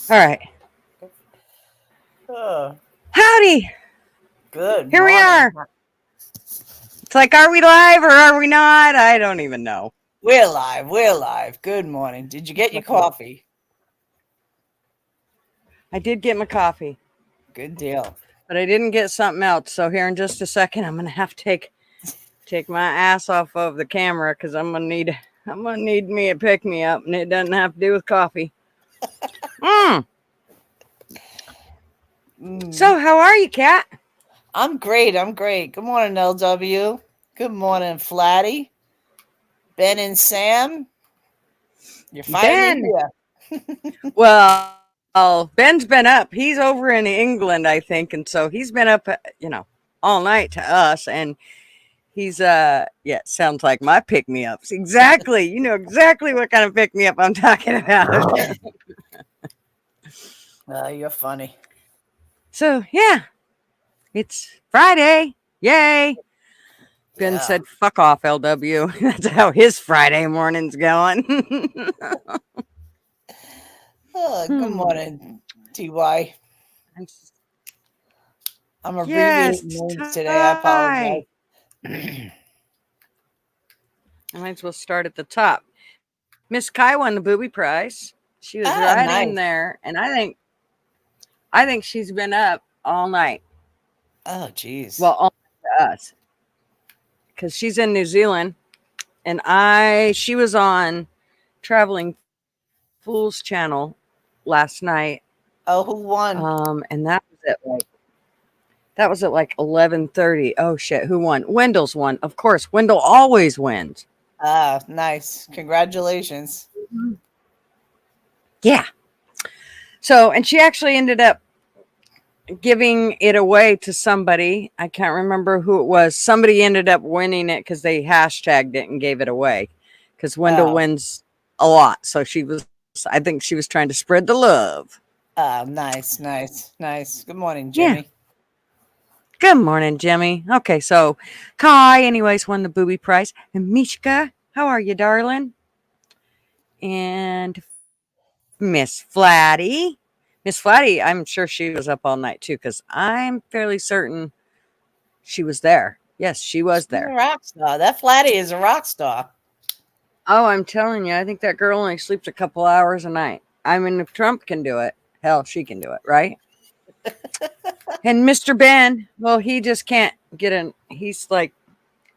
All right. Oh, Howdy. good Here we morning. are. It's like, are we live or are we not? I don't even know. We're live. We're live. Good morning. Did you get your coffee? I did get my coffee, Good deal. but I didn't get something else. So here in just a second, I'm gonna have to take my ass off of the camera because I'm gonna need me a pick me up, and it doesn't have to do with coffee. So how are you, Kat? I'm great. I'm great. Good morning, LW. Good morning, Flatty. Ben and Sam. You're finally Ben. here. Well, Ben's been up. He's over in England, I think, and so he's been up, all night to us, and he's it sounds like my pick me ups. Exactly. You know exactly what kind of pick me up I'm talking about. You're funny. So yeah, it's Friday. Yay. Ben said, fuck off, LW. That's how his Friday morning's going. Good morning, TY. I'm abbreviating names today. I apologize. I might as well start at the top. Miss Kai won the booby prize. She was right in there, and I think she's been up all night. Oh, geez. Well, all night to us, because she's in New Zealand, and she was on Traveling Fools channel last night. Oh, who won? And that was at like 11:30. Oh shit, who won? Wendell's won. Of course, Wendell always wins. Ah, nice. Congratulations. Yeah. So, and she actually ended up giving it away to somebody. I can't remember who it was. Somebody ended up winning it because they hashtagged it and gave it away. Because Wendell wins a lot. So I think she was trying to spread the love. Oh, nice. Good morning, Jimmy. Yeah. Good morning, Jimmy. Okay, so Kai, anyways, won the booby prize. And Mishka, how are you, darling? And Miss Flatty. Miss Flatty, I'm sure she was up all night too, because I'm fairly certain she was there. Yes, she was there. She's a rock star. That Flatty is a rock star. Oh, I'm telling you, I think that girl only sleeps a couple hours a night. I mean, if Trump can do it, hell, she can do it, right? And Mr. Ben, well, he just can't get in. He's like,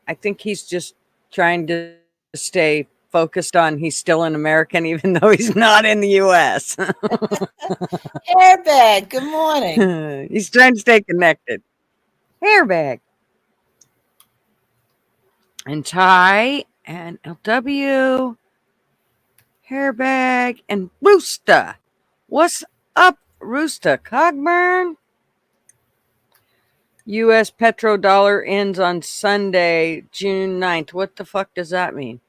I think he's just trying to stay focused on he's still an American, even though he's not in the U.S. Airbag, good morning. He's trying to stay connected. Airbag. And Ty and LW. Airbag and Rooster. What's up, Rooster? Cogburn? U.S. petrodollar ends on Sunday, June 9th. What the fuck does that mean?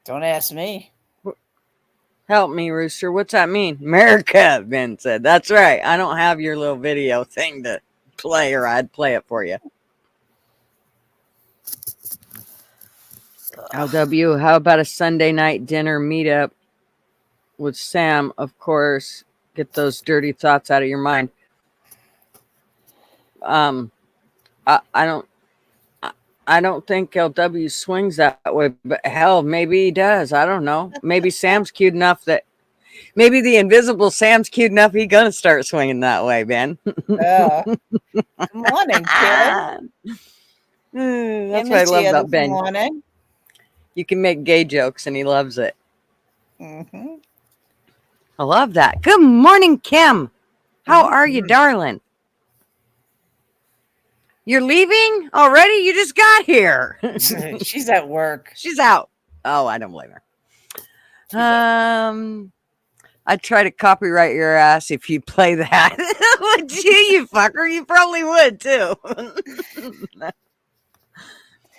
Don't ask me. Help me, Rooster. What's that mean? America, Ben said. That's right. I don't have your little video thing to play, or I'd play it for you. LW, how about a Sunday night dinner meetup with Sam? Of course, get those dirty thoughts out of your mind. I don't think LW swings that way, but hell, maybe he does. I don't know. Maybe Sam's cute enough maybe the invisible Sam's cute enough he gonna start swinging that way, Ben. Good morning, kid. That's what I love about Ben. Morning. You can make gay jokes and he loves it. Mm-hmm. I love that. Good morning, Kim. How are you, darling? You're leaving already? You just got here. She's at work. She's out. Oh, I don't blame her. I'd try to copyright your ass if you play that. Would you fucker? You probably would too.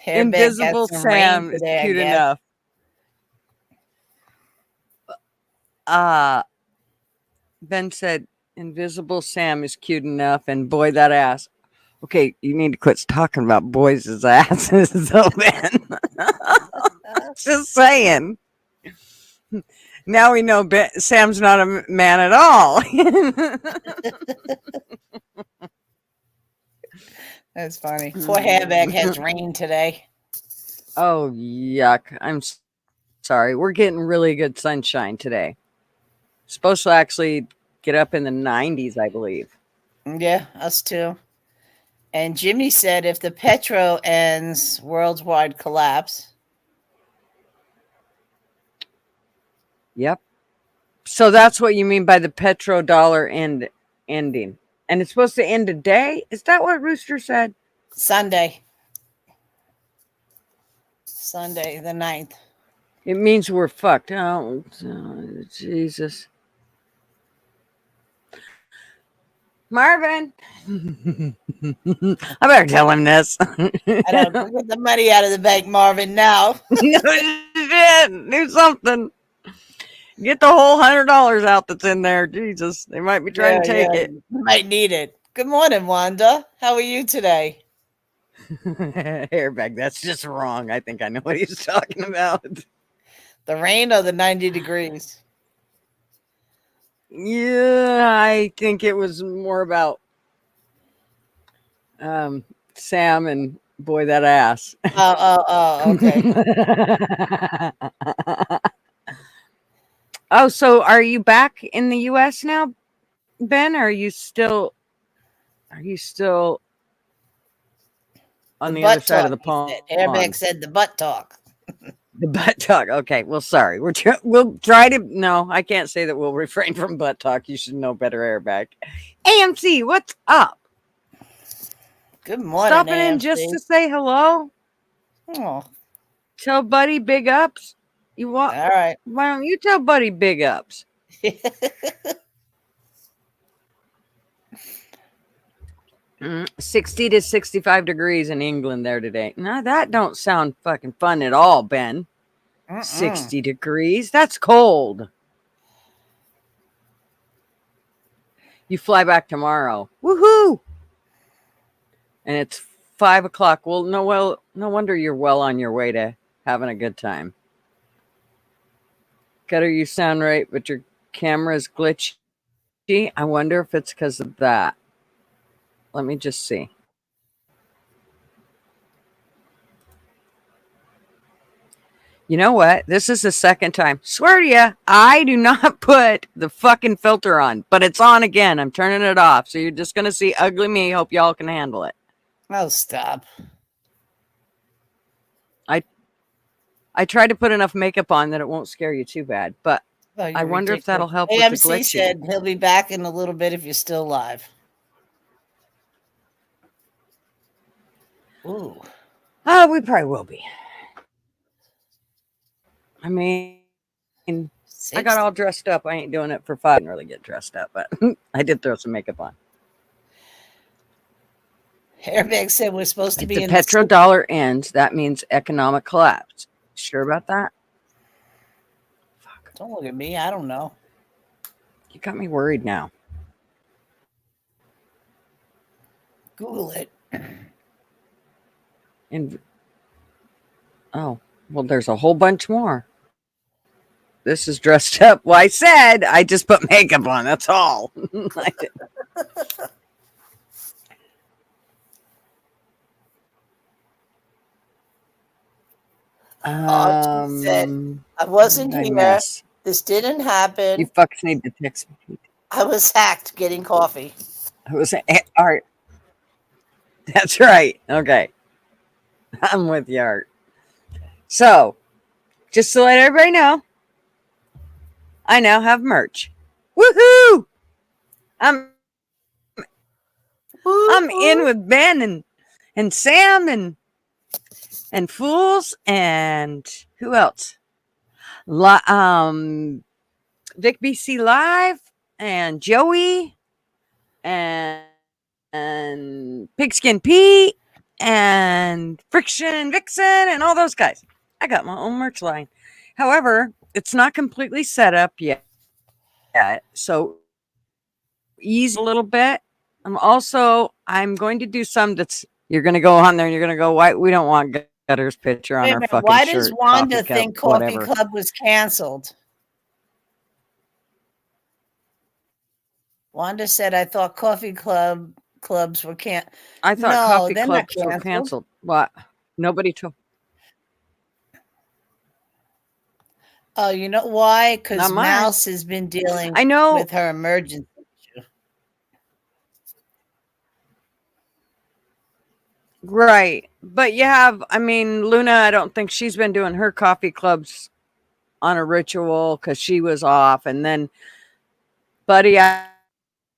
Invisible Sam is cute enough. Ben said, Invisible Sam is cute enough, and boy, that ass. Okay, you need to quit talking about boys' asses, though, Ben. Just saying. Now we know Sam's not a man at all. That's funny. Poor Hairbag has rain today. Oh, yuck. I'm sorry. We're getting really good sunshine today. Supposed to actually get up in the 90s, I believe. Yeah, us too. And Jimmy said if the petro ends, worldwide collapse. Yep. So that's what you mean by the petrodollar ending. And it's supposed to end today? Is that what Rooster said? Sunday the 9th. It means we're fucked. Oh, Jesus. Marvin. I better tell him this. I don't go get the money out of the bank, Marvin, now. No shit. Do something. Get the whole $100 out that's in there. Jesus. They might be trying to take it. You might need it. Good morning, Wanda. How are you today? Airbag. That's just wrong. I think I know what he's talking about. The rain or the 90 degrees? Yeah, I think it was more about Sam and boy that ass. Oh, okay. Oh, so are you back in the US now, Ben? Or are you still on the other side of the pond? Airbag said the butt talk. The butt talk. Okay. Well, sorry. We'll try to. No, I can't say that we'll refrain from butt talk. You should know better, Airbag. AMC, what's up? Good morning. Stopping AMC. in just to say hello. Oh. Tell Buddy big ups. You want? All right. Why don't you tell Buddy big ups? 60 to 65 degrees in England there today. Now that don't sound fucking fun at all, Ben. 60 degrees. That's cold. You fly back tomorrow. Woohoo! And it's 5 o'clock. Well, no wonder you're well on your way to having a good time. Gutter, you sound right, but your camera's glitchy. I wonder if it's because of that. Let me just see. You know what? This is the second time. Swear to you, I do not put the fucking filter on, but it's on again. I'm turning it off. So you're just going to see ugly me. Hope y'all can handle it. Oh, stop. I tried to put enough makeup on that it won't scare you too bad, but I wonder if that'll help with the glitching. AMC said he'll be back in a little bit if you're still live. Ooh. Oh, we probably will be. I mean, I got all dressed up. I ain't doing it for fun. I didn't really get dressed up, but I did throw some makeup on. Airbag said we're supposed to be in the petrodollar ends. That means economic collapse. Sure about that? Fuck. Don't look at me. I don't know. You got me worried now. Google it. And oh, well, there's a whole bunch more. This is dressed up. Well, I said I just put makeup on. That's all. Said, I wasn't here. Mess. This didn't happen. You fucks need to text me. I was hacked getting coffee. I was Art. That's right. Okay. I'm with you, Art. So, just to let everybody know, I now have merch. Woohoo! I'm in with Ben and Sam and Fools and who else? Vic BC Live and Joey and Pigskin Pete and Friction and Vixen and all those guys. I got my own merch line. However, it's not completely set up yet. So ease a little bit. I'm going to do some that's you're going to go on there and you're going to go, why we don't want Gutter's picture on our fucking shirt. Why does Wanda think Coffee Club was canceled? Wanda said, "I thought clubs were can't." I thought No, coffee they're not clubs were canceled. canceled. What? Nobody told. Oh, you know why? Not Because mine. Mouse has been dealing I know. with her emergency issue. Right. But you have, I mean, Luna, I don't think she's been doing her coffee clubs on a ritual because she was off. And then Buddy, I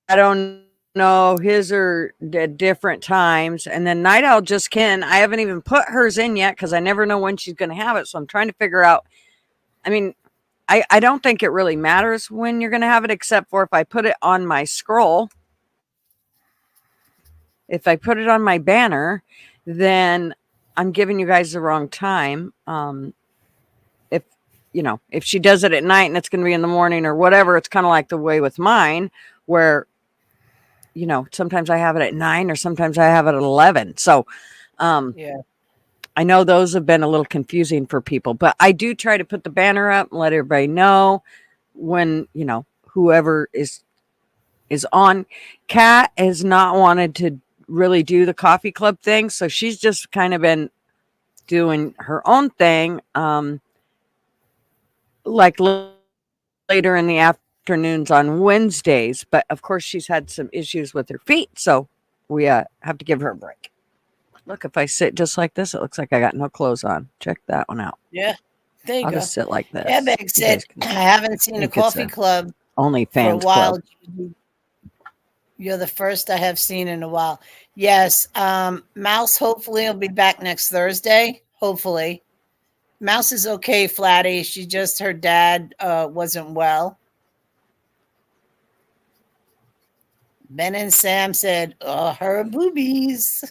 don't know, his are at different times. And then Night Owl just can. I haven't even put hers in yet because I never know when she's going to have it. So I'm trying to figure out. I mean, I don't think it really matters when you're going to have it, except for if I put it on my scroll. If I put it on my banner, then I'm giving you guys the wrong time. If if she does it at night and it's going to be in the morning or whatever, it's kind of like the way with mine, where sometimes I have it at 9 or sometimes I have it at 11. So, Yeah. I know those have been a little confusing for people, but I do try to put the banner up and let everybody know when whoever is on. Kat has not wanted to really do the coffee club thing, so she's just kind of been doing her own thing, like later in the afternoons on Wednesdays. But of course, she's had some issues with her feet, so we have to give her a break. Look, if I sit just like this, it looks like I got no clothes on. Check that one out. Yeah. There you I'll go. just sit like this. Airbag You said, guys "I can haven't seen a think it's coffee a club only for a fans club. while. You're the first I have seen in a while." Yes. Mouse hopefully will be back next Thursday. Hopefully. Mouse is okay, Flatty. She just, her dad wasn't well. Ben and Sam said, "Oh, her boobies."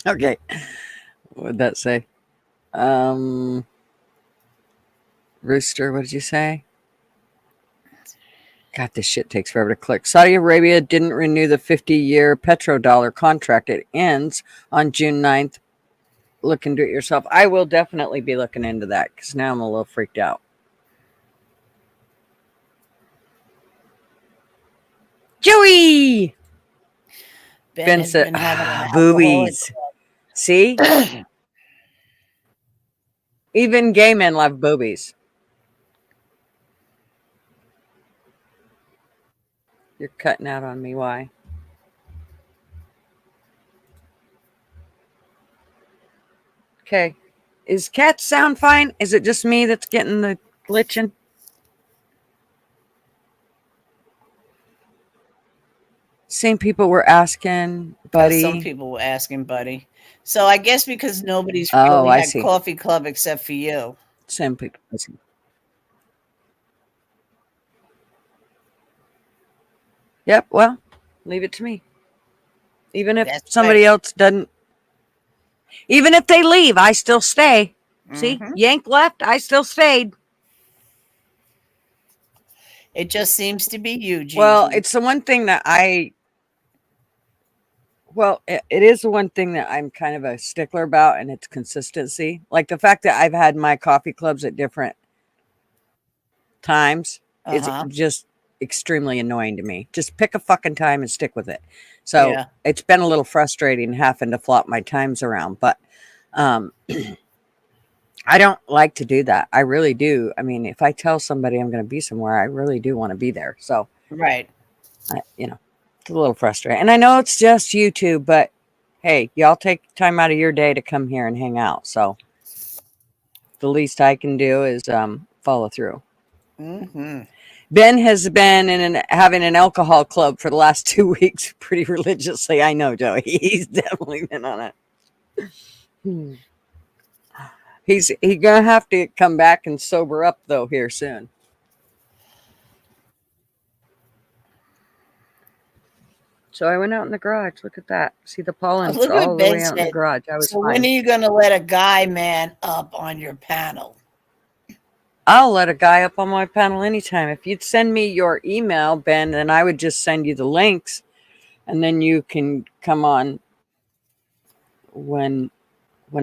Okay. What would that say? Rooster, what did you say? God, this shit takes forever to click. Saudi Arabia didn't renew the 50-year petrodollar contract. It ends on June 9th. Look into it yourself. I will definitely be looking into that because now I'm a little freaked out. Joey! Ben has Vincent, been having an alcoholic. boobies. See? Even gay men love boobies. You're cutting out on me. Why? Okay. Is Cat sound fine? Is it just me that's getting the glitching? Same people were asking, Some buddy. people were asking, buddy. So I guess because nobody's Oh, really I had see. coffee club except for you. Same people. I see. Yep. Well, leave it to me. Even if That's right. somebody else doesn't, even if they leave, I still stay. See, Mm-hmm. Yank left, I still stayed. It just seems to be you, Well, Gigi. it's the one thing that it is the one thing that I'm kind of a stickler about, and it's consistency. Like the fact that I've had my coffee clubs at different times is Uh-huh. just extremely annoying to me. Just pick a fucking time and stick with it. So Yeah. it's been a little frustrating having to flop my times around, but um, I don't like to do that. I really do. I mean, if I tell somebody I'm going to be somewhere, I really do want to be there. So, Right. it's a little frustrating. And I know it's just YouTube, but hey, y'all take time out of your day to come here and hang out. So the least I can do is follow through. Mm-hmm. Ben has been having an alcohol club for the last 2 weeks pretty religiously. I know, Joey. He's definitely been on it. He's gonna have to come back and sober up though here soon. So I went out in the garage. Look at that. See the pollen's Look all what the Ben way out in the said. garage. I was So when fine. are you going to let a guy man up on your panel? I'll let a guy up on my panel anytime. If you'd send me your email, Ben, then I would just send you the links, and then you can come on when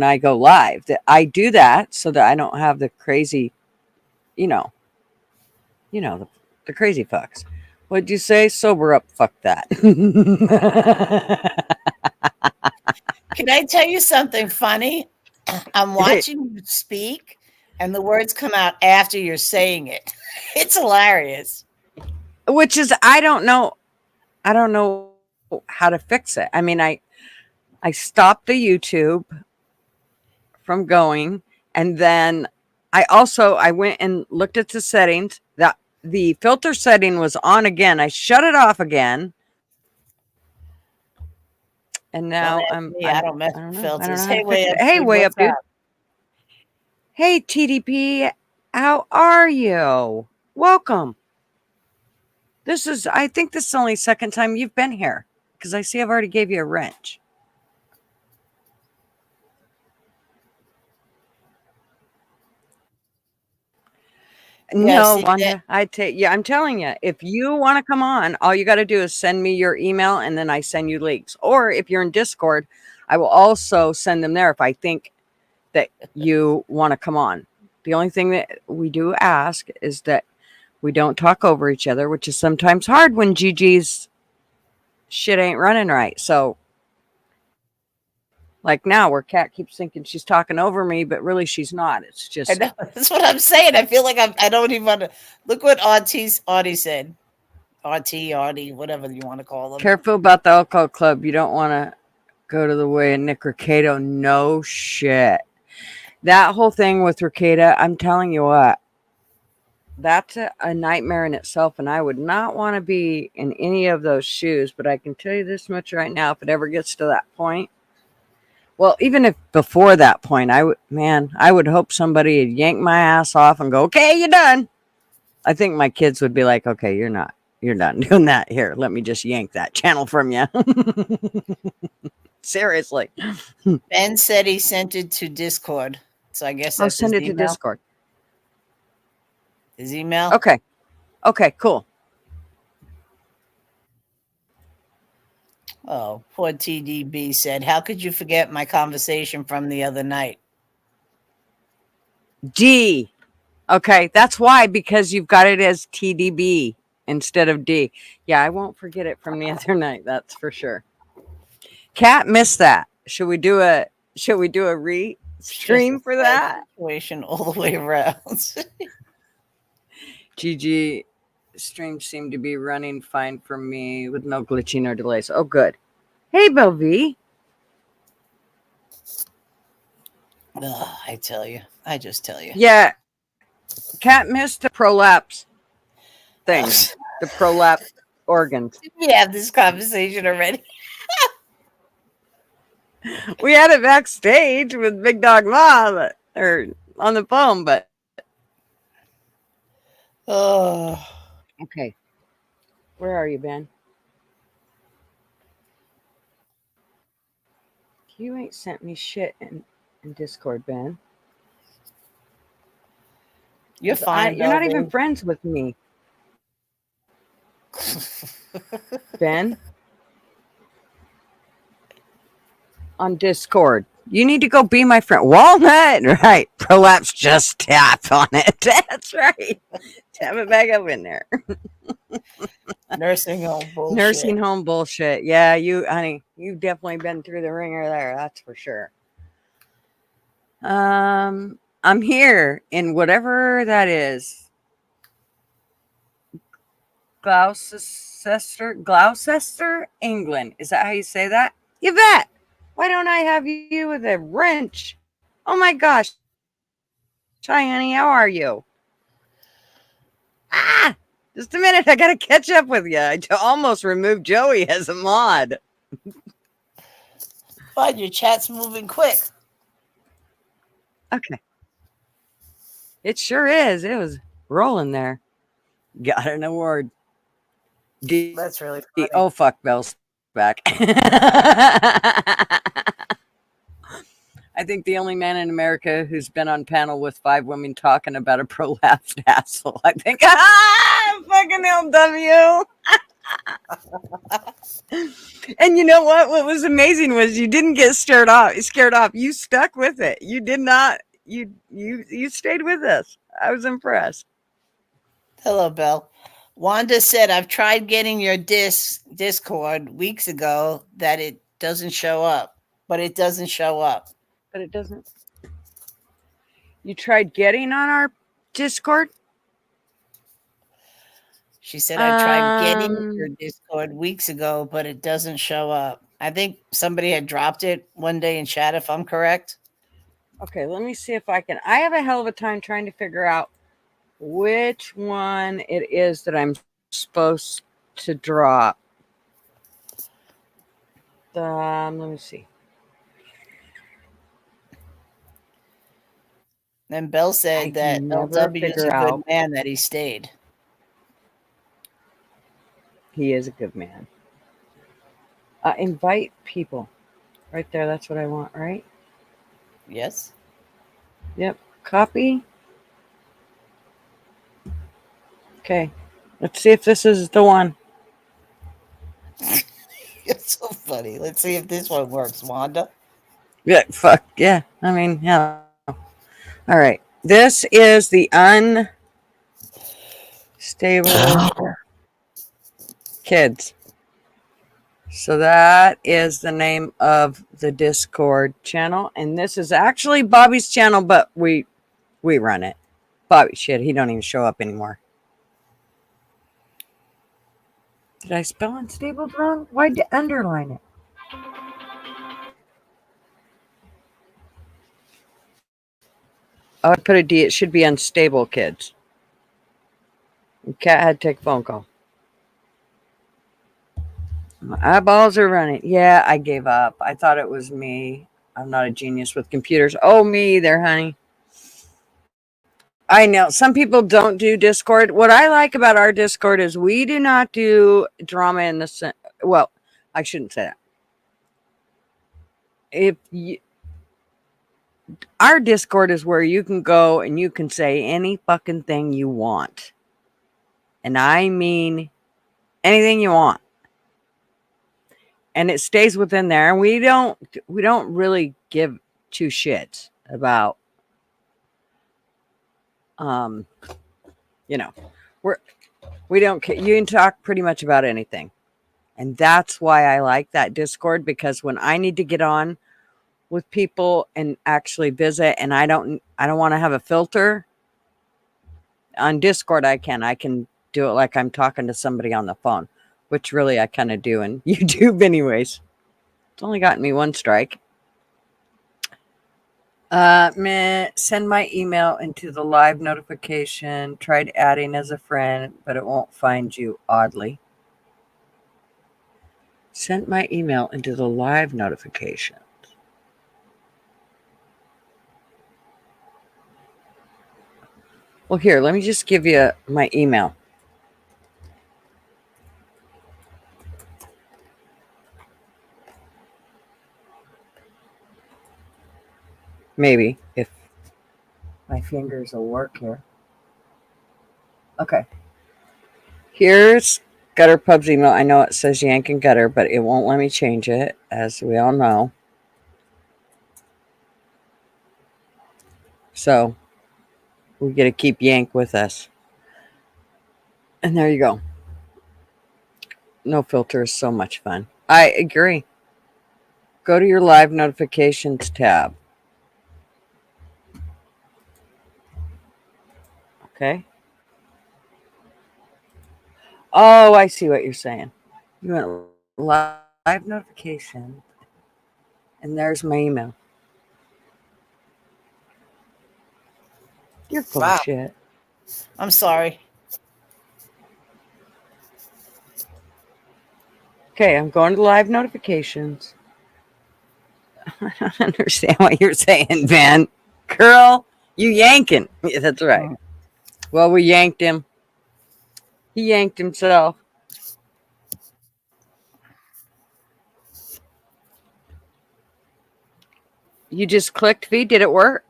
I go live. That I do that so that I don't have the crazy you know, the crazy fucks. What'd you say? Sober up. Fuck that. Can I tell you something funny? I'm watching you speak, and the words come out after you're saying it. It's hilarious. Which is, I don't know. I don't know how to fix it. I mean, I stopped the YouTube from going, and then I went and looked at the settings. That the filter setting was on again. I shut it off again, and Don't now ask me. I don't mess with I don't filters. know how Hey, to fix way it. up, Hey, dude. way up, What's dude. up? Hey, TDP, how are you? Welcome. I think this is only second time you've been here because I see I've already gave you a wrench. Yeah, No, see that? Wanda, I'm telling you, if you want to come on, all you got to do is send me your email and then I send you links. Or if you're in Discord, I will also send them there if I think that you want to come on. The only thing that we do ask is that we don't talk over each other, which is sometimes hard when Gigi's shit ain't running right. So, like now, where Kat keeps thinking she's talking over me, but really she's not. It's I just know. That's what I'm saying. I feel like I don't even want to look what Audie said. Audie, whatever you want to call them. careful about the alcohol club. You don't want to go to the way of Nick Ricado. No shit. That whole thing with Ricada, I'm telling you what, that's a nightmare in itself, and I would not want to be in any of those shoes. But I can tell you this much right now: if it ever gets to that point, well, even if before that point, I would hope somebody would yank my ass off and go, "Okay, you're done." I think my kids would be like, "Okay, you're not doing that. Here, let me just yank that channel from you." Seriously. Ben said he sent it to Discord, so I guess I'll that's his send it to email. Discord. His email. Okay. Okay, cool. Oh, poor TDB said, "How could you forget my conversation from the other night?" D. Okay, that's why, because you've got it as TDB instead of D. Yeah, I won't forget it from the other night, that's for sure. Cat missed that. Should we do a stream for that? Situation all the way around. GG stream seemed to be running fine for me with no glitching or delays. Oh, good. Hey, Belvi. I tell you. I just tell you. Yeah, Cat missed a prolapse thing. The prolapse organs. We have this conversation already. We had it backstage with Big Dog Ma, or on the phone, but Oh, okay. Where are you, Ben? You ain't sent me shit in Discord, Ben. you're fine. You're not even friends with me, Ben. On Discord. You need to go be my friend. Walnut, right. Prolapse, just tap on it. That's right. Tap it back up in there. Nursing home bullshit. Nursing home bullshit. Yeah, honey, you've definitely been through the ringer there. That's for sure. I'm here in whatever that is. Gloucester, England. Is that how you say that? Yvette, why don't I have you with a wrench? Oh my gosh. Hi, honey. How are you? Ah, just a minute. I got to catch up with you. I almost removed Joey as a mod. But your chat's moving quick. Okay. It sure is. It was rolling there. Got an award. That's really funny. Oh, fuck, Bell's back. I think the only man in America who's been on panel with 5 women talking about a prolapsed asshole. I think, fucking LW. And you know what? What was amazing was you didn't get scared off. You stuck with it. You you stayed with us. I was impressed. Hello, Bill. Wanda said, I've tried getting your Discord weeks ago that it doesn't show up, but it doesn't show up. But it doesn't. You tried getting on our Discord? She said, I tried getting your Um. Discord weeks ago, but it doesn't show up. I think somebody had dropped it one day in chat, if I'm correct. Okay, let me see if I can. I have a hell of a time trying to figure out which one it is that I'm supposed to drop. Let me see. And Bell I said that can never LW is figure a good out. man that he stayed. He is a good man. Invite people. Right there. That's what I want, right? Yes. Yep. Copy. Okay. Let's see if this is the one. It's so funny. Let's see if this one works, Wanda. Yeah. Fuck. Yeah. I mean, yeah. All right. This is the unstable kids. So that is the name of the Discord channel, and this is actually Bobby's channel, but we run it. Bobby, shit, he don't even show up anymore. Did I spell unstable wrong? Why'd you underline it? Oh, I put a D. It should be unstable kids. Cat had to take a phone call. My eyeballs are running. Yeah, I gave up. I thought it was me. I'm not a genius with computers. Oh, me either, honey. I know some people don't do Discord. What I like about our Discord is we do not do drama in the well, I shouldn't say that. If you, our Discord is where you can go and you can say any fucking thing you want. And I mean anything you want. And it stays within there. And we don't really give two shits about um you know, we don't you can talk pretty much about anything. And that's why I like that Discord, because when I need to get on with people and actually visit and I don't want to have a filter on Discord, I can do it like I'm talking to somebody on the phone, which really I kind of do in YouTube anyways. It's only gotten me one strike. Send my email into the live notification. Tried adding as a friend, but it won't find you, oddly. Sent my email into the live notification. Well, here, let me just give you my email. Maybe, if my fingers will work here. Okay. Here's Gutter Pub's email. I know it says Yank and Gutter, but it won't let me change it, as we all know. So, we got to keep Yank with us. And there you go. No filter is so much fun. I agree. Go to your live notifications tab. Okay. Oh, I see what you're saying. You went live notification, and there's my email. You're full of shit. I'm sorry. Okay, I'm going to live notifications. I don't understand what you're saying, Van. Girl, you yanking. Yeah, that's right. Well, we yanked him. He yanked himself. You just clicked V. Did it work?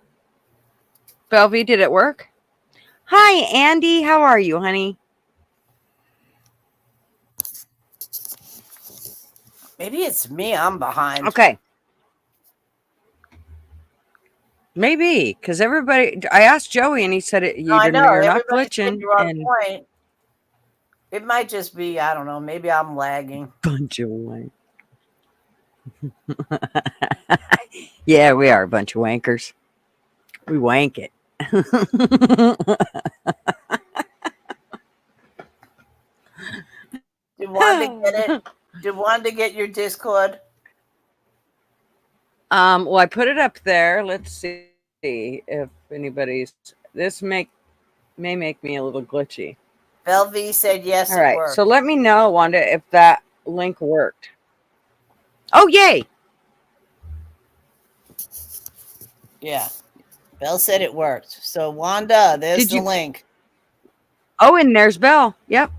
Belvy, did it work? Hi, Andy. How are you, honey? Maybe it's me. I'm behind. Okay. Maybe because everybody. I asked Joey, and he said it. No, I know. You're not Everybody said glitching, you're on and point. It might just be, I don't know, maybe I'm lagging. bunch of wank. Yeah, we are a bunch of wankers. We wank it. Did Wanda get it? Did Wanda get your Discord? Well, I put it up there. Let's see if anybody's. This may make me a little glitchy. Belvy said yes, All it right, so worked. let me know, Wanda, if that link worked. Oh, yay! Yeah. Belle said it worked. So Wanda, there's Did the you? link. Oh, and there's Belle. Yep,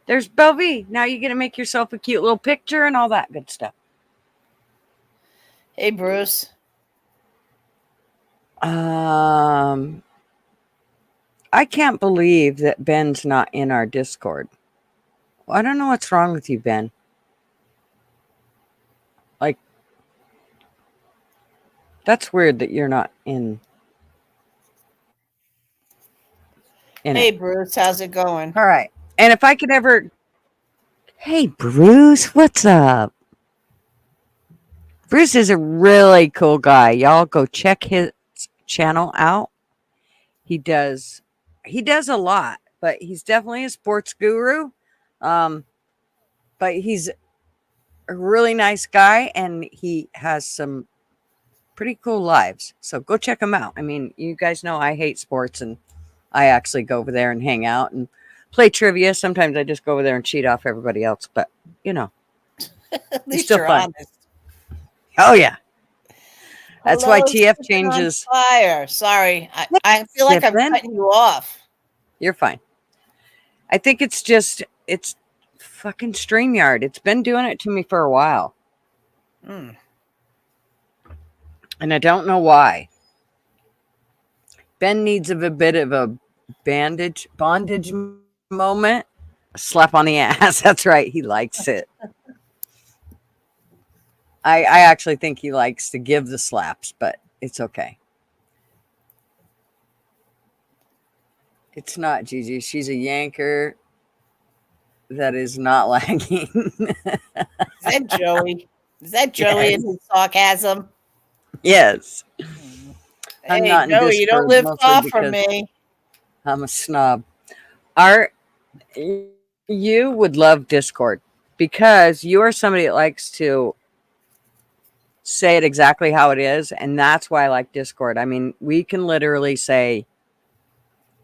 there's Belle V. Now you get to make yourself a cute little picture and all that good stuff. Hey Bruce. I can't believe that Ben's not in our Discord. I don't know what's wrong with you, Ben. Like, that's weird that you're not in Hey it. Bruce, how's it going? All right. And if I could ever, hey Bruce, what's up? Bruce is a really cool guy. Y'all go check his channel out. He does a lot, but he's definitely a sports guru. Um, but he's a really nice guy, and he has some pretty cool lives. So go check him out. I mean, you guys know I hate sports, and I actually go over there and hang out and play trivia. Sometimes I just go over there and cheat off everybody else, but you know, At it's least still you're fun. honest. Oh yeah, that's why Hello, TF Sippin' on changes. fire. Sorry. I feel like I'm Sippin'. cutting you off. You're fine. I think it's fucking StreamYard. It's been doing it to me for a while. Mm. And I don't know why. Ben needs a bit of a bondage moment. A slap on the ass. That's right. He likes it. I actually think he likes to give the slaps, but it's okay. It's not Gigi. She's a yanker that is not lagging. Is that Joey? Is that Joey Yes. and his sarcasm? Yes. I'm Hey not in Joey, you don't Discord live mostly far from because me. I'm a snob. Art, you would love Discord because you are somebody that likes to say it exactly how it is. And that's why I like Discord. I mean, we can literally say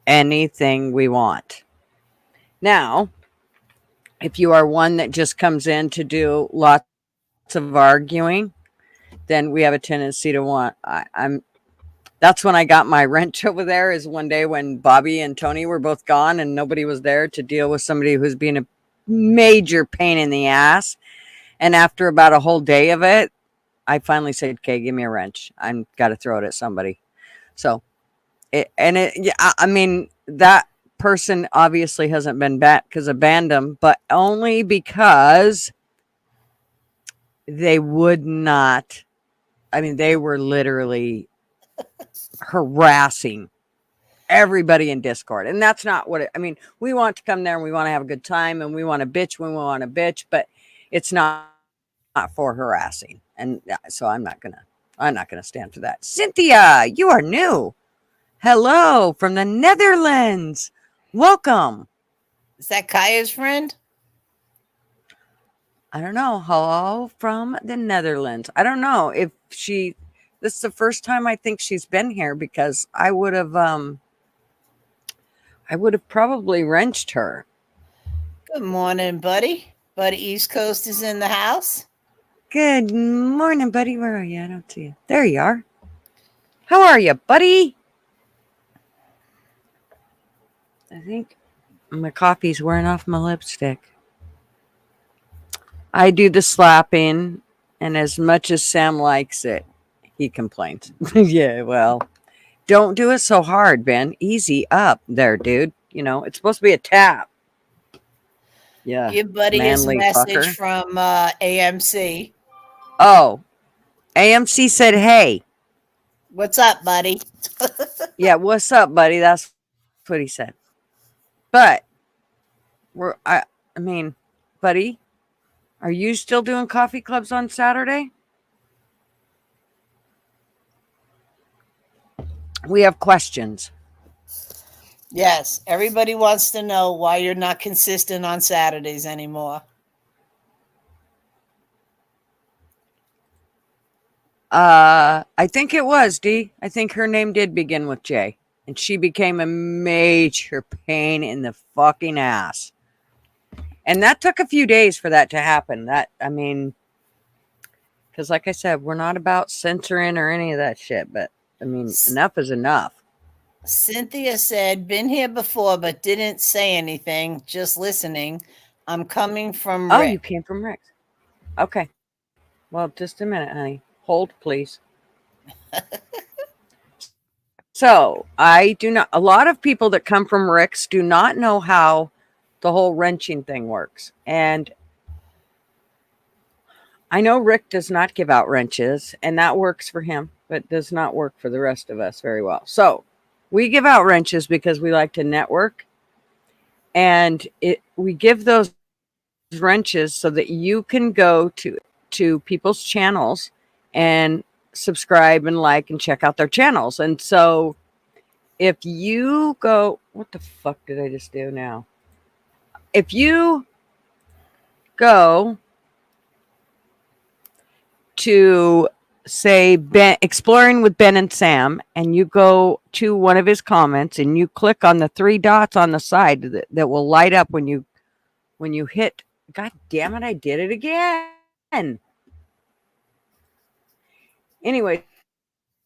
anything we want. Now, if you are one that just comes in to do lots of arguing, then we have a tendency to want. I'm. That's when I got my wrench over there. Is one day when Bobby and Tony were both gone and nobody was there to deal with somebody who's being a major pain in the ass. And after about a whole day of it, I finally said, "Okay, give me a wrench. I'm got to throw it at somebody." So yeah, I mean that person obviously hasn't been back because I banned them, but only because they would not. I mean, they were literally harassing everybody in Discord. And that's not what I mean, we want to come there and we want to have a good time and we want to bitch when we want to bitch, but it's not for harassing. And so I'm not gonna stand for that. Cynthia, you are new. Hello from the Netherlands. Welcome. Is that Kaya's friend? I don't know. Hello from the Netherlands. I don't know if this is the first time I think she's been here because I would have probably wrenched her. Good morning, buddy. Buddy East Coast is in the house. Good morning, buddy. Where are you? I don't see you. There you are. How are you, buddy? I think my coffee's wearing off my lipstick. I do the slapping, and as much as Sam likes it, he complains. Yeah, well, don't do it so hard, Ben. Easy up there, dude. You know, it's supposed to be a tap. Yeah, Give Buddy his manly message fucker. from AMC. Oh, AMC said, hey. What's up, buddy? Yeah, what's up, buddy? That's what he said. But I mean, buddy, are you still doing coffee clubs on Saturday? We have questions. Yes, everybody wants to know why you're not consistent on Saturdays anymore. I think it was D. I think her name did begin with J. And she became a major pain in the fucking ass. And that took a few days for that to happen. Because like I said, we're not about censoring or any of that shit. But, enough is enough. Cynthia said, been here before, but didn't say anything, just listening. I'm coming from Oh, you Rick. came from Rex. Okay. Well, just a minute, honey. Hold, please. So, I do not, a lot of people that come from Rick's do not know how the whole wrenching thing works. And I know Rick does not give out wrenches, and that works for him, but does not work for the rest of us very well. So, we give out wrenches because we like to network, and we give those wrenches so that you can go to people's channels and subscribe and like and check out their channels. And so if you go, what the fuck did I just do now? If you go to say Ben exploring with Ben and Sam, and you go to one of his comments and you click on the three dots on the side that will light up when you hit, god damn it, I did it again. Anyways,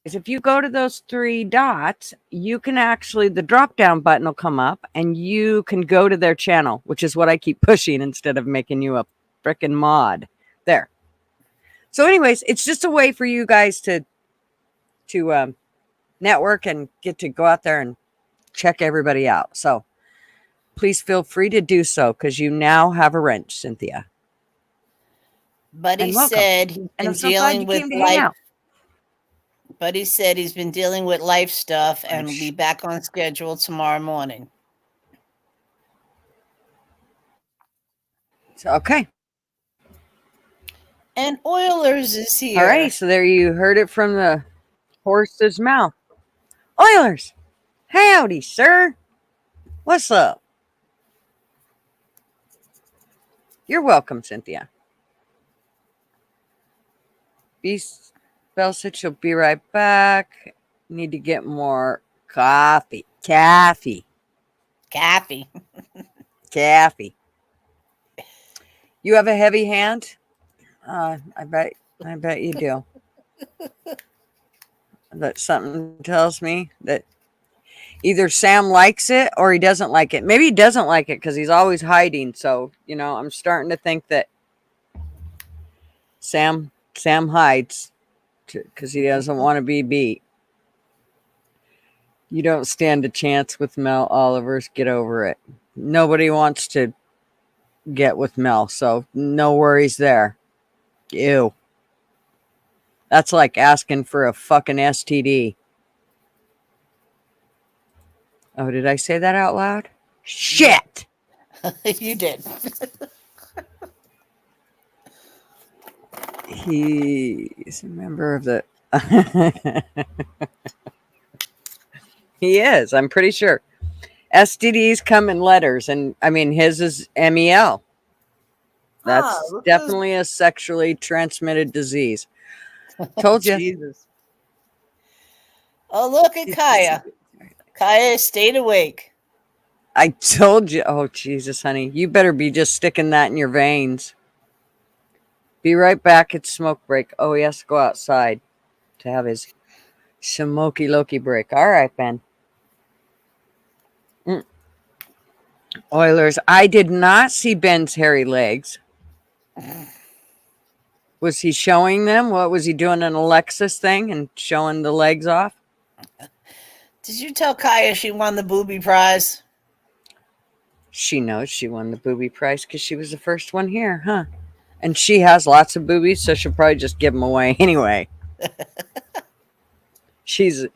if you go to those three dots, you can actually, the drop down button will come up and you can go to their channel, which is what I keep pushing instead of making you a frickin' mod. There. So, anyways, it's just a way for you guys to network and get to go out there and check everybody out. So, please feel free to do so because you now have a wrench, Cynthia. Buddy And welcome. said he's And been I'm so glad dealing you with came to hang life. out. Buddy said he's been dealing with life stuff and will I'm be back on schedule tomorrow morning. Okay. And Oilers is All right. here. So there you heard it from the horse's mouth. Oilers. Howdy, sir. What's up? You're welcome, Cynthia. Bell said she'll be right back. Need to get more coffee. Caffy. You have a heavy hand? I bet you do. But something tells me that either Sam likes it or he doesn't like it. Maybe he doesn't like it because he's always hiding. So, I'm starting to think that Sam hides because he doesn't want to be beat. You don't stand a chance with Mel Oliver's. Get over it. Nobody wants to get with Mel, so no worries there. Ew. That's like asking for a fucking STD. Oh, did I say that out loud? Shit! You did. He's a member of the... He is, I'm pretty sure. STDs come in letters, and his is MEL. That's definitely a sexually transmitted disease. Told you. Jesus. Oh, look at Kaya. Kaya stayed awake. I told you. Oh, Jesus, honey. You better be just sticking that in your veins. Be right back. It's smoke break. Oh, he has to go outside to have his smoky Loki break. All right, Ben. Oilers. I did not see Ben's hairy legs. Was he showing them? What was he doing, an Alexis thing and showing the legs off? Did you tell Kaya she won the booby prize? She knows she won the booby prize because she was the first one here, huh? And she has lots of boobies, so she'll probably just give them away anyway. She's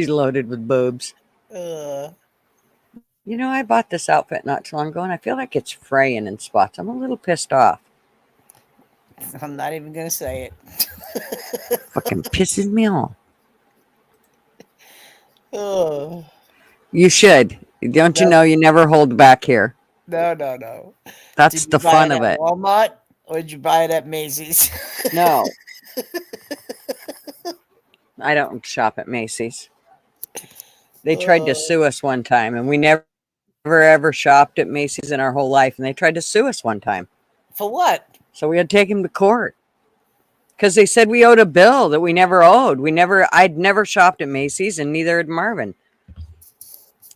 loaded with boobs. Uh, You know, I bought this outfit not too long ago, and I feel like it's fraying in spots. I'm a little pissed off. I'm not even gonna say it. Fucking pisses me off. Oh, You should. Don't you no, know you never hold back here? no, no, no. That's Did you the buy fun it of at it. Walmart or did you buy it at Macy's? No, I don't shop at Macy's. They tried to Oh, sue us one time, and we never ever shopped at Macy's in our whole life, and they tried to sue us one time. for what? So we had to take him to court because they said we owed a bill that we never owed. I'd never shopped at Macy's, and neither had Marvin.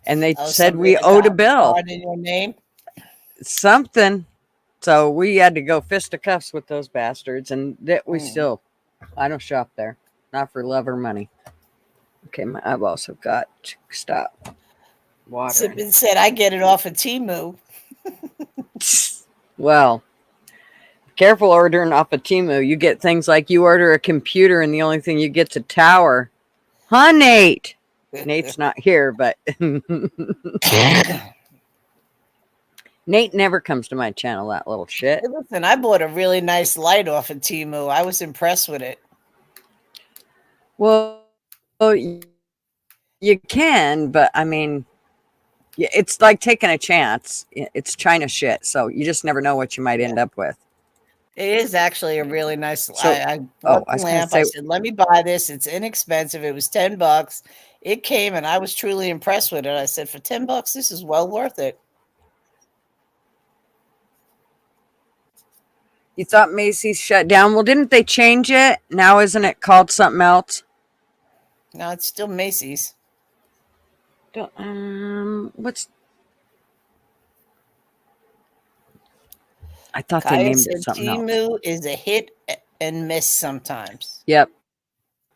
And they Oh, said somebody we had owed a gotten a bill, card in your name. something. So we had to go fisticuffs with those bastards, and that we Mm. still, I don't shop there, not for love or money. Okay, I've also got to stop watering. Sippin said, I get it off of Timu. Well, careful ordering off of Timu. You get things like you order a computer, and the only thing you get's a tower. Huh, Nate? Nate's not here, but Nate never comes to my channel, that little shit. Hey, listen, I bought a really nice light off of Timu. I was impressed with it. Well, you can, but I mean, it's like taking a chance. It's China shit, so you just never know what you might end up with. It is actually a really nice. So, I oh, bought I the was going to lamp. I say, said, "Let me buy this. It's inexpensive. It was $10. It came, and I was truly impressed with it. I said, for $10, this is well worth it." you thought Macy's shut down. Well, didn't they change it? Now, isn't it called something else? No, it's still Macy's. What's? I thought they Kaya named it said, something else. "Timu is a hit and miss sometimes." Yep,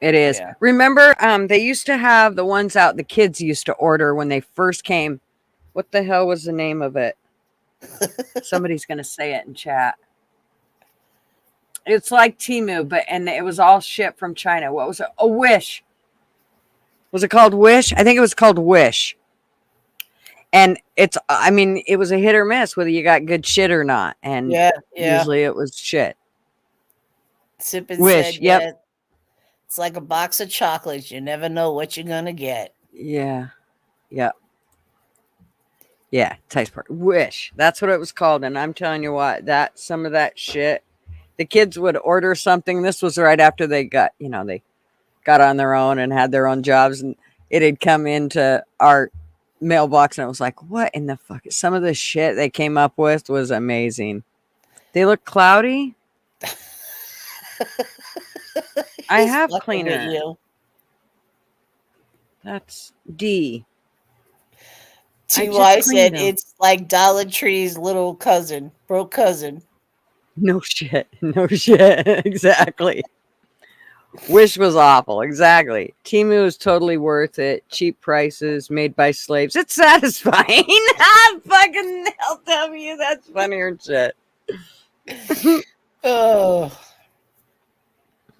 it is. Yeah. Remember, they used to have the ones out the kids used to order when they first came. What the hell was the name of it? Somebody's going to say it in chat. It's like Timu, and it was all shit from China. What was it? A Wish. Was it called Wish? I think it was called Wish. And I mean, it was a hit or miss whether you got good shit or not. And Yeah. usually it was shit. Sippin Wish. said, Yep. "Yeah, it's like a box of chocolates. You never know what you're gonna get." Yeah. Yep. Yeah. Taste part. Wish. That's what it was called. And I'm telling you what, some of that shit, the kids would order something. This was right after they got on their own and had their own jobs, and it had come into our mailbox, and it was like, what in the fuck? Some of the shit they came up with was amazing. They look cloudy. I He's have fucking with cleaner. you. That's D. TY said them. it's like Dollar Tree's little cousin, broke cousin. No shit. No shit. Exactly. Wish was awful. Exactly. Timu is totally worth it. Cheap prices, made by slaves. It's satisfying. Fucking LW. That's funnier than shit. Oh,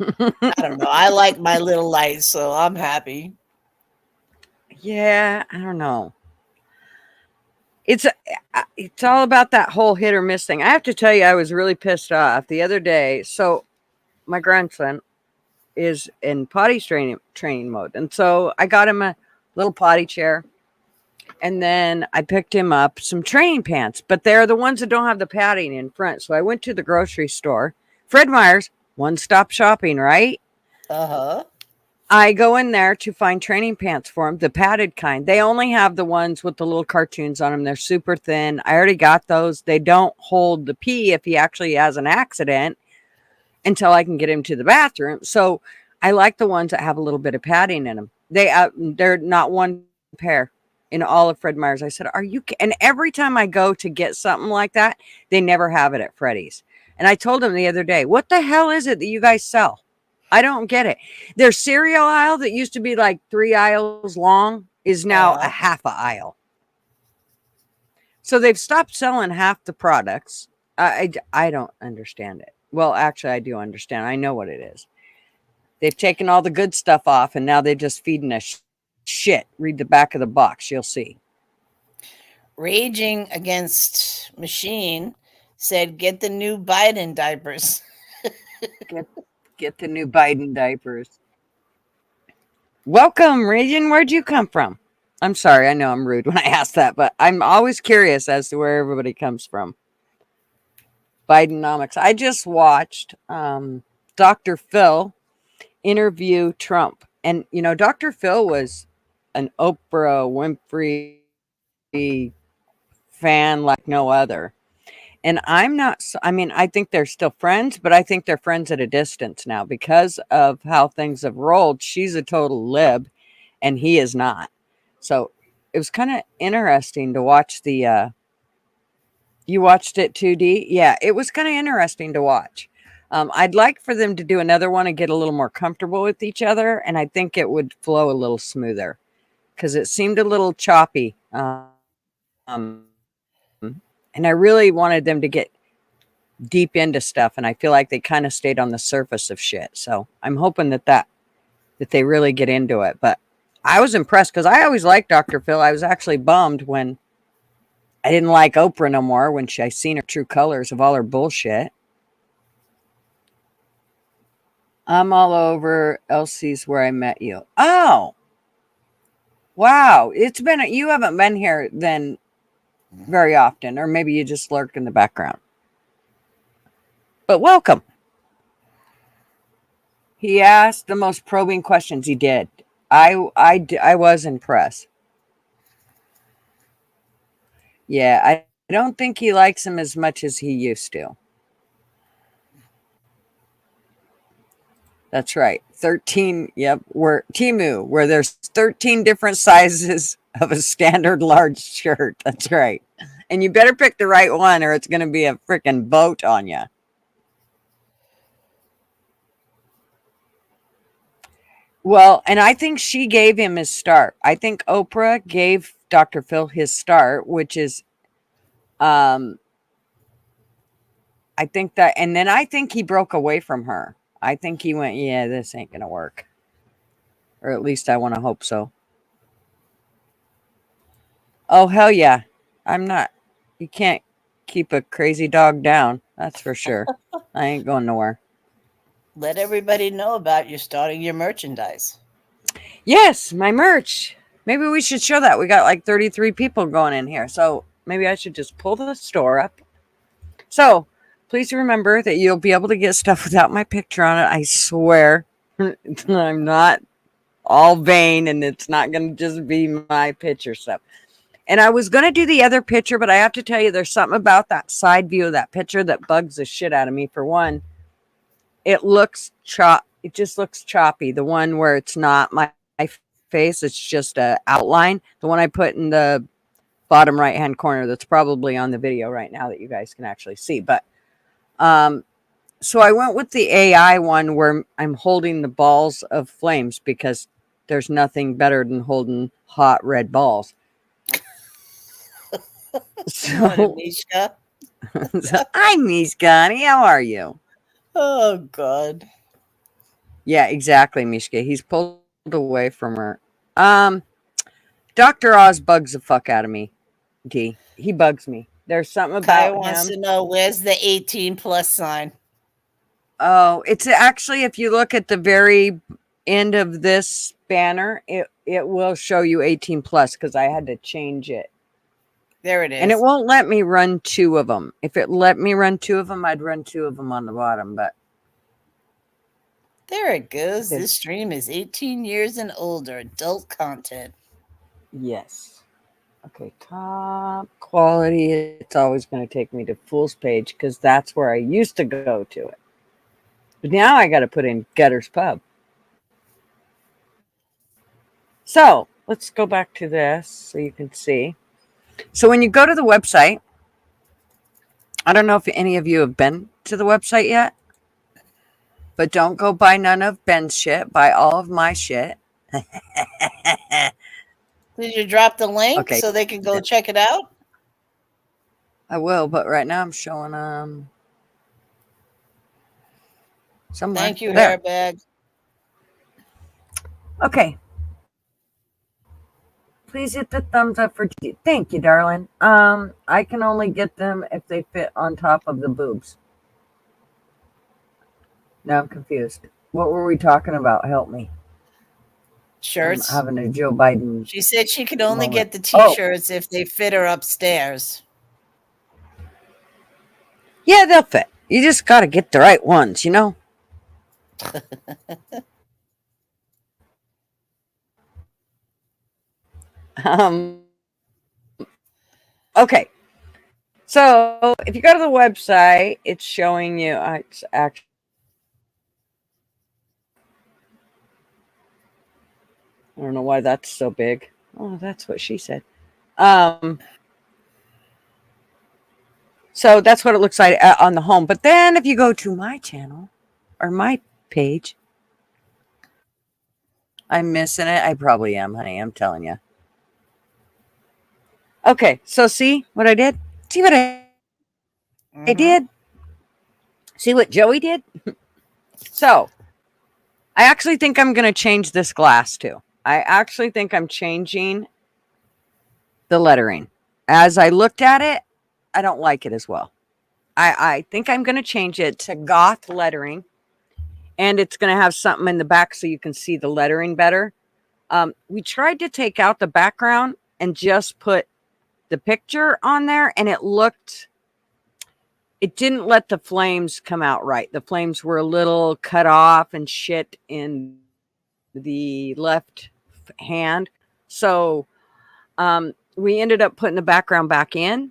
I don't know. I like my little lights, so I'm happy. Yeah, I don't know. It's all about that whole hit or miss thing. I have to tell you, I was really pissed off the other day. So my grandson is in potty training mode, and so I got him a little potty chair, and then I picked him up some training pants, but they're the ones that don't have the padding in front. So I went to the grocery store, Fred Meyer's, one-stop shopping, right? Uh-huh. I go in there to find training pants for him, the padded kind. They only have the ones with the little cartoons on them. They're super thin. I already got those. They don't hold the pee if he actually has an accident until I can get him to the bathroom. So I like the ones that have a little bit of padding in them. They're not one pair in all of Fred Meyer's. I said, are you? And every time I go to get something like that, they never have it at Freddy's. And I told him the other day, what the hell is it that you guys sell? I don't get it. Their cereal aisle that used to be like 3 aisles long is now a half a aisle. So they've stopped selling half the products. I don't understand it. Well, actually, I do understand. I know what it is. They've taken all the good stuff off, and now they're just feeding us shit. Read the back of the box. You'll see. Raging Against Machine said, "Get the new Biden diapers." Get the new Biden diapers. Welcome, Raging. Where'd you come from? I'm sorry. I know I'm rude when I ask that, but I'm always curious as to where everybody comes from. Bidenomics. I just watched Dr. Phil interview Trump. And, you know, Dr. Phil was an Oprah Winfrey fan like no other. And I'm not, I mean, I think they're still friends, but I think they're friends at a distance now because of how things have rolled. She's a total lib and he is not. So it was kind of interesting to watch you watched it 2D? Yeah, it was kind of interesting to watch. I'd like for them to do another one and get a little more comfortable with each other, and I think it would flow a little smoother because it seemed a little choppy. And I really wanted them to get deep into stuff, and I feel like they kind of stayed on the surface of shit. So I'm hoping that they really get into it. But I was impressed because I always liked Dr. Phil. I was actually bummed when I didn't like Oprah no more when I seen her true colors of all her bullshit. I'm all over Elsie's where I met you. Oh, wow. You haven't been here then very often, or maybe you just lurk in the background. But welcome. He asked the most probing questions. He did. I was impressed. Yeah, I don't think he likes him as much as he used to. That's right. 13. Yep. Timu, where there's 13 different sizes of a standard large shirt. That's right. And you better pick the right one or it's going to be a freaking boat on you. Well, and I think she gave him his start. I think Oprah gave Dr. Phil his start, which is, I think that, and then I think he broke away from her. I think he went, yeah, this ain't going to work. Or at least I want to hope so. Oh, hell yeah. I'm not. You can't keep a crazy dog down. That's for sure. I ain't going nowhere. Let everybody know about you starting your merchandise. Yes, my merch. Maybe we should show that. We got like 33 people going in here. So maybe I should just pull the store up. So please remember that you'll be able to get stuff without my picture on it. I swear. I'm not all vain and it's not going to just be my picture stuff. And I was going to do the other picture, but I have to tell you, there's something about that side view of that picture that bugs the shit out of me. For one, it just looks choppy. The one where it's not my face, it's just a outline. The one I put in the bottom right hand corner, that's probably on the video right now that you guys can actually see. But so I went with the AI one where I'm holding the balls of flames because there's nothing better than holding hot red balls. So, Mishka. hi, Mishka. How are you? Oh, God. Yeah, exactly, Mishka. He's pulled away from her. Dr. Oz bugs the fuck out of me, D. He bugs me. There's something about Kai him. wants to know, where's the 18 plus sign? Oh, it's actually, if you look at the very end of this banner, it will show you 18 plus because I had to change it. There it is. And it won't let me run two of them. If it let me run two of them, I'd run two of them on the bottom. But there it goes. This stream is 18 years and older. Adult content. Yes. Okay, top quality. It's always going to take me to Fool's page because that's where I used to go to it. But now I got to put in Gutter's Pub. So let's go back to this so you can see. So when you go to the website, I don't know if any of you have been to the website yet, but don't go buy none of Ben's shit. Buy all of my shit. Did you drop the link so they can go check it out? I will, but right now I'm showing somewhere. Thank you, Hairbag. Okay. Please hit the thumbs up for thank you, darling. I can only get them if they fit on top of the boobs. Now I'm confused. What were we talking about? Help me. I'm Shirts. having a Joe Biden She said she could only moment. get the Oh, t-shirts if they fit her upstairs. yeah, they'll fit. You just got to get the right ones, you know? Um, okay. So if you go to the website, it's showing you, it's actually, I don't know why that's so big. Oh, that's what she said. Um, so that's what it looks like on the home. But then if you go to my channel or my page, I'm missing it. I probably am, honey. I'm telling you. Okay, so see what I did? See what I Mm-hmm. did? See what Joey did? So I actually think I'm going to change this glass too. I actually think I'm changing the lettering. As I looked at it, I don't like it as well. I think I'm going to change it to goth lettering, and it's going to have something in the back so you can see the lettering better. We tried to take out the background and just put the picture on there, and it didn't let the flames come out right. The flames were a little cut off and shit in the left hand. So we ended up putting the background back in.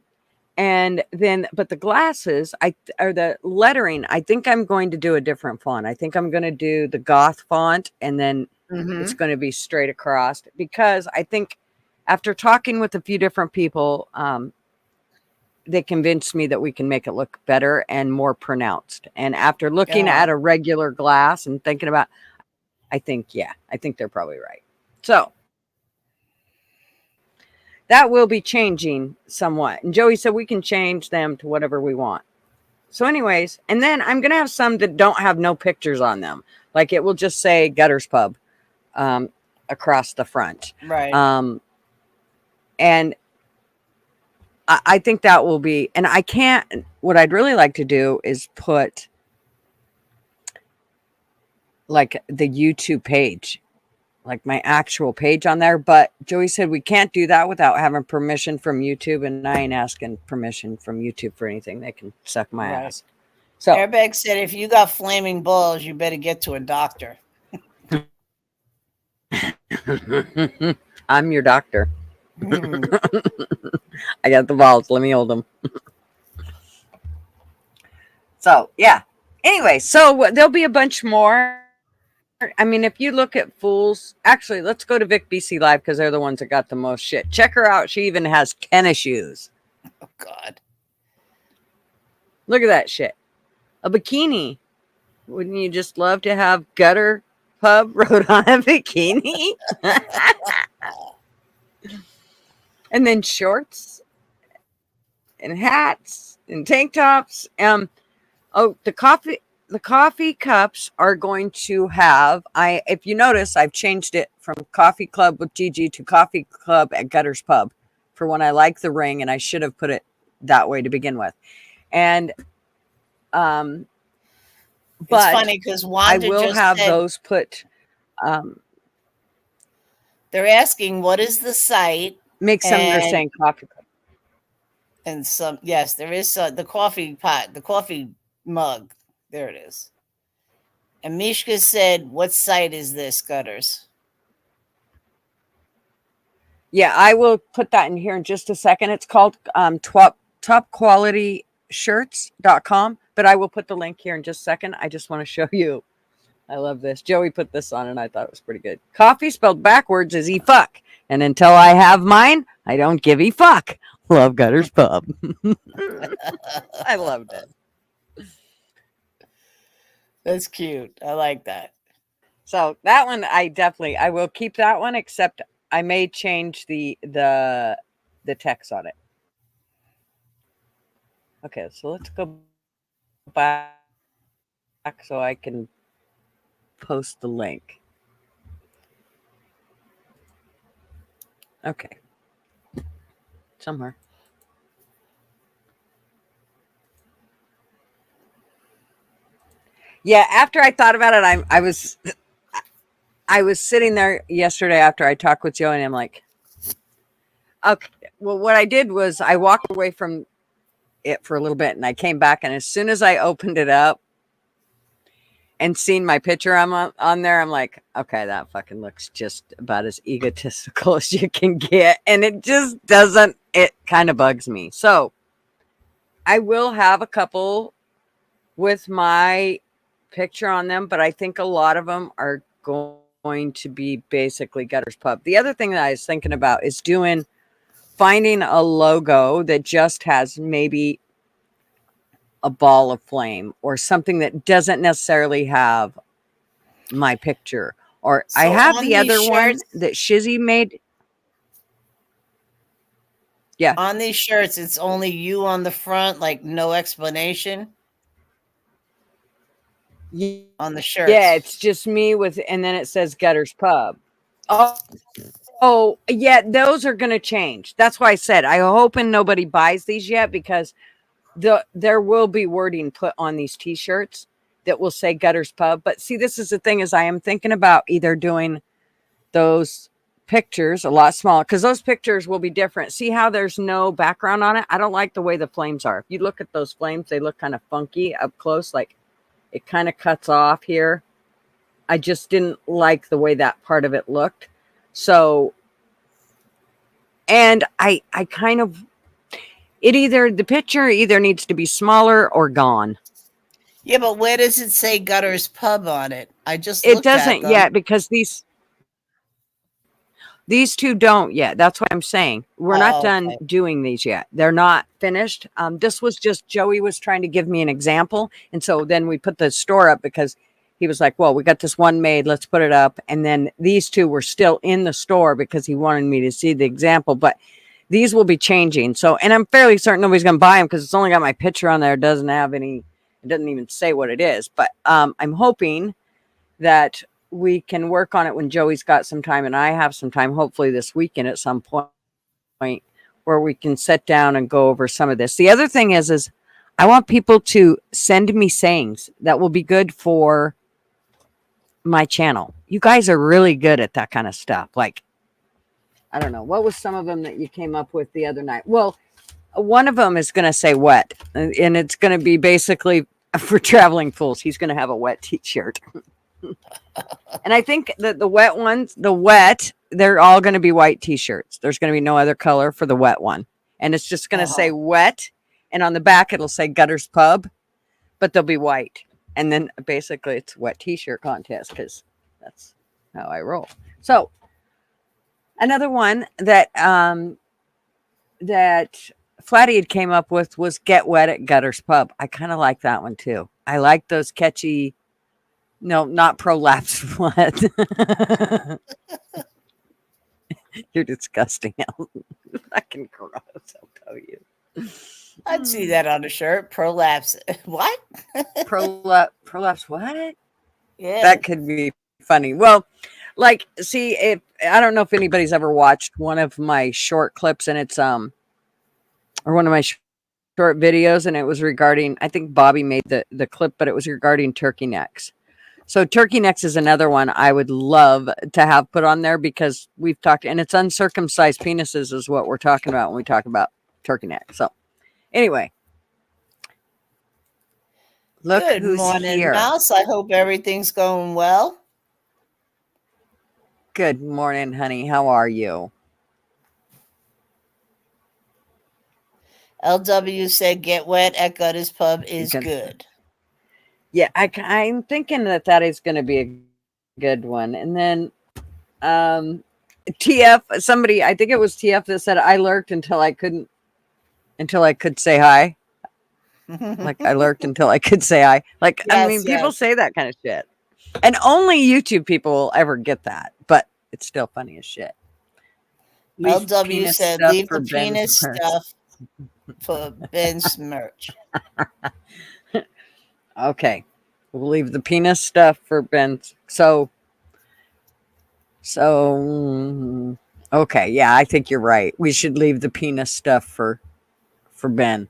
And then, but the glasses, or the lettering, I think I'm going to do a different font. I think I'm going to do the goth font, and then it's Mm-hmm. going to be straight across, because I think after talking with a few different people, they convinced me that we can make it look better and more pronounced. And after looking Yeah. at a regular glass and thinking about, I think they're probably right. So that will be changing somewhat. And Joey said we can change them to whatever we want. So, anyways, and then I'm going to have some that don't have no pictures on them. Like it will just say Gutter's Pub um, across the front. Right. Um, and I think that will be, and I can't, what I'd really like to do is put like the YouTube page, like my actual page on there. But Joey said we can't do that without having permission from YouTube. And I ain't asking permission from YouTube for anything. They can suck my Right. ass. So, Airbag said if you got flaming balls, you better get to a doctor. I'm your doctor. Hmm. I got the balls. Let me hold them. So, yeah. Anyway, so there'll be a bunch more. I mean, if you look at Fools, actually, let's go to Vic BC Live because they're the ones that got the most shit. Check her out. She even has tennis shoes. Oh God. Look at that shit. A bikini. Wouldn't you just love to have Gutter Pub wrote on a bikini? And then shorts and hats and tank tops. Oh, the coffee cups are going to have, if you notice, I've changed it from Coffee Club with Gigi to Coffee Club at Gutter's Pub for when I like the ring, and I should have put it that way to begin with. And It's but funny because I Wanda will just have said those put they're asking what is the site, make some of the and same Coffee Club. some, yes, there is the coffee pot, the coffee mug. There it is. And Mishka said, "What site is this, Gutters?" Yeah, I will put that in here in just a second. It's called topqualityshirts.com, but I will put the link here in just a second. I just want to show you. I love this. Joey put this on and I thought it was pretty good. Coffee spelled backwards is e fuck. And until I have mine, I don't give e fuck. Love Gutter's Pub. I loved it. That's cute. I like that. So that one I will keep that one, except I may change the text on it. Okay, so let's go back so I can post the link. Okay. Somewhere. Yeah, after I thought about it, I was sitting there yesterday after I talked with Joe, and I'm like, okay. Well, what I did was I walked away from it for a little bit, and I came back, and as soon as I opened it up and seen my picture on there, I'm like, okay, that fucking looks just about as egotistical as you can get, and it just doesn't. It kind of bugs me. So I will have a couple with my picture on them, but I think a lot of them are going to be basically Gutter's Pub. The other thing that I was thinking about is finding a logo that just has maybe a ball of flame or something that doesn't necessarily have my picture. Or I So have on the these other one shirts, that Shizzy made. Yeah. it's only you on the front, like no explanation on the Yeah, shirts. it's just me with, and then it says Gutter's Pub. Oh, yeah, those are going to change. That's why I said I hoping nobody buys these yet because there will be wording put on these t-shirts that will say Gutter's Pub. But see, this is the thing is I am thinking about either doing those pictures a lot smaller because those pictures will be different. See how there's no background on it? I don't like the way the flames are. If you look at those flames, they look kind of funky up close, like it kind of cuts off here. I just didn't like the way that part of it looked. So, and I kind of, the picture either needs to be smaller or gone. Yeah, but where does it say Gutter's Pub on it? I just It looked at doesn't them. yet because these two don't yet. That's what I'm saying. We're not Oh, done okay. doing these yet. They're not finished. This was just Joey was trying to give me an example. And so then we put the store up because he was like, well, we got this one made. Let's put it up. And then these two were still in the store because he wanted me to see the example. But these will be changing. So, and I'm fairly certain nobody's going to buy them because it's only got my picture on there. It doesn't have any, it doesn't even say what it is. But I'm hoping that we can work on it when Joey's got some time and I have some time, hopefully this weekend at some point, where we can sit down and go over some of this. The other thing is I want people to send me sayings that will be good for my channel. You guys are really good at that kind of stuff. Like, I don't know, what was some of them that you came up with the other night? Well, one of them is going to say wet, and it's going to be basically for traveling fools. He's going to have a wet t-shirt. And I think that the wet ones, they're all going to be white t-shirts. There's going to be no other color for the wet one. And it's just going to say wet. And on the back, it'll say Gutter's Pub, but they'll be white. And then basically it's wet t-shirt contest because that's how I roll. So another one that, that Flatty had came up with was Get Wet at Gutter's Pub. I kind of like that one too. I like those catchy. No, not prolapse wet. You're disgusting. Fucking gross, I'll tell you. I'd see that on a shirt. Prolapse. What? Prolapse what? Yeah. That could be funny. Well, like, see, if I don't know if anybody's ever watched one of my short clips, and it's or one of my short videos, and it was regarding. I think Bobby made the clip, but it was regarding turkey necks. So turkey necks is another one I would love to have put on there because we've talked, and it's uncircumcised penises is what we're talking about when we talk about turkey neck. So anyway, look Good who's morning, here. Mouse. I hope everything's going well. Good morning, honey. How are you? LW said Get Wet at Gutter's Pub is good. Yeah, I'm thinking that is going to be a good one. And then TF, somebody, I think it was TF that said I lurked until I could say hi. Like I lurked until I could say hi. Like, Yes, I mean, people say that kind of shit. And only YouTube people will ever get that, but it's still funny as shit. LW said leave the penis stuff for Ben's merch. Okay. We'll leave the penis stuff for Ben's. So Okay, yeah, I think you're right. We should leave the penis stuff for Ben.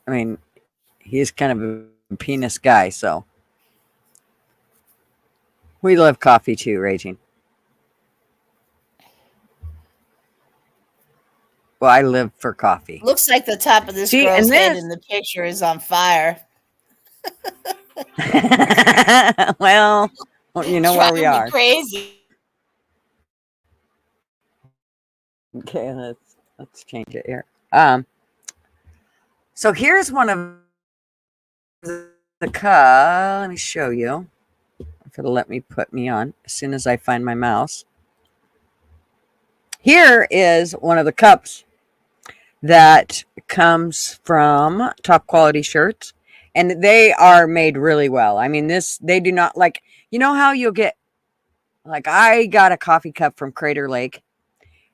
I mean, he's kind of a penis guy, so we love coffee too, Raging. Well, I live for coffee. Looks like the top of this See, girl's and head this in the picture is on fire. well, you know where we Driving me are. crazy. Okay, let's change it here. So here's one of the let me show you. If it'll let me put me on as soon as I find my mouse. Here is one of the cups that comes from Top Quality Shirts, and they are made really well. I mean, they do not like, you know how you'll get, like, I got a coffee cup from Crater Lake,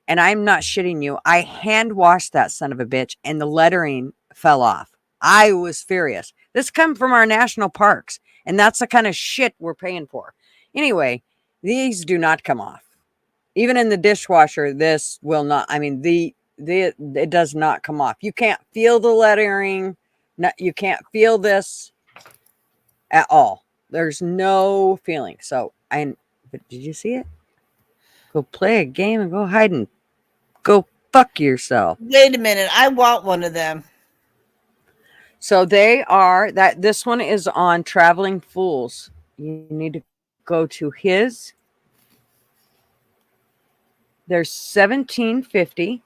and I'm not shitting you. I hand washed that son of a bitch, and the lettering fell off. I was furious. This come from our national parks, and that's the kind of shit we're paying for. Anyway, these do not come off. Even in the dishwasher, this will not. I mean, it does not come off. You can't feel the lettering. No, you can't feel this at all. There's no feeling. But did you see it? Go play a game and go hide and go fuck yourself. Wait a minute. I want one of them. So they are that. This one is on Traveling Fools. You need to go to his. There's 1750.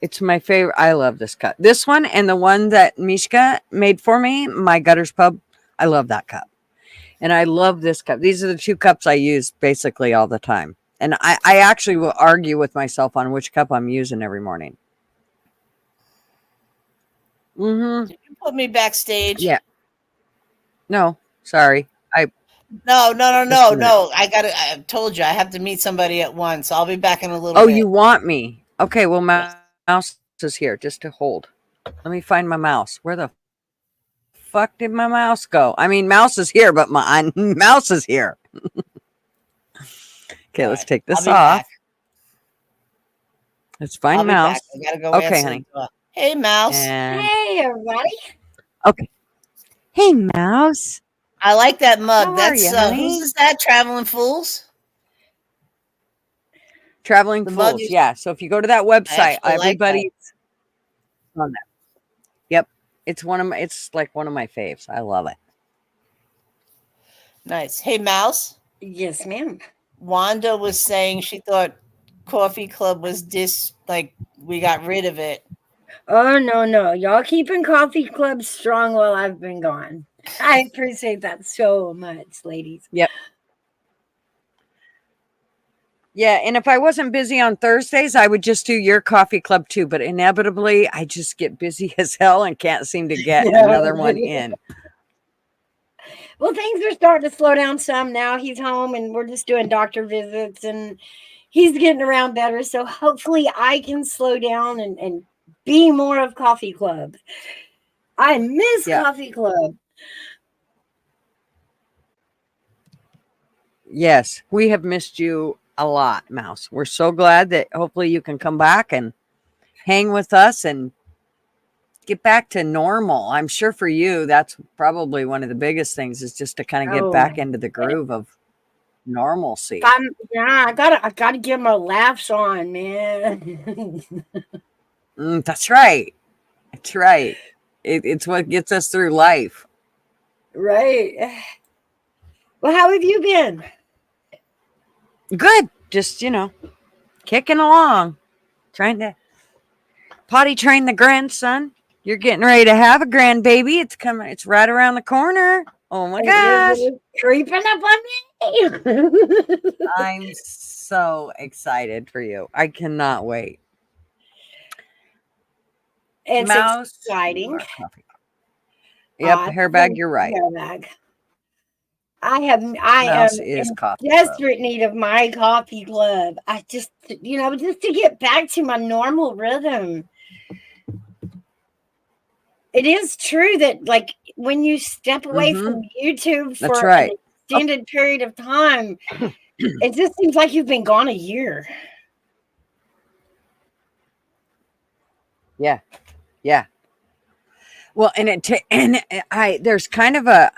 It's my favorite. I love this cup. This one and the one that Mishka made for me, my Gutter's Pub. I love that cup. And I love this cup. These are the two cups I use basically all the time. And I actually will argue with myself on which cup I'm using every morning. Mm-hmm. Did you put me backstage? Yeah. No, sorry. No. I told you I have to meet somebody at once. So I'll be back in a little bit. Oh, you want me? Okay, well, my mouse is here just to hold. Let me find my mouse. Where the fuck did my mouse go? I mean, mouse is here, but my mouse is here. Okay, let's take this off. Back. Let's find mouse. I gotta go. Okay, honey. Hey, mouse. Hey, everybody. Okay. Hey, mouse. I like that mug. How That's are you, honey? whose is that? Traveling Fools. Traveling Fools. Yeah. So if you go to that website, everybody's on that. Yep. It's like one of my faves. I love it. Nice. Hey, mouse. Yes, ma'am. Wanda was saying she thought Coffee Club was like we got rid of it. Oh, no. Y'all keeping Coffee Club strong while I've been gone. I appreciate that so much, ladies. Yep. Yeah, and if I wasn't busy on Thursdays, I would just do your coffee club too. But inevitably, I just get busy as hell and can't seem to get another one in. Well, things are starting to slow down some now. He's home and we're just doing doctor visits and he's getting around better. So hopefully I can slow down and be more of Coffee Club. I miss Coffee Club. Yes, we have missed you a lot, Mouse. We're so glad that hopefully you can come back and hang with us and get back to normal. I'm sure for you, that's probably one of the biggest things is just to kind of get back into the groove of normalcy. I gotta get my laughs on, man. That's right. That's right. It's what gets us through life. Right. Well, how have you been? Good. Just, kicking along. Trying to potty train the grandson. You're getting ready to have a grandbaby. It's coming. It's right around the corner. Oh my gosh. Creeping up on me. I'm so excited for you. I cannot wait. It's Mouse, exciting. Yep, hairbag, you're right. Hairbag. I am in desperate need of my coffee club. I just to get back to my normal rhythm. It is true that like when you step away from YouTube for an extended period of time, It just seems like you've been gone a year. Yeah. Yeah. Well, there's kind of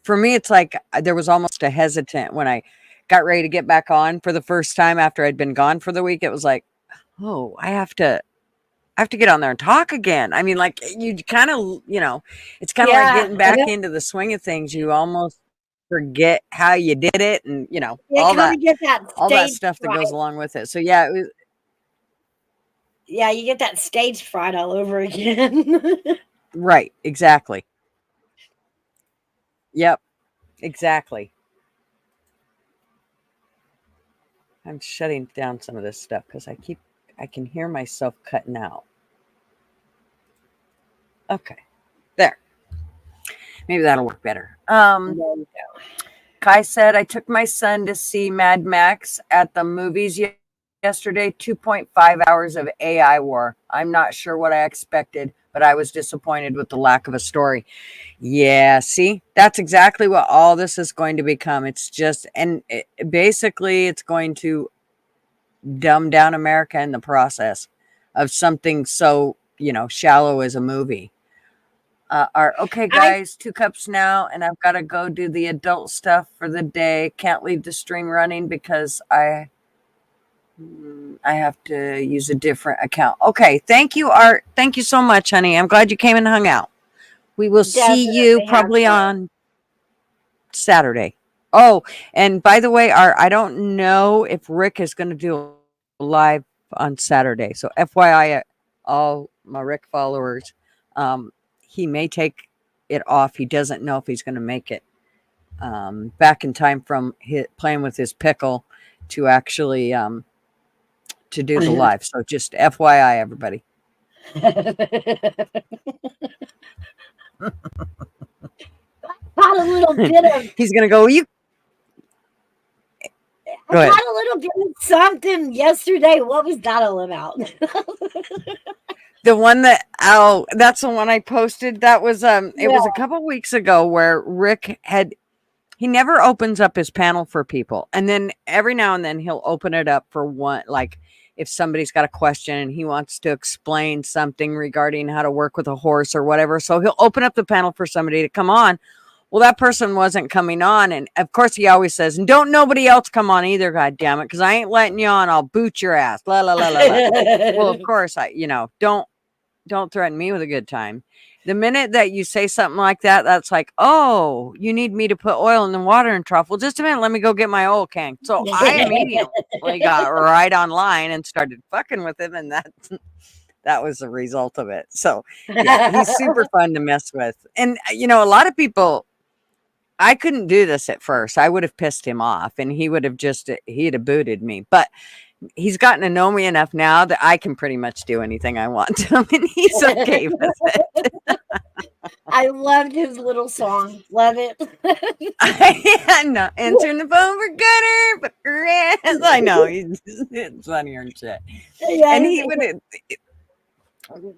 for me, it's like there was almost a hesitant when I got ready to get back on for the first time after I'd been gone for the week. It was like, oh, I have to get on there and talk again. I mean, like you kind of, it's kind of like Yeah, getting back into the swing of things. You almost forget how you did it, and you kind of get that all that stage stuff that fright. goes along with it. So yeah, it was Yeah, you get that stage fright all over again. right. Exactly. Yep. Exactly. I'm shutting down some of this stuff because I can hear myself cutting out. Okay. There. Maybe that'll work better. There you go. Kai said, I took my son to see Mad Max at the movies yesterday. 2.5 hours of AI war. I'm not sure what I expected, but I was disappointed with the lack of a story. Yeah, see, that's exactly what all this is going to become. It's just, basically, it's going to dumb down America in the process of something so, shallow as a movie. Okay, guys, 2 cups now, and I've got to go do the adult stuff for the day. Can't leave the stream running because I have to use a different account. Okay, thank you, Art. Thank you so much, honey. I'm glad you came and hung out. We will see you Definitely have probably fun. on Saturday. Oh, and by the way, Art, I don't know if Rick is going to do a live on Saturday. So FYI, all my Rick followers, he may take it off. He doesn't know if he's going to make it back in time from playing with his pickle to actually to do the live. So just FYI, everybody. Got a little bit of He's going to go, you I go ahead. got a little bit of something yesterday. What was that all about? The one that's the one I posted. That was it was a couple weeks ago where Rick he never opens up his panel for people. And then every now and then he'll open it up for one, like if somebody's got a question and he wants to explain something regarding how to work with a horse or whatever. So he'll open up the panel for somebody to come on. Well, that person wasn't coming on. And of course he always says, and don't nobody else come on either, God damn it, because I ain't letting you on. I'll boot your ass. La la la la la. Well, of course don't threaten me with a good time. The minute that you say something like that, that's like, oh, you need me to put oil in the watering trough. Well, just a minute, let me go get my oil can. So I immediately got right online and started fucking with him, and that was the result of it. So yeah, he's super fun to mess with. And a lot of people, I couldn't do this at first. I would have pissed him off and he'd have booted me. But he's gotten to know me enough now that I can pretty much do anything I want to him, and he's okay with it. I loved his little song. Love it. No, answering the phone for Gutter, but I know it's funnier and shit. Yeah, And he would,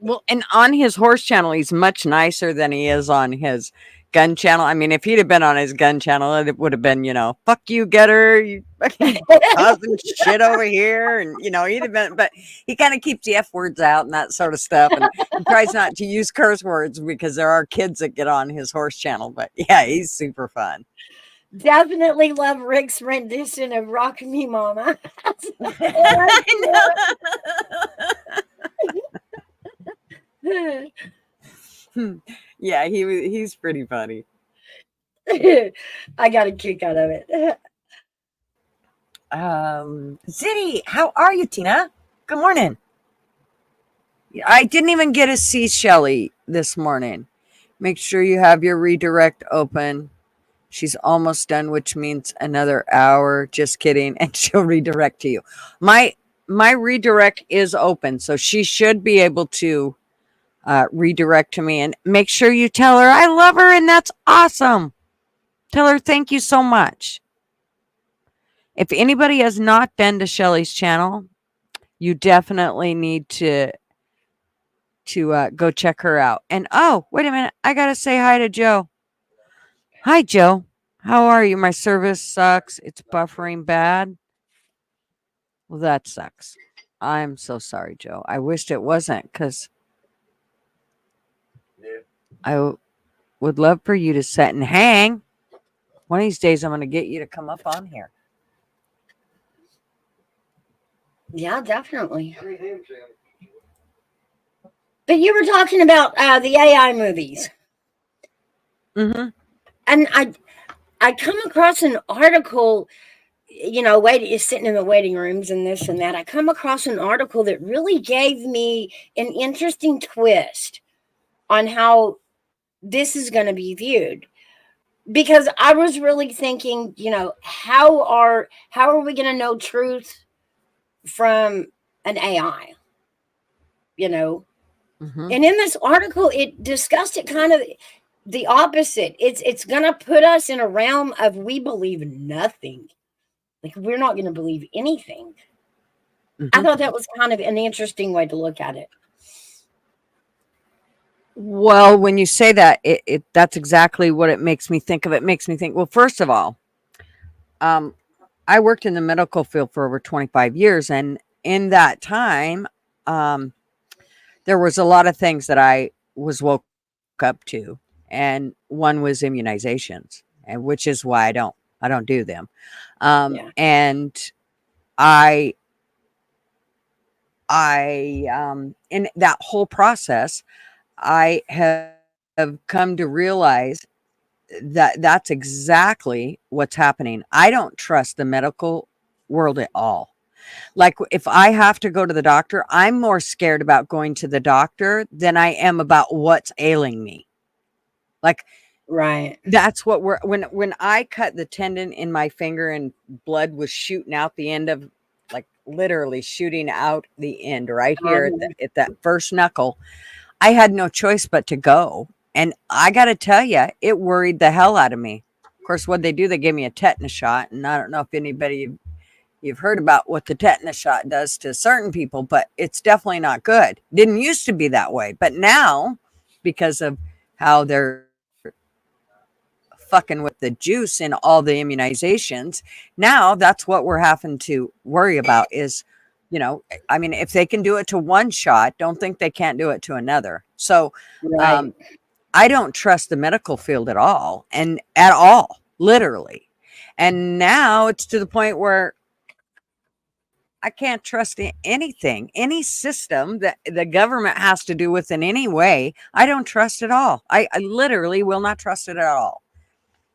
well, and on his horse channel, he's much nicer than he is on his gun channel. I mean, if he'd have been on his gun channel, it would have been, fuck you, Gutter, you fucking causing shit over here. And, he'd have been, but he kind of keeps the F words out and that sort of stuff. And he tries not to use curse words because there are kids that get on his horse channel. But yeah, he's super fun. Definitely love Rick's rendition of Rock Me Mama. Yeah, he's pretty funny. I got a kick out of it. Zitty, how are you, Tina? Good morning. I didn't even get to see Shelly this morning. Make sure you have your redirect open. She's almost done, which means another hour. Just kidding. And she'll redirect to you. My redirect is open, so she should be able to redirect to me. And make sure you tell her I love her and that's awesome. Tell her thank you so much. If anybody has not been to Shelly's channel, you definitely need to go check her out. And oh, wait a minute, I gotta say hi to Joe. Hi, Joe. How are you? My service sucks. It's buffering bad. Well, that sucks. I'm so sorry, Joe. I wished it wasn't because I would love for you to sit and hang. One of these days, I'm going to get you to come up on here. Yeah, definitely. But you were talking about the AI movies, Mm-hmm. and I come across an article. You know, sitting in the waiting rooms and this and that. I come across an article that really gave me an interesting twist on how this is going to be viewed. Because I was really thinking, you know, how are we going to know truth from an AI? You know, Mm-hmm. and in this article, it discussed it kind of the opposite. It's going to put us in a realm of we believe nothing. Like we're not going to believe anything. I Mm-hmm. thought that was kind of an interesting way to look at it. Well, when you say that, that's exactly what it makes me think of. It makes me think, well, first of all, um, I worked in the medical field for over 25 years. And in that time, um, there was a lot of things that I was woke up to. And one was immunizations, and which is why I don't do them. Yeah. And I, in that whole process, I have come to realize that that's exactly what's happening. I don't trust the medical world at all. Like if I have to go to the doctor, I'm more scared about going to the doctor than I am about what's ailing me. Like Right. that's what when I cut the tendon in my finger and blood was shooting out the end of, like, literally shooting out the end right here Um, at that first knuckle. I had no choice but to go. And I got to tell you, it worried the hell out of me. Of course, what they do, they gave me a tetanus shot. And I don't know if anybody, you've heard about what the tetanus shot does to certain people, but it's definitely not good. Didn't used to be that way. But now, because of how they're fucking with the juice in all the immunizations, now that's what we're having to worry about is, I mean, if they can do it to one shot, don't think they can't do it to another. So, right. um, I don't trust the medical field at all, and at all, literally. And now it's to the point where I can't trust anything, any system that the government has to do with in any way. I don't trust at all. I literally will not trust it at all.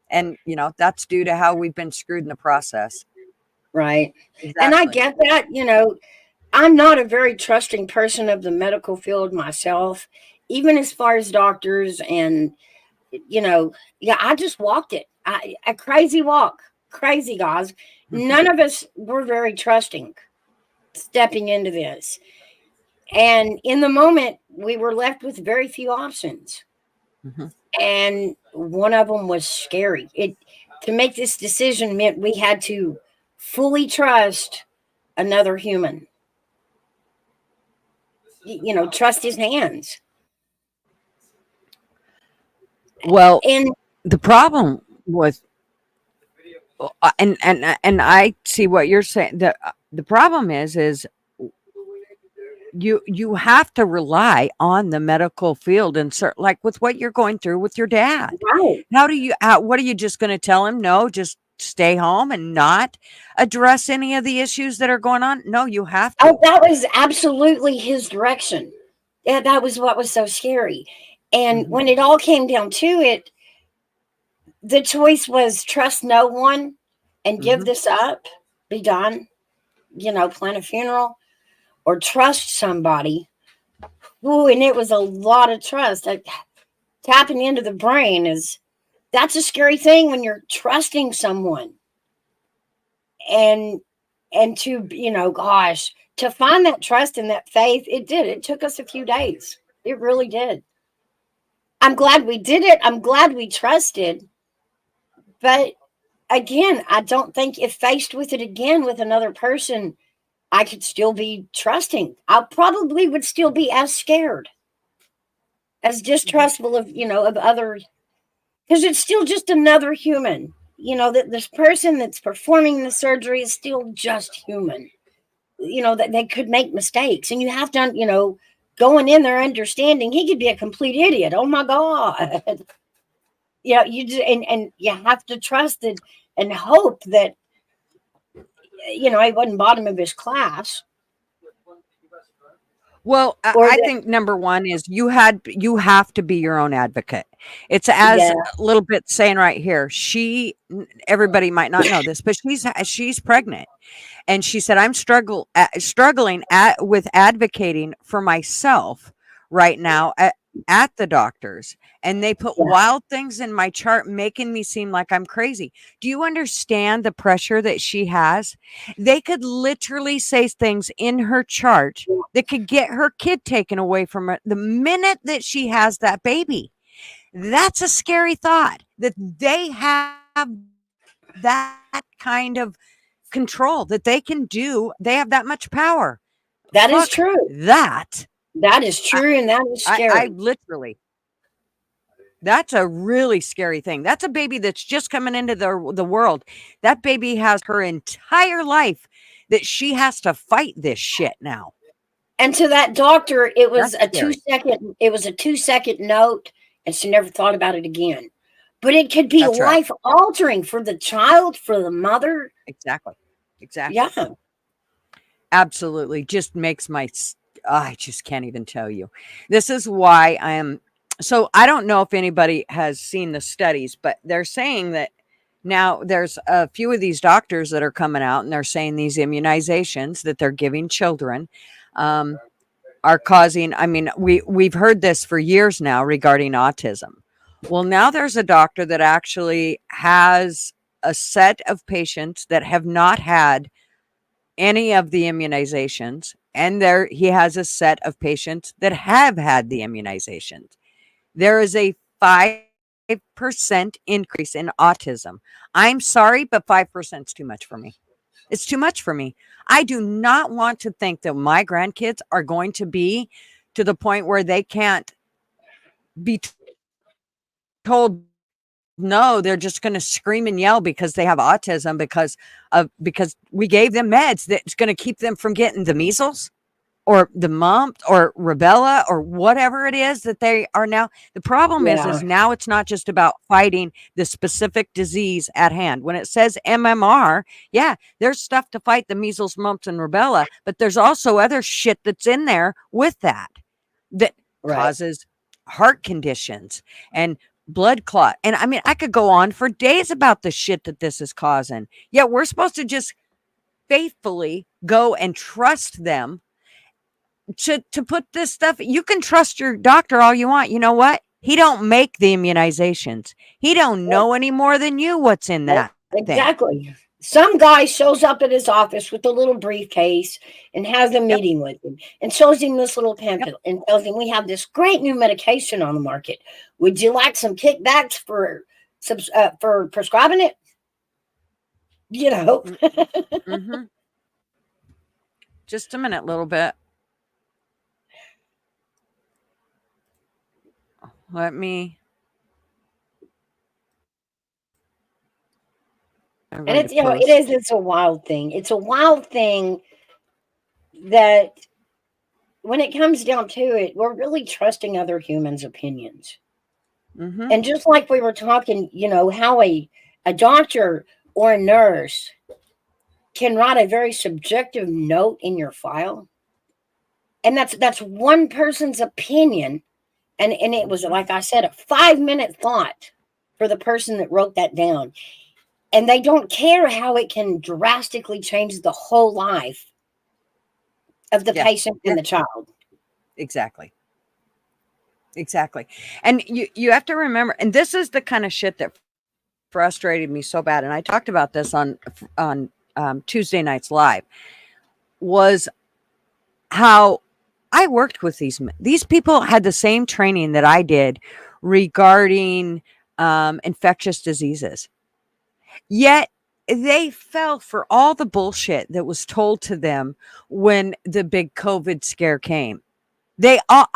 And, that's due to how we've been screwed in the process. Right. And I Exactly. get that, you know, I'm not a very trusting person of the medical field myself, even as far as doctors and, you know, yeah, I just walked it. A crazy walk, crazy guys. Hmm. None of us were very trusting stepping into this. And in the moment, we were left with very few options. Hmm. And one of them was scary. It to make this decision meant we had to fully trust another human. You know, trust his hands. Well, And the problem with, and I see what you're saying. The problem is you have to rely on the medical field and like with what you're going through with your dad. right. What are you just going to tell him? No, just stay home and not address any of the issues that are going on? No, you have Oh, to. that was absolutely his direction. Yeah, that was what was so scary. And Hmm. when it all came down to it, the choice was trust no one and give Hmm. this up, be done, you know, plan a funeral, or trust somebody. Ooh, and it was a lot of trust. Like, tapping into the brain is that's a scary thing when you're trusting someone. And to, you know, gosh, to find that trust and that faith, it took us a few days. It really did. I'm glad we did it. I'm glad we trusted. But again, I don't think if faced with it again with another person, I could still be trusting. I probably would still be as scared, as Hmm. distrustful of, you know, of other, because it's still just another human. that this person that's performing the surgery is still just human. That they could make mistakes, and you have to, going in there understanding he could be a complete idiot. Oh my God. You just, and you have to trust it and hope that, he wasn't bottom of his class. Well, Or I that, think number one is you have to be your own advocate. It's as yeah, a little bit saying right here. Everybody might not know this, but she's pregnant, and she said, "I'm struggling with advocating for myself right now at the doctors, and they put yeah, wild things in my chart, making me seem like I'm crazy." Do you understand the pressure that she has? They could literally say things in her chart that could get her kid taken away from her the minute that she has that baby. That's a scary thought that they have that kind of control that they can do. They have that much power. that is Fuck true. that. That is I, true, and that is I scary. literally, that's a really scary thing. That's a baby that's just coming into the world. That baby has her entire life that she has to fight this shit now. And to that doctor, it was That's a scary. 2-second note, and she never thought about it again. But it could be That's right. life altering for the child, for the mother. Exactly. Exactly. Yeah. Absolutely. Just makes I just can't even tell you. This is why so I don't know if anybody has seen the studies, but they're saying that now there's a few of these doctors that are coming out and they're saying these immunizations that they're giving children um, are causing, I mean, we've heard this for years now regarding autism. Well, now there's a doctor that actually has a set of patients that have not had any of the immunizations, and there he has a set of patients that have had the immunizations. There is a 5% increase in autism. I'm sorry, but 5% is too much for me. It's too much for me. I do not want to think that my grandkids are going to be to the point where they can't be told no. They're just going to scream and yell because they have autism because we gave them meds that's going to keep them from getting the measles or the mumps or rubella or whatever it is that they are now. The problem is Yeah. now it's not just about fighting the specific disease at hand. When it says MMR, yeah, there's stuff to fight the measles, mumps, and rubella, but there's also other shit that's in there with that Right. causes heart conditions and blood clot. And I mean, I could go on for days about the shit that this is causing. Yet we're supposed to just faithfully go and trust them to put this stuff. You can trust your doctor all you want. You know what? He don't make the immunizations. He don't know any more than you what's in that thing. Exactly. Some guy shows up at his office with a little briefcase and has a Yep. meeting with him and shows him this little Yep. pamphlet and tells him we have this great new medication on the market. Would you like some kickbacks for prescribing it? Mm-hmm. Just a minute, little bit. Let me. I'm And going to post. it's a wild thing. It's a wild thing that when it comes down to it, we're really trusting other humans' opinions. Mm-hmm. And just like we were talking, how a doctor or a nurse can write a very subjective note in your file. And that's one person's opinion. And it was, like I said, a 5-minute thought for the person that wrote that down. And they don't care how it can drastically change the whole life of the patient and the child. Exactly. And you have to remember, and this is the kind of shit that frustrated me so bad. And I talked about this on Tuesday Nights Live, was how I worked with these people had the same training that I did regarding infectious diseases. Yet they fell for all the bullshit that was told to them when the big COVID scare came. They all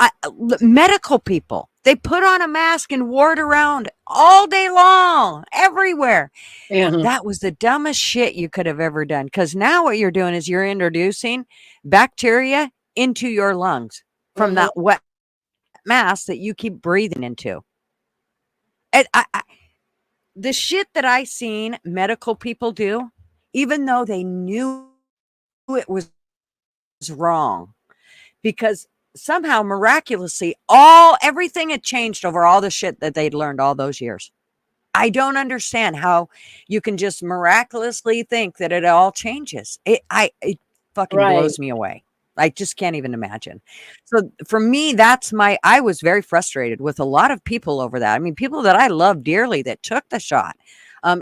medical people, They put on a mask and wore it around all day long, everywhere. Yeah. That was the dumbest shit you could have ever done. Because now what you're doing is you're introducing bacteria into your lungs from that wet mask that you keep breathing into. And the shit that I seen medical people do, even though they knew it was wrong, because somehow miraculously everything had changed over all the shit that they'd learned all those years. I don't understand how you can just miraculously think that it all changes. It fucking blows me away. I just can't even imagine. So for me, I was very frustrated with a lot of people over that. I mean, people that I love dearly that took the shot.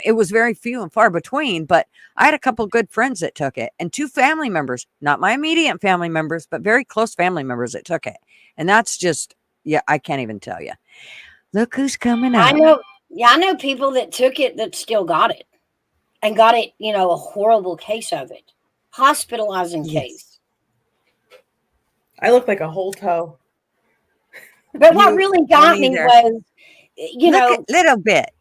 It was very few and far between, but I had a couple good friends that took it, and 2 family members, not my immediate family members, but very close family members that took it. And that's just, yeah, I can't even tell you. Look who's coming up. I know. Yeah, I know people that took it that still got it and got it, a horrible case of it, hospitalizing case. I look like a whole toe. But what really got me was, a little bit.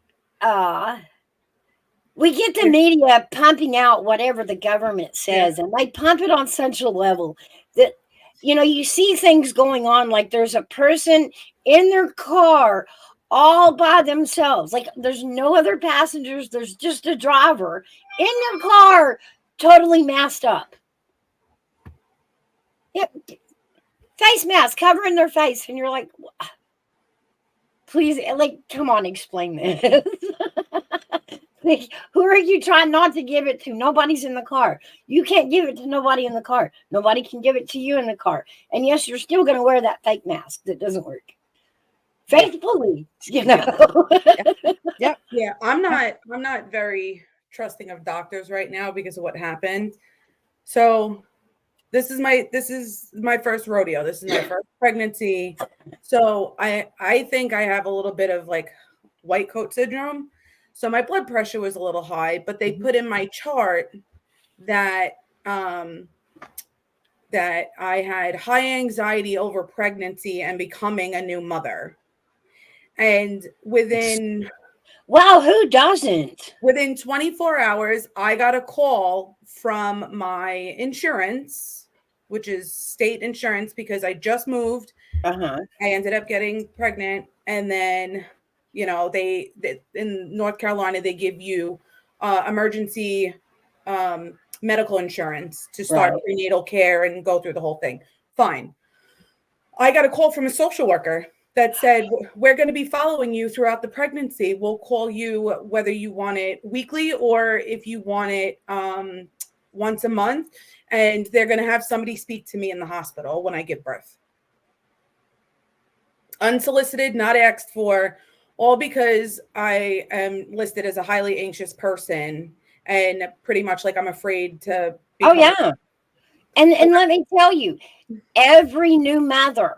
We get the media pumping out whatever the government says, and they pump it on such a level that, you see things going on like there's a person in their car all by themselves. Like there's no other passengers. There's just a driver in their car, totally masked up. Yep. Face mask covering their face. And you're like, please, like, come on, explain this. Like, who are you trying not to give it to? Nobody's in the car. You can't give it to nobody in the car. Nobody can give it to you in the car. And yes, you're still going to wear that fake mask that doesn't work. Faithfully, Yeah. I'm not very trusting of doctors right now because of what happened. So this is my first rodeo. This is my first pregnancy. So I think I have a little bit of like white coat syndrome. So my blood pressure was a little high, but they put in my chart that that I had high anxiety over pregnancy and becoming a new mother. And wow, who doesn't? Within 24 hours, I got a call from my insurance, which is state insurance, because I just moved. I ended up getting pregnant, and then they in North Carolina they give you emergency medical insurance to start prenatal care and go through the whole thing. Fine. I got a call from a social worker that said, we're going to be following you throughout the pregnancy. We'll call you whether you want it weekly or if you want it once a month. And they're going to have somebody speak to me in the hospital when I give birth. Unsolicited, not asked for, all because I am listed as a highly anxious person and pretty much like I'm afraid to. And let me tell you, every new mother,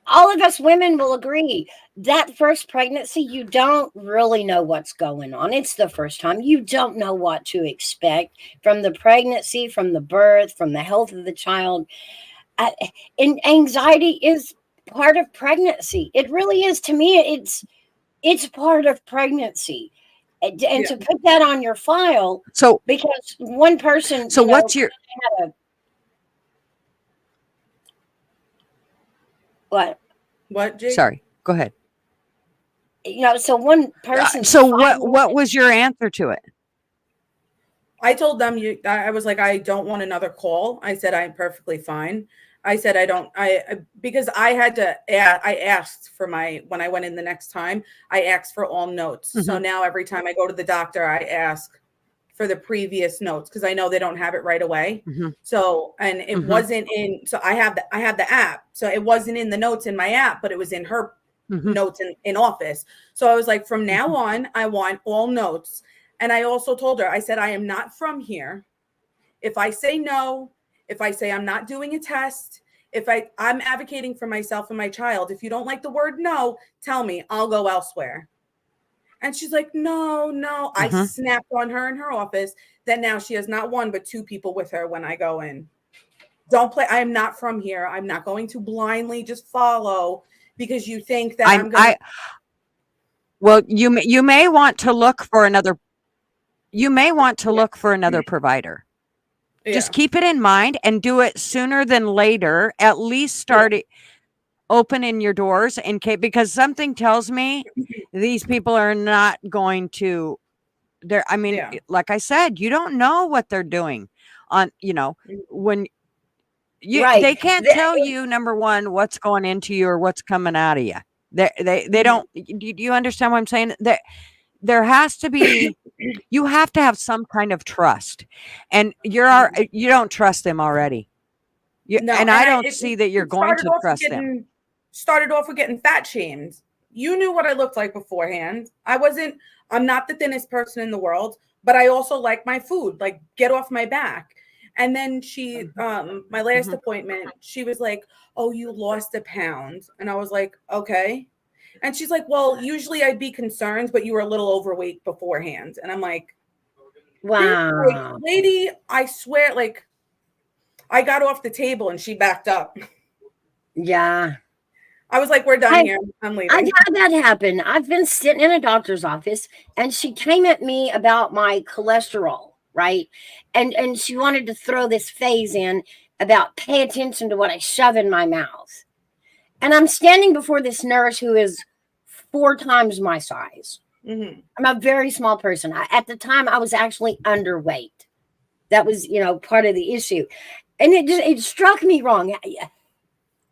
all of us women will agree that first pregnancy, you don't really know what's going on. It's the first time. You don't know what to expect from the pregnancy, from the birth, from the health of the child. And anxiety is part of pregnancy. It really is. To me, it's part of pregnancy. And to put that on your file, because one person. So what's your? What? Jake? Sorry, go ahead. So one person. So what was your answer to it? I told them I was like, I don't want another call. I said, I'm perfectly fine. I said, because I asked for when I went in the next time, I asked for all notes. Mm-hmm. So now every time I go to the doctor, I ask for the previous notes because I know they don't have it right away. Mm-hmm. So, and it wasn't so I have the app. So it wasn't in the notes in my app, but it was in her notes in office. So I was like, from now on, I want all notes. And I also told her, I said, I am not from here. If I say no, if I say I'm not doing a test, if I'm advocating for myself and my child, if you don't like the word no, tell me, I'll go elsewhere. And she's like, no. I snapped on her in her office that now she has not one, but 2 people with her when I go in. Don't play. I am not from here. I'm not going to blindly just follow because you think that I'm gonna. Well, you may want to look for another. You may want to look for another provider. Just keep it in mind and do it sooner than later. At least start it, opening your doors in case, because something tells me these people are not going to. I mean, like I said, you don't know what they're doing on. When they can't tell you, number one, what's going into you or what's coming out of you. They don't. Do you understand what I'm saying? That there has to be. You have to have some kind of trust, and you don't trust them already. I don't see that you're going to trust them. Started off with getting fat shamed. You knew what I looked like beforehand. I'm not the thinnest person in the world, but I also like my food. Like, get off my back. And then my last appointment, she was like, "Oh, you lost a pound." And I was like, "Okay." And she's like, "Well, usually I'd be concerned, but you were a little overweight beforehand." And I'm like, wow, like, lady, I swear, like, I got off the table and she backed up. Yeah. I was like, "We're done here. I'm leaving." I've had that happen. I've been sitting in a doctor's office and she came at me about my cholesterol, right? And she wanted to throw this phase in about pay attention to what I shove in my mouth. And I'm standing before this nurse who is 4 times my size. Mm-hmm. I'm a very small person. At the time, I was actually underweight. That was, part of the issue. And it struck me wrong.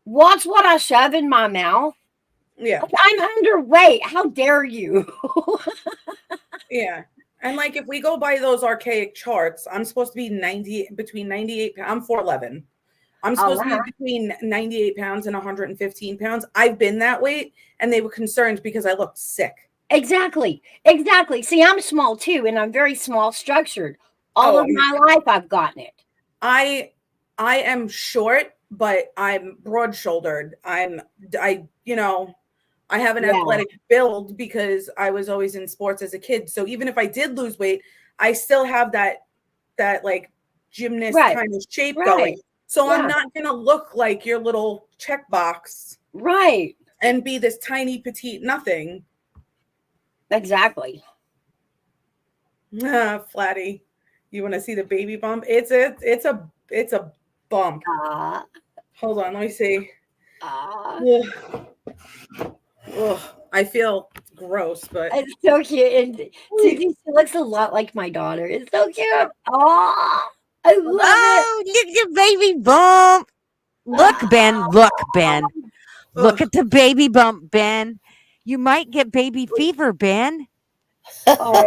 Watch what I shove in my mouth. Yeah. I'm underweight. How dare you? Yeah. And like, if we go by those archaic charts, I'm supposed to be between 98. I'm 4'11". I'm supposed to be between 98 pounds and 115 pounds. I've been that weight, and they were concerned because I looked sick. Exactly. See, I'm small too, and I'm very small structured. All of my life, I've gotten it. I am short, but I'm broad-shouldered. I have an athletic build because I was always in sports as a kid. So even if I did lose weight, I still have that like gymnast kind of shape going. So I'm not going to look like your little checkbox. Right. And be this tiny, petite nothing. Exactly. Flatty. You want to see the baby bump? It's a bump. Hold on, let me see. I feel gross, but it's so cute. And she looks a lot like my daughter. It's so cute. Oh, I love it. Look at your baby bump. Look, Ben. Look, Ben. Look at the baby bump, Ben. You might get baby fever, Ben. Oh, Ben.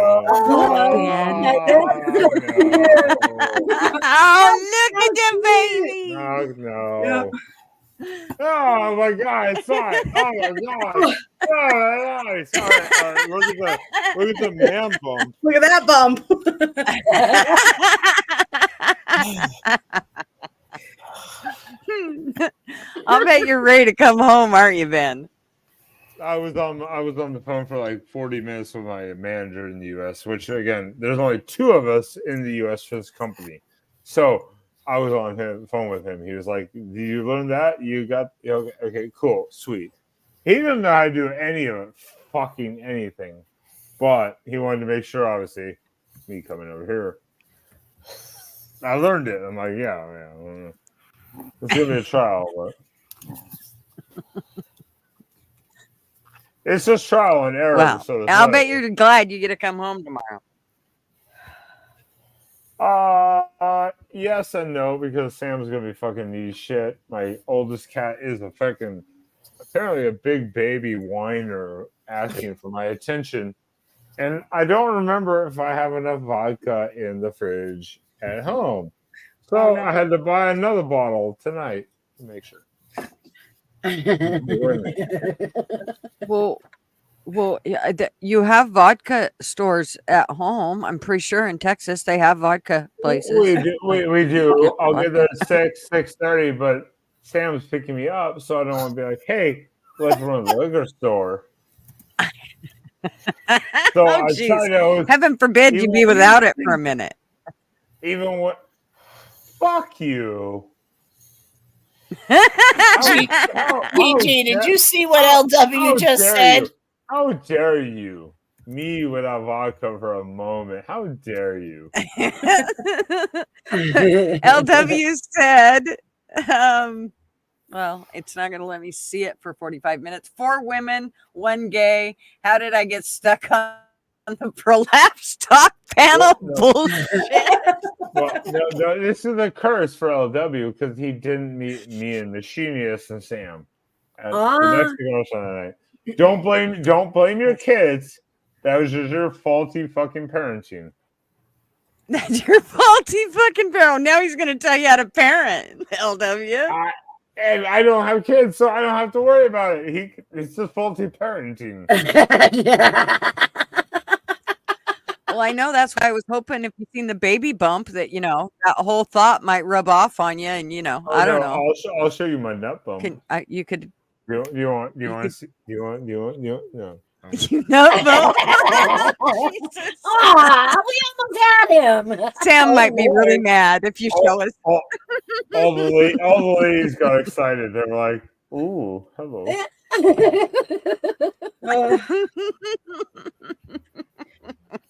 Oh, look at the baby. Oh, no. Oh my God! Sorry. Oh my God! Oh, nice. All right. Look at the man bump. Look at that bump. I'll bet you're ready to come home, aren't you, Ben? I was on the phone for like 40 minutes with my manager in the U.S., which again, there's only 2 of us in the U.S. for this company. So I was on the phone with him. He was like, "Do you learn that? You got okay, cool, sweet." He didn't know how to do any of it, fucking anything, but he wanted to make sure. Obviously, me coming over here, I learned it. I'm like, yeah. Let's give it a trial, but it's just trial and error. Well, so I'll bet you're glad you get to come home tomorrow. Yes and no, because Sam's gonna be fucking need shit. My oldest cat is apparently a big baby whiner asking for my attention, and I don't remember if I have enough vodka in the fridge at home, so I had to buy another bottle tonight to make sure. Well, you have vodka stores at home. I'm pretty sure in Texas they have vodka places. We do. I'll get there at 6:30, but Sam's picking me up, so I don't want to be like, "Hey, let's run to the liquor store." So I try to. Heaven forbid you be without it for a minute. Even what? Fuck you. PG, did you see what LW just said? How dare you? Me without vodka for a moment. How dare you? LW said, well, it's not going to let me see it for 45 minutes. 4 women, 1 gay. How did I get stuck on the prolapse talk panel? Bullshit. Well, no, this is a curse for LW because he didn't meet me and Machinius and Sam at the Mexico Sunday night. Don't blame your kids. That was just your faulty fucking parenting. That's your faulty fucking parent. Now he's going to tell you how to parent, LW. And I don't have kids, so I don't have to worry about it. It's just faulty parenting. Well, I know that's why I was hoping if you've seen the baby bump that, that whole thought might rub off on you. And, I don't know. I'll show you my nut bump. You could. Do you want to see? Do you want? No. You know, though. We almost had him. Sam might be really mad if you show us. All the ladies got excited. They're like, "Ooh, hello."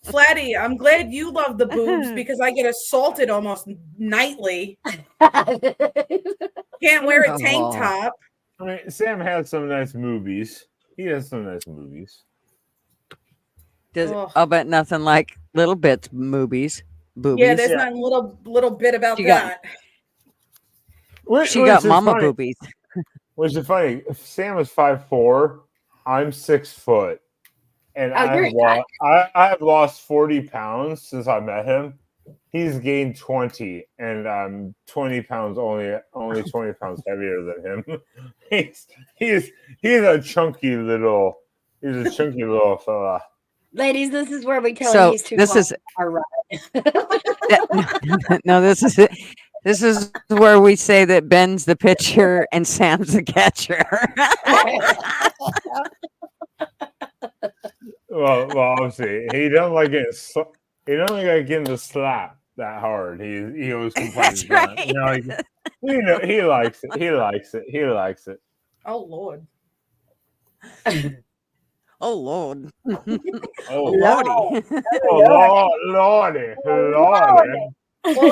Flatty, I'm glad you love the boobs because I get assaulted almost nightly. Can't wear a tank top. I mean, Sam has some nice movies. He has some nice movies. I'll bet nothing like little bits boobies. Yeah, there's not a little bit about that. She got mama funny. boobies. Which is funny. Sam is 5'4". I'm 6 foot, and I've lost 40 pounds since I met him. He's gained 20, and I'm 20 pounds only 20 pounds heavier than him. He's a chunky little fella. Ladies, this is where we tell these two are right. No, this is it. This is where we say that Ben's the pitcher and Sam's the catcher. well, obviously he doesn't like getting the slap that hard. He always complains. Right. He likes it. He likes it. Oh Lord. Oh Lord. Oh Lordy. Lordy. Well,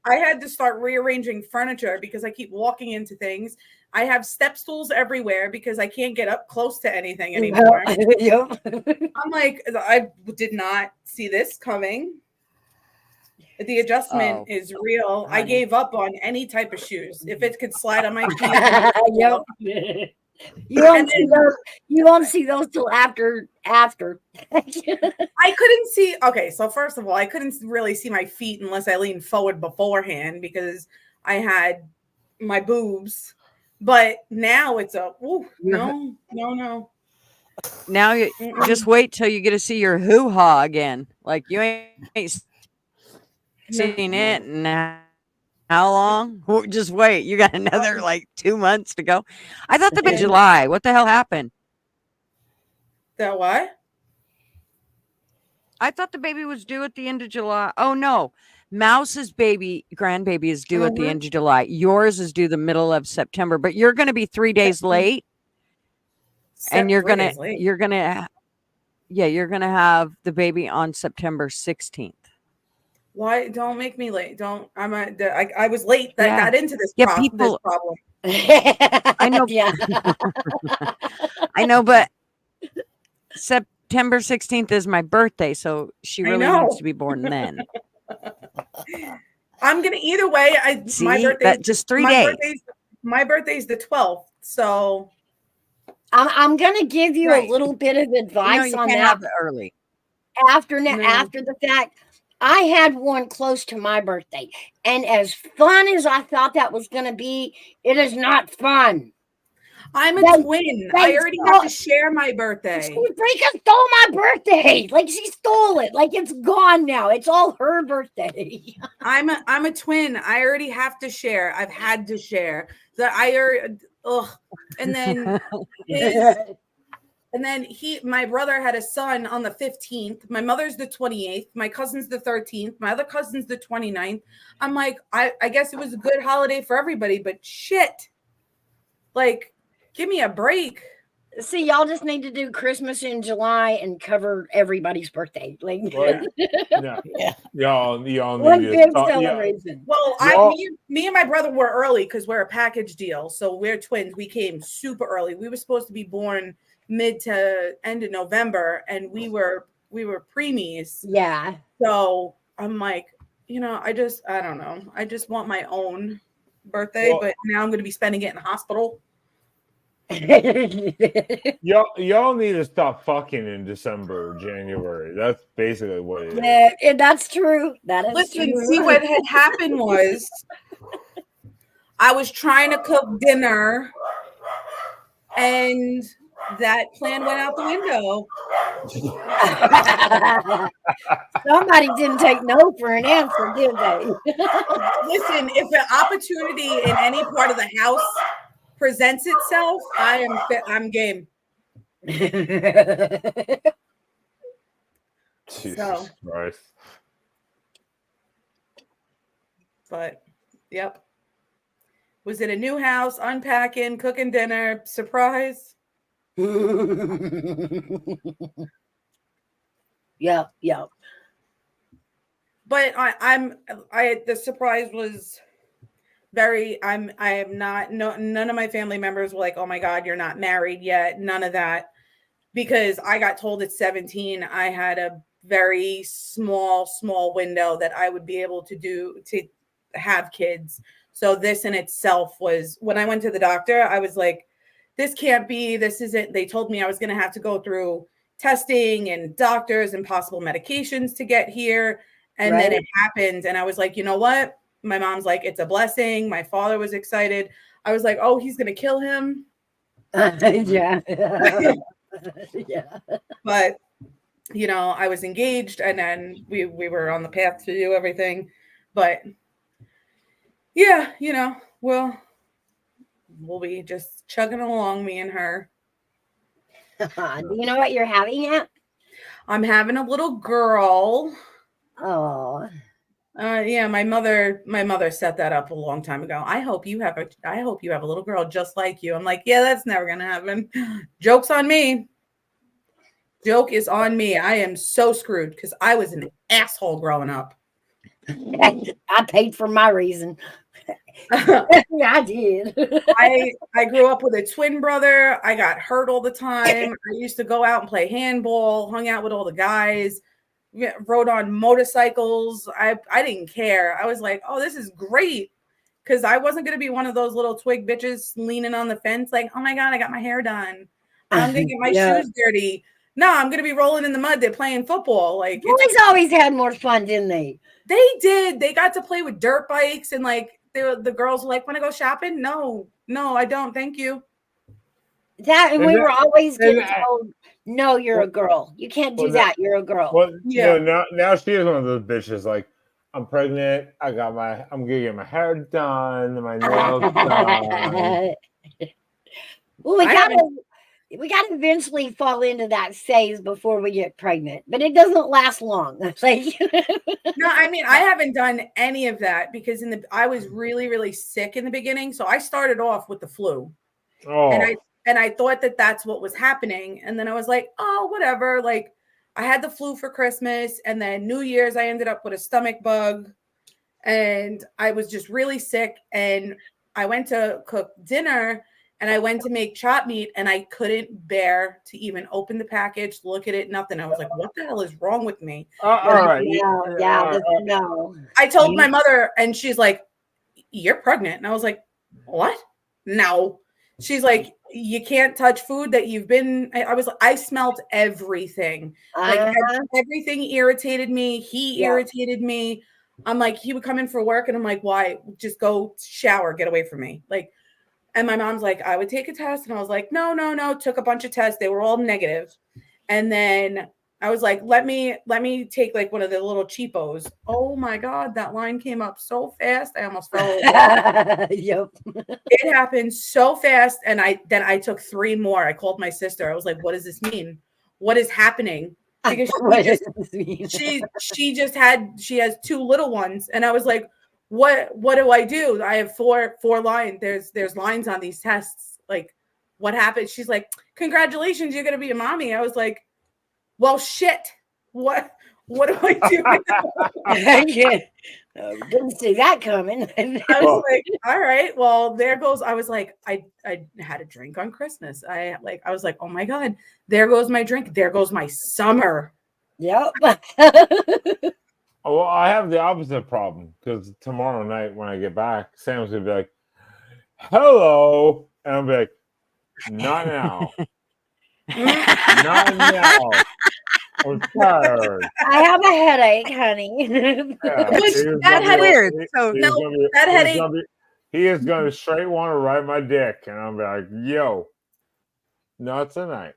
I had to start rearranging furniture because I keep walking into things. I have step stools everywhere because I can't get up close to anything anymore. I'm like, I did not see this coming. The adjustment is real. I gave up on any type of shoes. If it could slide on my feet. You won't see those till after. I couldn't see. Okay, so first of all, I couldn't really see my feet unless I leaned forward beforehand because I had my boobs. But now it's no. Now you just wait till you get to see your hoo-ha again. Like you ain't seen it now. How long? Just wait. You got another 2 months to go. I thought the July. What the hell happened? That what? I thought the baby was due at the end of July. Oh no. Mouse's grandbaby is due at the end of July. Yours is due the middle of September, but you're going to be 3 days late. And you're going to have the baby on September 16th. Why? Don't make me late. I was late that got into this, this problem. I know. I know, but September 16th is my birthday, so she really needs to be born then. I'm gonna either way. My birthday just 3 days. My birthday's the 12th, so I'm gonna give you a little bit of advice on that early. After the fact. I had one close to my birthday, and as fun as I thought that was going to be, it is not fun. I'm a twin. I already have to share my birthday. She freaking stole my birthday. She stole it. It's gone now. It's all her birthday. I'm a twin. I already have to share. I've had to share. And then And then my brother had a son on the 15th. My mother's the 28th. My cousin's the 13th. My other cousin's the 29th. I'm like, I guess it was a good holiday for everybody, but shit. Like, give me a break. See, y'all just need to do Christmas in July and cover everybody's birthday. Like, Well, yeah. Y'all one need big to celebration. Well, me and my brother were early because we're a package deal. So we're twins. We came super early. We were supposed to be born mid to end of November, and we were preemies. Yeah. So I'm like, I don't know. I just want my own birthday, but now I'm going to be spending it in the hospital. Y'all need to stop fucking in December or January. That's basically what it is. Yeah, that's true. That is Listen, true. see what had happened was I was trying to cook dinner and that plan went out the window. Somebody didn't take no for an answer, did they? Listen, if an opportunity in any part of the house presents itself, I'm game. Jesus Christ. But yep. Was it a new house, unpacking, cooking dinner, surprise? Yeah. But the surprise was none of my family members were like, oh my God, you're not married yet. None of that. Because I got told at 17, I had a very small window that I would be able to have kids. So this in itself was, when I went to the doctor, I was like, this can't be, this isn't, they told me I was going to have to go through testing and doctors and possible medications to get here. And then it happened. And I was like, you know what? My mom's like, it's a blessing. My father was excited. I was like, oh, he's going to kill him. Yeah. Yeah. But, I was engaged and then we were on the path to do everything. But yeah, we'll be just chugging along, me and her. Do you know what you're having yet? I'm having a little girl. Oh. Yeah, my mother set that up a long time ago. I hope you have a little girl just like you. I'm like, yeah, that's never gonna happen. Joke's on me. Joke is on me. I am so screwed because I was an asshole growing up. I paid for my reason. I did. I grew up with a twin brother. I got hurt all the time. I used to go out and play handball, hung out with all the guys, rode on motorcycles. I didn't care. I was like, oh, this is great. Because I wasn't going to be one of those little twig bitches leaning on the fence like, oh my God, I got my hair done. I'm going to get my shoes dirty. No, I'm going to be rolling in the mud. They're playing football. Like, boys always had more fun, didn't they? They did. They got to play with dirt bikes and like the girls were like, want to go shopping? No, I don't. Thank you. We were always getting told, no, you're a girl. You can't do that. You're a girl. Well, yeah. Now she is one of those bitches. Like, I'm pregnant. I'm gonna get my hair done, my nails done. Well, we gotta eventually fall into that phase before we get pregnant, but it doesn't last long. Like, no, I mean, I haven't done any of that because I was really, really sick in the beginning. So I started off with the flu. Oh. And I thought that that's what was happening. And then I was like, oh, whatever. Like, I had the flu for Christmas. And then New Year's, I ended up with a stomach bug. And I was just really sick. And I went to cook dinner. And I went to make chopped meat. And I couldn't bear to even open the package, look at it, nothing. I was like, what the hell is wrong with me? All right. No. I told my mother. And she's like, you're pregnant. And I was like, what? No. She's like, you can't touch food that you've been. I smelled everything. Like everything irritated me. He irritated me. I'm like, he would come in for work and I'm like, why? Just go shower, get away from me. Like, and my mom's like, I would take a test. And I was like, no. Took a bunch of tests. They were all negative. And then I was like, let me take like one of the little cheapos. Oh my God, that line came up so fast. I almost fell over. Yep. It happened so fast. And I took 3 more. I called my sister. I was like, what does this mean? What is happening? Because she has 2 little ones. And I was like, what do I do? I have four lines. There's lines on these tests. Like, what happened? She's like, congratulations, you're gonna be a mommy. I was like, well, shit. What do I do? Didn't see that coming. I was like, all right, well, there goes. I was like, I had a drink on Christmas. I was like, oh my God, there goes my drink. There goes my summer. Yep. Well, I have the opposite problem because tomorrow night when I get back, Sam's gonna be like, hello. And I'll be like, not now. Not now. I'm tired. I have a headache, honey. That headache. Weird. So that headache. He is going to straight want to ride my dick. And I'll be like, yo, not tonight.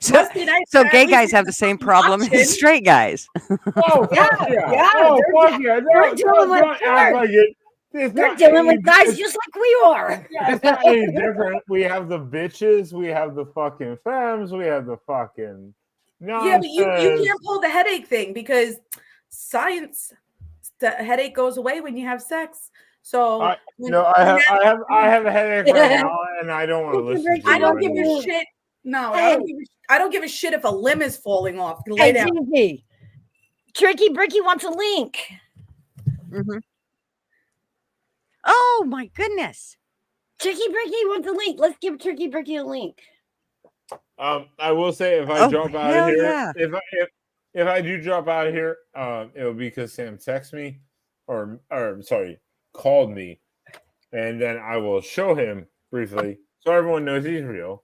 So gay guys have the same problem as straight guys. Oh, Yeah. Oh, fuck yeah. They're dealing Act like it. They're dealing with guys just like we are. Yeah, it's not any different. We have the bitches, we have the fucking femmes, we have the fucking nonsense. Yeah, but you can't pull the headache thing because science, the headache goes away when you have sex. So I have a headache right now, and I don't want to listen. I don't give a shit. No, I don't give a shit if a limb is falling off. Lay down. Tricky Bricky wants a link. Mm-hmm. Oh my goodness. Tricky Bricky wants a link. Let's give Tricky Bricky a link. I will say if I drop out of here, yeah. if I do drop out of here, it'll be because Sam texted me or called me, and then I will show him briefly so everyone knows he's real.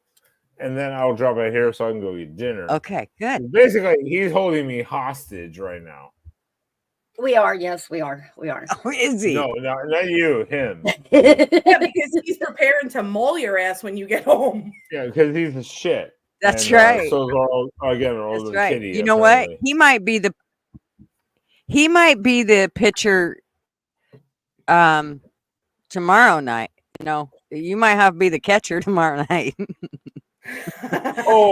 And then I'll drop out here so I can go eat dinner. Okay, good. Basically, he's holding me hostage right now. We are, yes, we are. We are. Oh, is he? No, not you, him. Yeah, because he's preparing to maul your ass when you get home. Yeah, because he's a shit. That's right. So all the right. kitty. You know what? He might be the pitcher tomorrow night. No, you might have to be the catcher tomorrow night. No.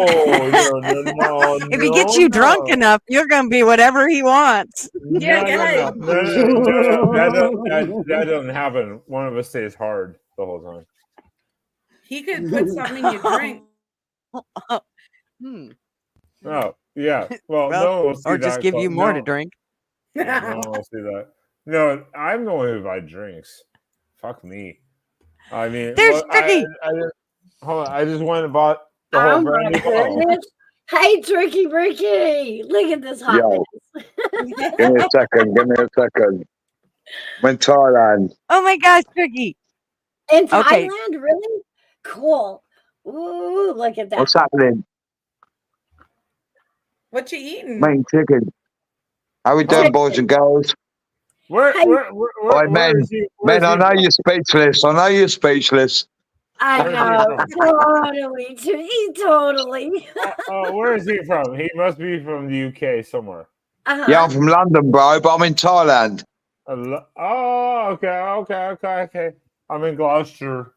If he gets you drunk enough, you're going to be whatever he wants. Yeah, that doesn't happen. One of us stays hard the whole time. He could put something in your drink. Oh, yeah. Well, no one will see or just that, give you more to drink. Yeah, no one will see that. No, I'm the one who buy drinks. Fuck me. I mean, there's Tricky. Hold on, I just went and bought the whole brand new bottle. Hey, Tricky Bricky, look at this hot mess. Give me a second. I'm in Thailand. Oh my gosh, Tricky. In Thailand, really? Cool. Ooh, look at that. What's happening? What you eating? Main chicken. How we doing, boys and girls? Where men, I know you're speechless. I know. Totally. Where is he from? He must be from the UK somewhere. Yeah, I'm from London, bro, but I'm in Thailand. Okay. I'm in Gloucester,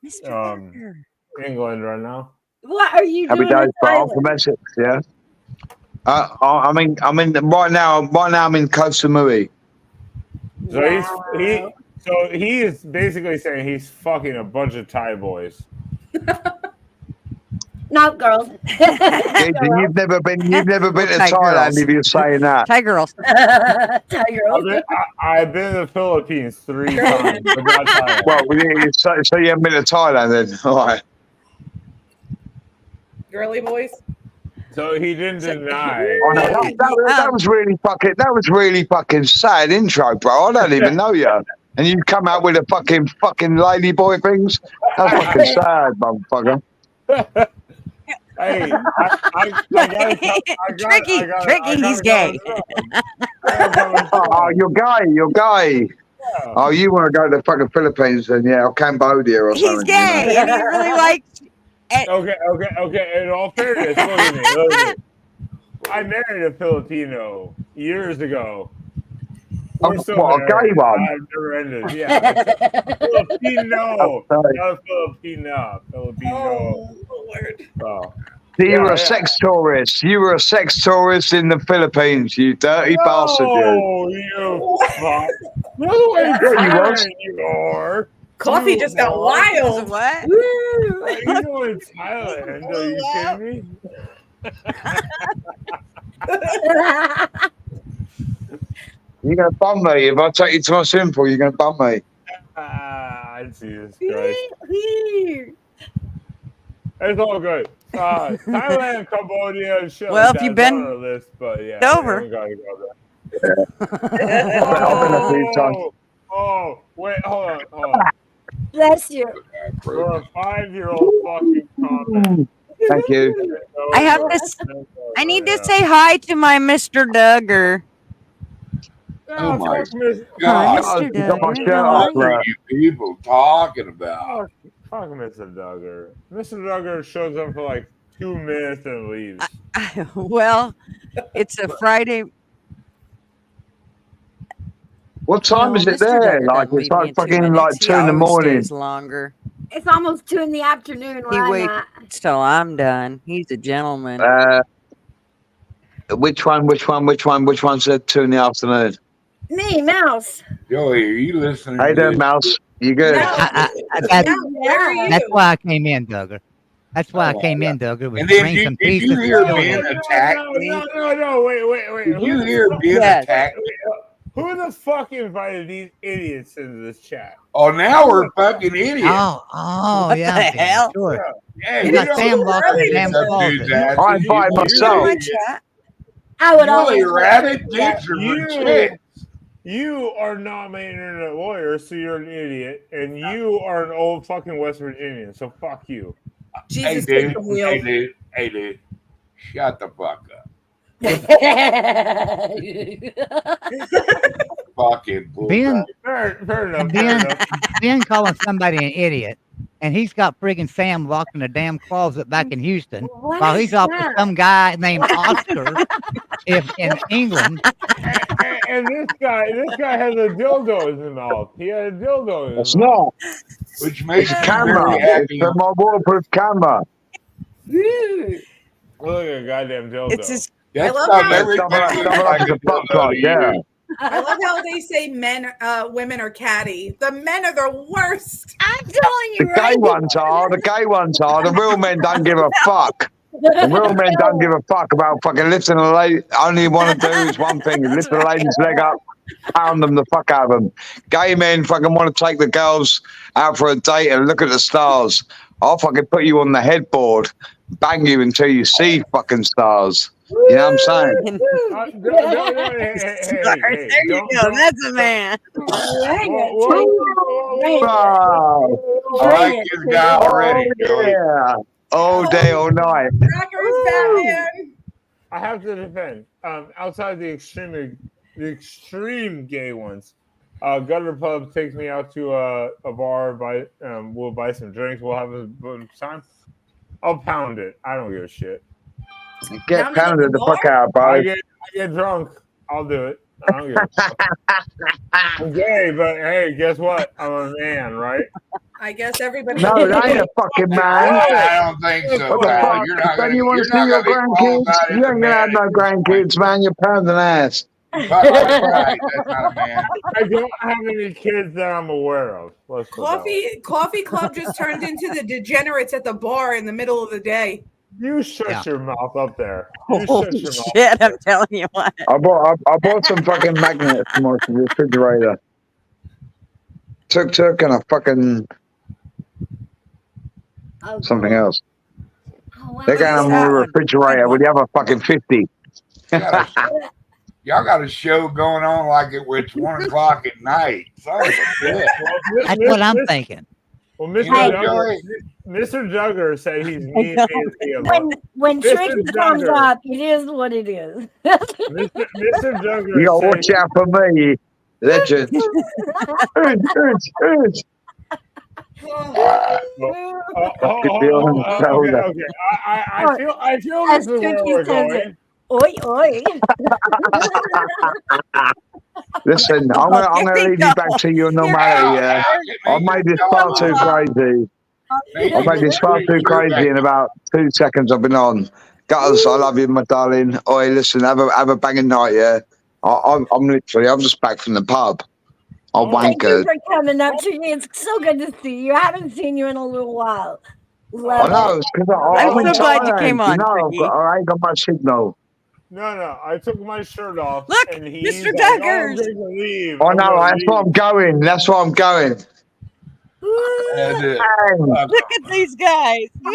England right now. What are you doing? Happy days, bro. I'm from Essex, yeah. I'm in right now. I'm in Koh Samui. So he is basically saying he's fucking a bunch of Thai boys. No, girls. You've never been to Thailand if you're saying that. Thai girls. Thai girls. I've been to the Philippines 3 times, but not Thailand. Well, so you haven't been to Thailand then? All right. Girly boys. So he didn't deny. Oh, no, that was really fucking sad intro, bro. I don't even know you, and you come out with a fucking lady boy things. That's fucking sad, motherfucker. Hey, Tricky, he's gay. Oh, you're gay. Yeah. Oh, you want to go to the fucking Philippines then? Yeah, or Cambodia or something. He's gay, and he really likes. Okay. In all fairness, look at me. Look at me. I married a Filipino years ago. We're still What, a gay married. one? I've never ended. Yeah. It's a Filipino. Sorry. Not a Filipina. Filipino. Oh, Lord. Oh. So you were Yeah, a sex tourist. You were a sex tourist in the Philippines, you dirty bastard. You. No, you fuck. You're the way Yeah, you was. Thailand you are. Coffee You just got whore. wild. What? You know in Thailand. Are you kidding me? You're going to bum me. If I take you to my swimming pool, you're going to bum me. Jesus Christ. It's all good. Thailand, Cambodia, and shit. Well, like if you've that's been on our list, but yeah, over. we gotta go there. I've been a few times. Oh, wait, hold on. Bless you. You're a 5-year-old fucking comment. Thank you. I have this. I need to say hi to my Mr. Duggar. Oh my God. Hi, Mr. You got my Duggar. shirt How off, are you? What are you people talking about? Fuck Mr. Duggar. Mr. Duggar shows up for like 2 minutes and leaves. Well, it's a Friday. What time is it Mr. there? Duggar Like, doesn't it's leave me like in 2 fucking like minutes. He 2 in the always morning. stays longer. It's almost 2 in the afternoon He where I'm waits at. till I'm done. He's a gentleman. Which one said 2 in the afternoon? Me, Mouse. Joey, are you listening? Hey to there, this? Mouse. You good? No. That's, No, where are you? that's why I came in, Duggar. That's why I came in, Duggar. Was And then bring some did peace you and hear stability. Ben attack me? No, wait. Did you hear Ben Yes. attack me? Who the fuck invited these idiots into this chat? Oh, now we're fucking idiots. Oh, What yeah. the Ben, hell? Sure. Yeah, You you got don't Sam locked in the really damn some closet. dudes' asses. I invited myself. My chat. I would You always. really ratted dicks or for chicks. You are not my internet lawyer, so you're an idiot, and you are an old fucking West Virginian, so fuck you. Jesus, Hey, take the wheel. dude. Shut the fuck up. Fucking bull. Ben, Fair enough. Ben calling somebody an idiot, and he's got friggin' Sam locked in a damn closet back in Houston What while is he's off with that? some guy named Oscar in England. And this guy has a dildo in his mouth. He had a dildo in his It's mouth. not. Which makes It's a me camera. very happy. It's my waterproof camera. Look at a goddamn dildo. It's his. That's I love not how- everything Double like up a the butt dildo plug, to yeah. you. I love how they say women are catty. The men are the worst. I'm telling The you, gay right? ones are. The gay ones are. The real men don't give a fuck. The real men don't give a fuck about fucking lifting a lady. Only want to do is one thing: is lift the lady's leg up, pound them the fuck out of them. Gay men fucking want to take the girls out for a date and look at the stars. I'll fucking put you on the headboard, bang you until you see fucking stars. You know what I'm saying? Hey, There you go. That's a man. Wow. I like this guy already, Joey. Yeah. All day, all night. Crackers, Batman. I have to defend. Outside the extreme gay ones, Gutter Pub takes me out to a bar. We'll buy some drinks. We'll have a time. I'll pound it. I don't give a shit. Get pounded the fuck out, I bro. get drunk. I'll do it. I don't give a fuck. I'm gay, but hey, guess what? I'm a man, right? I guess everybody. No, it ain't a fucking man. I don't think so. What the pal. fuck? You're not Don't gonna, you want you're to see not your gonna be grandkids? qualified You as a ain't gonna have no man. grandkids, man. You're pounding ass. That's right. That's not a man. I don't have any kids that I'm aware of. Let's put it that way. Coffee Club just turned into the degenerates at the bar in the middle of the day. You shut your mouth up there. You Holy shut your mouth. shit! I'm telling you what. I bought some fucking magnets from my refrigerator. Tuk and a fucking something else. Oh, wow. They're going on my refrigerator with the other fucking 50. Y'all got a show going on like it's 1 o'clock at night. Son of a bitch. That's what I'm thinking. Well, Mr. You know, Jugger, Joey, Mr. Jugger said he's me and When Mr. Tricky comes Jugger. up, it is what it is. Mr. Jugger. You gotta said watch out for me, legend. Okay. I feel As this is where Turkey we're says going. it. Oi, oi. Listen, I'm Oh, gonna here we lead you back go. to your Here normality. we go. I made this far too crazy. I made this far too crazy in about 2 seconds. I've been on. Gutters, I love you, my darling. Oi, listen, have a banging night, yeah. I'm just back from the pub. I Thank you wankered. for coming up to me. It's so good to see you. I haven't seen you in a little while. I Love know, it. it's because I'm I'm in so glad you Thailand. came on, Tricky. I ain't got my signal. No, I took my shirt off. Look, and he's Mr. like, "Oh, I'm Duggars. going to leave. I I'm know, gonna that's where leave." I'm going. That's where I'm going. That's it. Bang. Look at these guys. I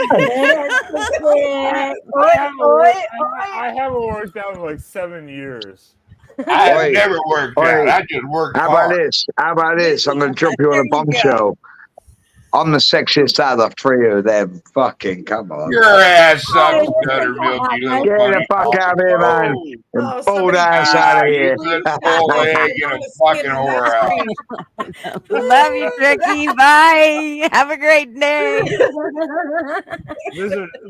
haven't worked out in like 7 years. I have Oi, never worked oi. out. I just worked How about hard. this? How about this? I'm going to drop you on There a you go. bombshell. I'm the sexiest out of the three of them. Fucking come on. Your ass sucks, buttermilk, you little Get the bunny. fuck out of here, man. And Oh, bald somebody ass out of You here. couldn't pull a egg in a fucking whore out. Love you, Tricky. Bye. Have a great day.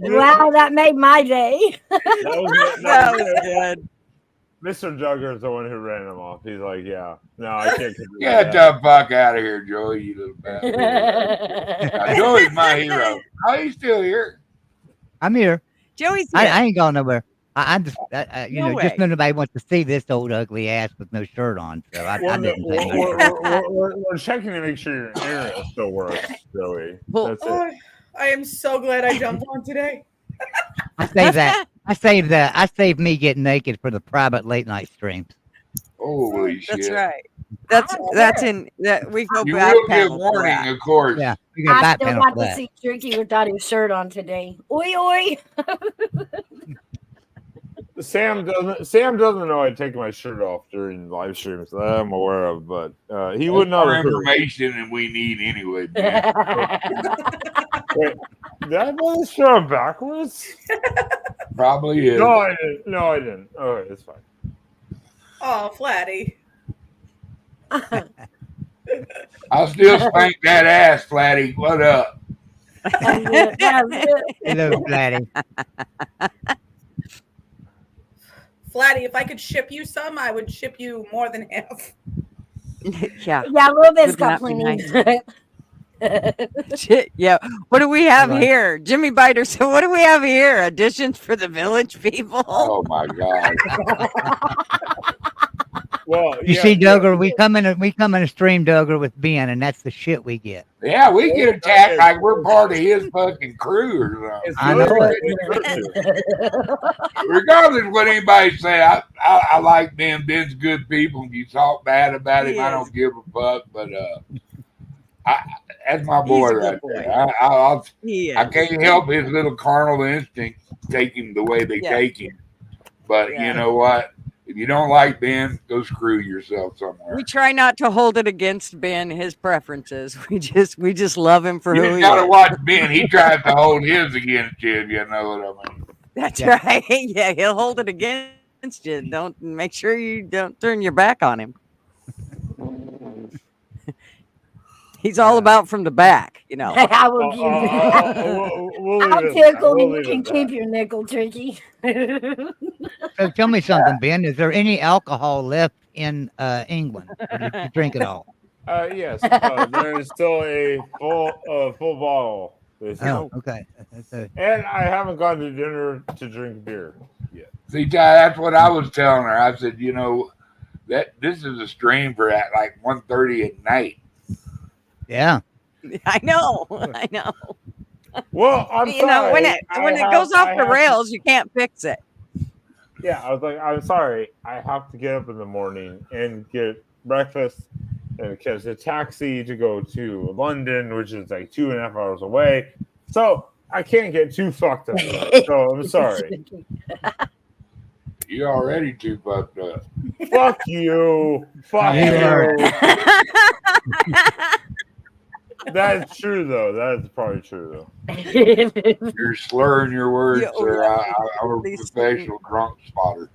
Wow, that made my day. That was good. Mr. Jugger is the one who ran him off. He's like, "Yeah, no, I can't continue Get that." the fuck out of here, Joey, you little bastard. Now, Joey's my hero. Oh, he's still here. I'm here. Joey's here. I ain't going nowhere. I'm just, you No know, just way. nobody wants to see this old ugly ass with no shirt on. So I Well, no, didn't say nothing. we're checking to make sure your internet still works, Joey. Well, That's it. Oh, I am so glad I jumped on today. I saved that. I saved me getting naked for the private late night streams. Holy shit. That's right. That's in that we go You back will get panel for warning, that. of course. Yeah, we got I back still panel got for to that. see Tricky without his shirt on today. Oi, oi. Sam doesn't know I take my shirt off during live streams that I'm aware of, but he would That's not more approve. information than we need anyway, man. Wait, did I put this show backwards? Probably is. No, I didn't. All right, it's fine. Oh, Flatty. I'll still spank that ass, Flatty. What up? Hello, Flatty. Flatty, if I could ship you some, I would ship you more than half. Yeah. Yeah, a little bit's Would got not be plenty. Shit, yeah. What do we have Right. here? Jimmy Biter said, "What do we have here? Additions for the village people." Oh my God. Well, You see, Duggar, we come in a stream, Duggar, with Ben, and that's the shit we get. Yeah, we get attacked like we're part of his fucking crew or something. I know it. Regardless of what anybody say, I like Ben. Ben's good people. You talk bad about him, He I is. don't give a fuck. But that's my He's boy a good right boy. there. He is. I can't help his little carnal instincts take him the way they Yeah. take him. But Yeah. you know what? If you don't like Ben, go screw yourself somewhere. We try not to hold it against Ben, his preferences. We just love him for You who just he gotta is. watch Ben. He tries to hold his against you, if you know what I mean. That's Yeah. right. Yeah, he'll hold it against you. Don't make sure you don't turn your back on him. He's all about from the back, you know. I will give you. We'll I'll leave it at that. tickle We'll and you leave it can at keep that. your nickel, Tricky. So tell me something, Ben. Is there any alcohol left in England? Or did you drink it all? Yes, there is still a full bottle. Oh, okay. And I haven't gone to dinner to drink beer yet. See, Ty, that's what I was telling her. I said, you know, that this is a stream for at like 1:30 at night. Yeah. I know. I know. Well, I'm You know, when it goes off the rails, you can't fix it. Yeah, I was like, I'm sorry. I have to get up in the morning and get breakfast and catch a taxi to go to London, which is like 2.5 hours away. So I can't get too fucked up. So I'm sorry. You're already too fucked up. Fuck you. Fuck You are. you. That is true, though. That is probably true, though. You're slurring your words, Yeah, sir. yeah. I'm a professional drunk spotter.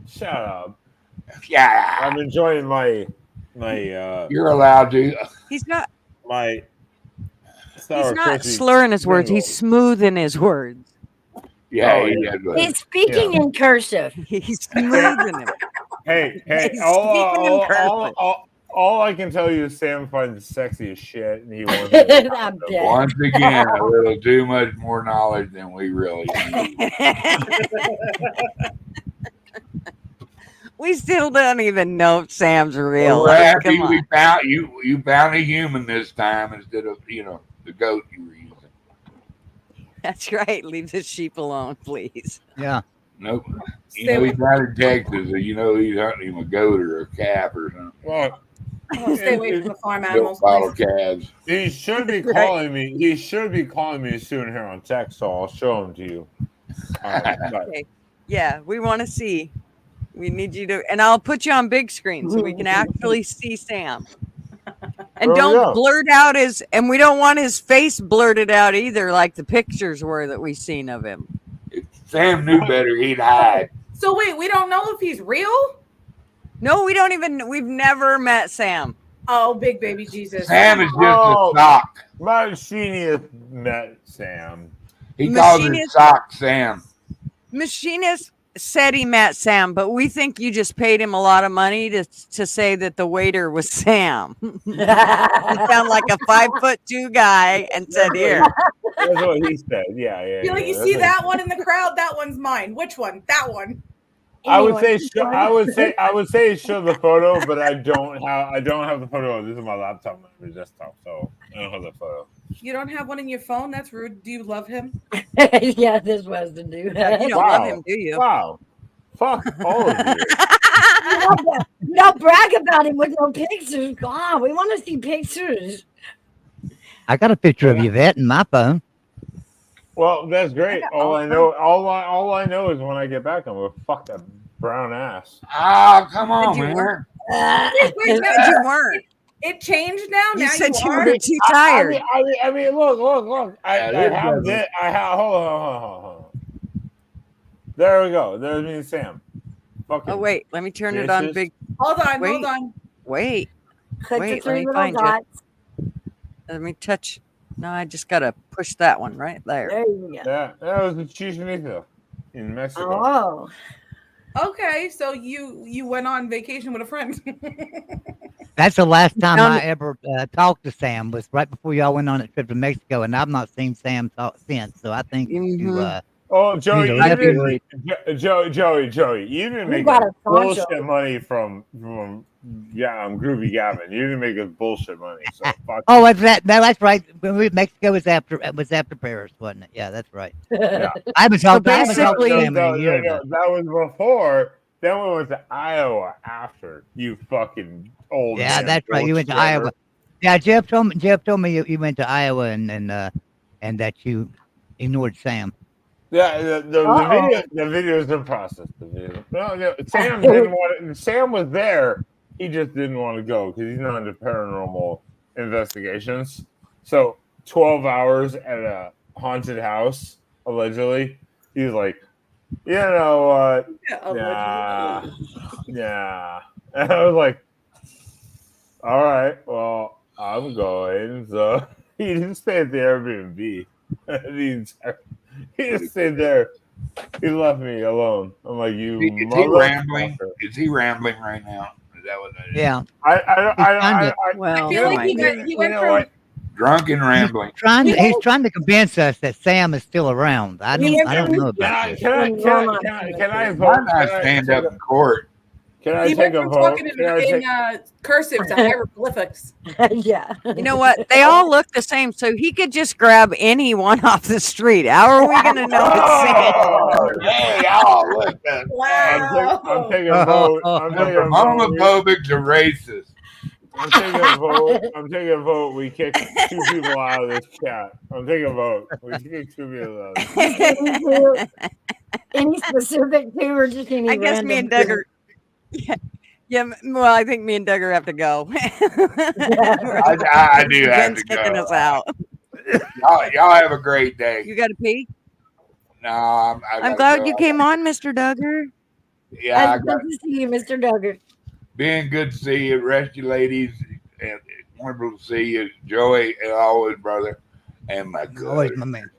Shut up. Yeah, I'm enjoying my you're allowed to. He's not. my sour He's not crispy slurring his words. He's Pringles. smooth in his words. Yeah, Oh, he yeah. had He's speaking in cursive. He's smooth in him. Hey, He's speaking in cursive. all I can tell you is Sam finds it sexy as shit, and he wants it. I bet. once again a little too much more knowledge than we really need. We still don't even know if Sam's real. We're Like, happy come we on. found you found a human this time instead of the goat you were using. That's right. Leave the sheep alone, please. Yeah. Nope. Stay He's away, out in Texas, so he's hunting him a goat or a calf or something. Well, stay away from the farm Milk animals. bottle Please. calves. he should be Right. calling me. He should be calling me soon here on text, so I'll show him to you. But Okay. Yeah, we want to see. We need you to, and I'll put you on big screen so we can actually see Sam. And There we don't go. blurt out and we don't want his face blurted out either, like the pictures were that we seen of him. If Sam knew better, he'd hide. So wait, we don't know if he's real. No, we've never met Sam. Oh, big baby Jesus. Sam is just Oh. a sock. my machinist met Sam. He calls it Machinist- sock Sam. Machinist said he met Sam, but we think you just paid him a lot of money to say that the waiter was Sam. He sound like a 5'2" guy and said, "Here." That's what he said. Yeah. You're like, you That's see what- that one in the crowd? That one's mine. Which one? That one. I would Anyway, say show the photo, but I don't have the photo. This is my laptop, my desktop, so I don't have the photo. You don't have one in your phone? That's rude. Do you love him? yeah, this was to do You that. don't Wow. love him, do you? Wow, fuck all of you. Don't brag about him with no pictures. God, we want to see pictures. I got a picture of Yvette in my phone. Well, that's great. All I know is when I get back, I'm gonna fuck that brown ass. Oh, come on, you man. work? Wait, You said you weren't. It changed now. You Now said you are. were too tired. I mean, look. I have this. Hold on. There we go. There's me and Sam. Fucking Oh wait, let me turn it on Bitches. big. Hold on. Wait. Hold on. Wait, Click Wait, the let three me little find you. dots. let me touch. No, I just gotta push that one right there. There you go. Yeah, that was the Chichinito in Mexico. Oh, Okay, so you went on vacation with a friend. That's the last time Found I it. ever talked to Sam. Was right before y'all went on that trip to Mexico, and I've not seen Sam talk since. So I think you, Mhm. Oh, Joey, He's a you refuge. didn't, Joey, you didn't You make got us a poncho. bullshit money from Groovy Gavin. You didn't make us bullshit money. So fuck. Oh, that's right. When we Mexico was after Paris, wasn't it? Yeah, that's right. Yeah. I haven't talked to basically- Sam in a year. no, that was before. Then we went to Iowa after. You fucking old. Yeah, man that's right. You went to bullshitter. Iowa. Yeah, Jeff told me you went to Iowa and that you ignored Sam. Yeah, the video's in process. The video. No, Sam didn't want it. Sam was there. He just didn't want to go because he's not into paranormal investigations. So 12 hours at a haunted house, allegedly. He's like, you know what? Yeah. And I was like, all right, well, I'm going. So he didn't stay at the Airbnb. He just stayed there. He left me alone. I'm like, you Is he rambling? motherfucker. Is he rambling right now? Is that what that is? Yeah, I Well, I feel like he fine. went, he you went know from what? Drunk and rambling. he's trying to convince us that Sam is still around. I don't know about this. Can I vote? Why not stand up in court? Can I he take went a from vote? talking Can I in take- cursive to hieroglyphics. yeah. You know what? They all look the same, so he could just grab anyone off the street. How are we going to know it's Sam? Oh, hey, y'all, look at Wow. I'm taking a vote. I'm taking a vote. homophobic to racist. I'm taking a vote. I'm taking a vote. We kick 2 people out of this chat. I'm taking a vote. We kick 2 people out of this. Any specific two or just any I guess me random and Doug are. Yeah, well, I think me and Doug are have to go. I do have Ben's to kicking go. us out. Y'all have a great day. You got to pee? No, I'm gotta glad go. you came on, Mr. Duggar. Yeah, I Good got to see you, Mr. Duggar. being good to see you. Rest you ladies. And wonderful to see you, Joey, and always, brother. And my Always good. my man.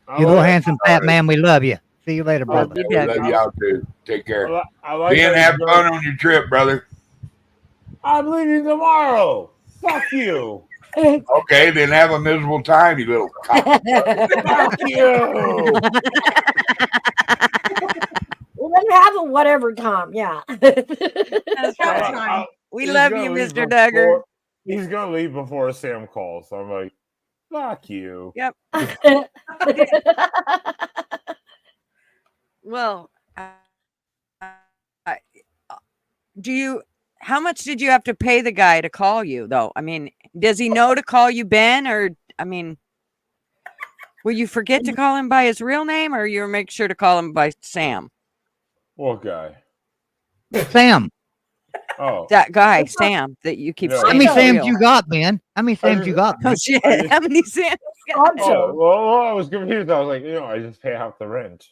I You little like- handsome fat man, we love you. See you later, Oh, brother. We Doug. love y'all too. Take care. I like Ben, how have you go, fun on your trip, brother. I'm leaving tomorrow. Fuck you. Okay, then have a miserable time, you little cock. Fuck you. Well, then have a whatever time. Yeah. That's right. We He's love gonna you, leave Mr. Duggar. before- He's gonna leave before Sam calls. So I'm like, fuck you. Yep. Well, do you? How much did you have to pay the guy to call you, though? I mean, does he know to call you Ben, or I mean, will you forget to call him by his real name, or you make sure to call him by Sam? What guy? Sam, Oh, That guy, Sam, that you keep No. how saying. many is Sams real. you got, Ben? How many Sams you got? Oh Ben? shit! How many Sam? oh well, I was confused. I was like, I just pay half the rent.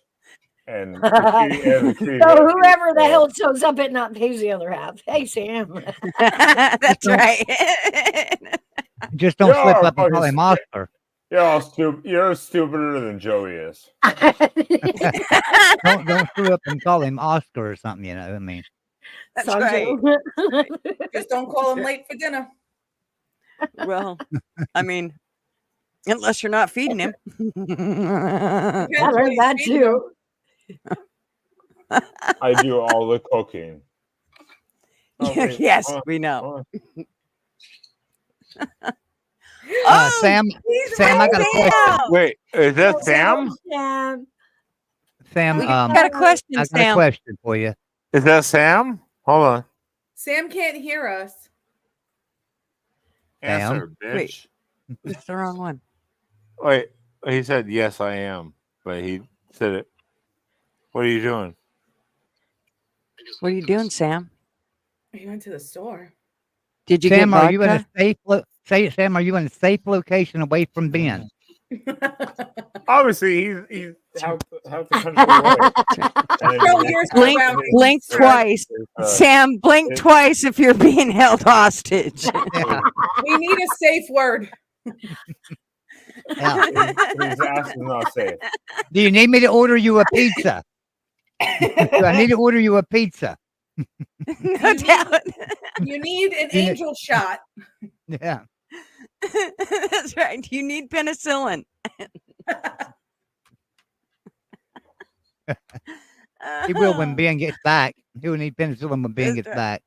And the key, So whoever the hell shows up at night pays the other half. Hey, Sam. That's right. Just don't slip Yeah, up and call fucking him Oscar. You're stupider than Joey is. Don't screw up and call him Oscar or something. You know, I mean, That's right. Just don't call him late for dinner. Well, I mean, unless you're not feeding him. I heard that too. I do all the cooking. Oh, wait, Yes, hold on, we know. hold on. Oh, Sam, he's Sam, I got a right question. now. Wait, is that Sam? Sam. Sam, We got a question, I got a Sam. question for you. Is that Sam? Hold on. Sam can't hear us. Sam? Answer, bitch. Wait. It's the wrong one. Wait, he said yes, I am, but he said it. What are you doing? What are you doing, Sam? He went to the store. Did you Sam, get are you in a vodka? safe Sam, are you in a safe location away from Ben? Obviously, he's half the country away. Bro, you're Blink, surrounded. blink Sir. twice. Sam, blink it- twice if you're being held hostage. Yeah. We need a safe word. Yeah. His ass is not safe. Do you need me to order you a pizza? Do I need to order you a pizza? No doubt. You need an You- angel shot. Yeah. That's right. You need penicillin. He will when Ben gets back. He will need penicillin when Ben That's gets right. back.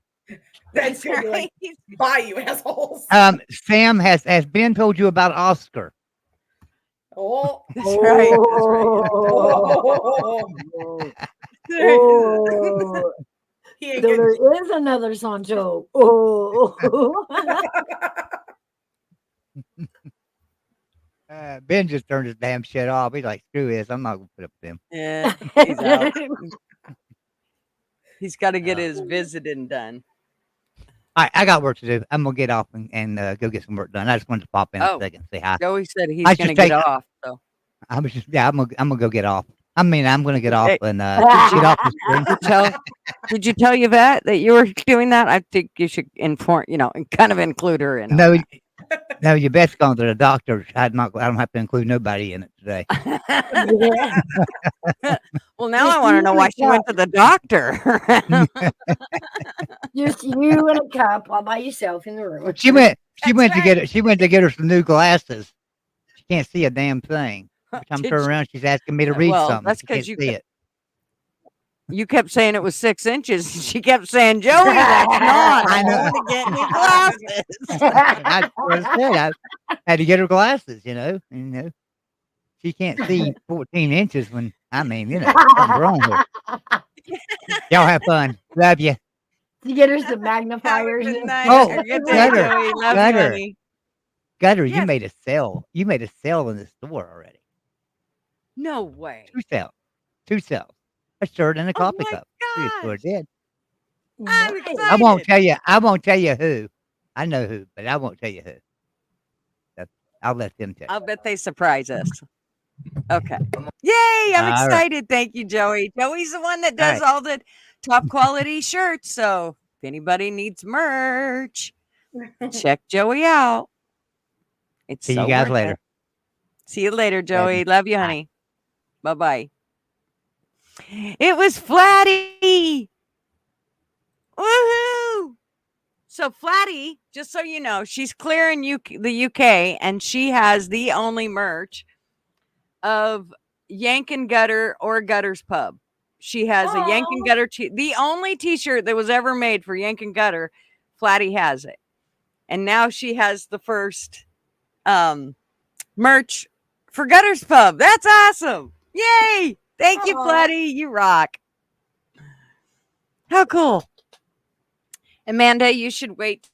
That's That's good. right. Bye, you assholes. Sam, has Ben told you about Oscar? Oh. That's right. Oh. Oh. He ain't So getting there is another Sancho. Oh. Ben just turned his damn shit off. He's like, screw this. I'm not going to put up with him. Yeah, he's out. He's got to get his visiting done. All right, I got work to do. I'm going to get off and go get some work done. I just wanted to pop in a Oh. second and say hi. Joey said he's I going to should get take- off. So I'm gonna go get off. I mean, I'm going to get off Hey. and get off the screen. did you tell Yvette that you were doing that? I think you should inform, and kind of include her in. No, no, your bet's gone to the doctor. I don't have to include nobody in it today. Yeah. Well, now I want to know why she went to the doctor. Just you and a cup all by yourself in the room. She went to right. get it. She went to get her some new glasses. She can't see a damn thing. Every time I Did turn she? around, she's asking me to read Well, something. that's She 'cause can't you see it. You kept saying it was 6 inches. She kept saying, Joey, that's not. I I know. want to get new glasses. That's what I said. I had to get her glasses. She can't see 14 inches when something's wrong with her. Y'all have fun. Love you. To get her some Have a magnifiers. good night. Oh, Or good day, Gutter, Joey. Love Gutter. you, honey. Gutter, you Yes. made a sale. You made a sale in the store already. No way. Two sales. A shirt and a Oh coffee my cup. She sure gosh. did. I'm Nice. excited. I won't tell you. I won't tell you who. I know who, but I won't tell you who. I'll let them tell. I'll bet they surprise us. Okay. Yay. I'm All right. excited. Thank you, Joey. Joey's the one that does all the top quality shirts. So if anybody needs merch, check Joey out. It's See so you guys worth later. it. See you later, Joey. Ready. Love you, Bye. honey. Bye-bye. It was Flatty. Woohoo! So Flatty, just so you know, she's clear in the UK, and she has the only merch of Yank and Gutter or Gutter's Pub. She has a Yank and Aw. Gutter, the only T-shirt that was ever made for Yank and Gutter. Flatty has it, and now she has the first merch for Gutter's Pub. That's awesome! Yay! Thank you, Aw. Flatty. You rock. How cool! Amanda, you should wait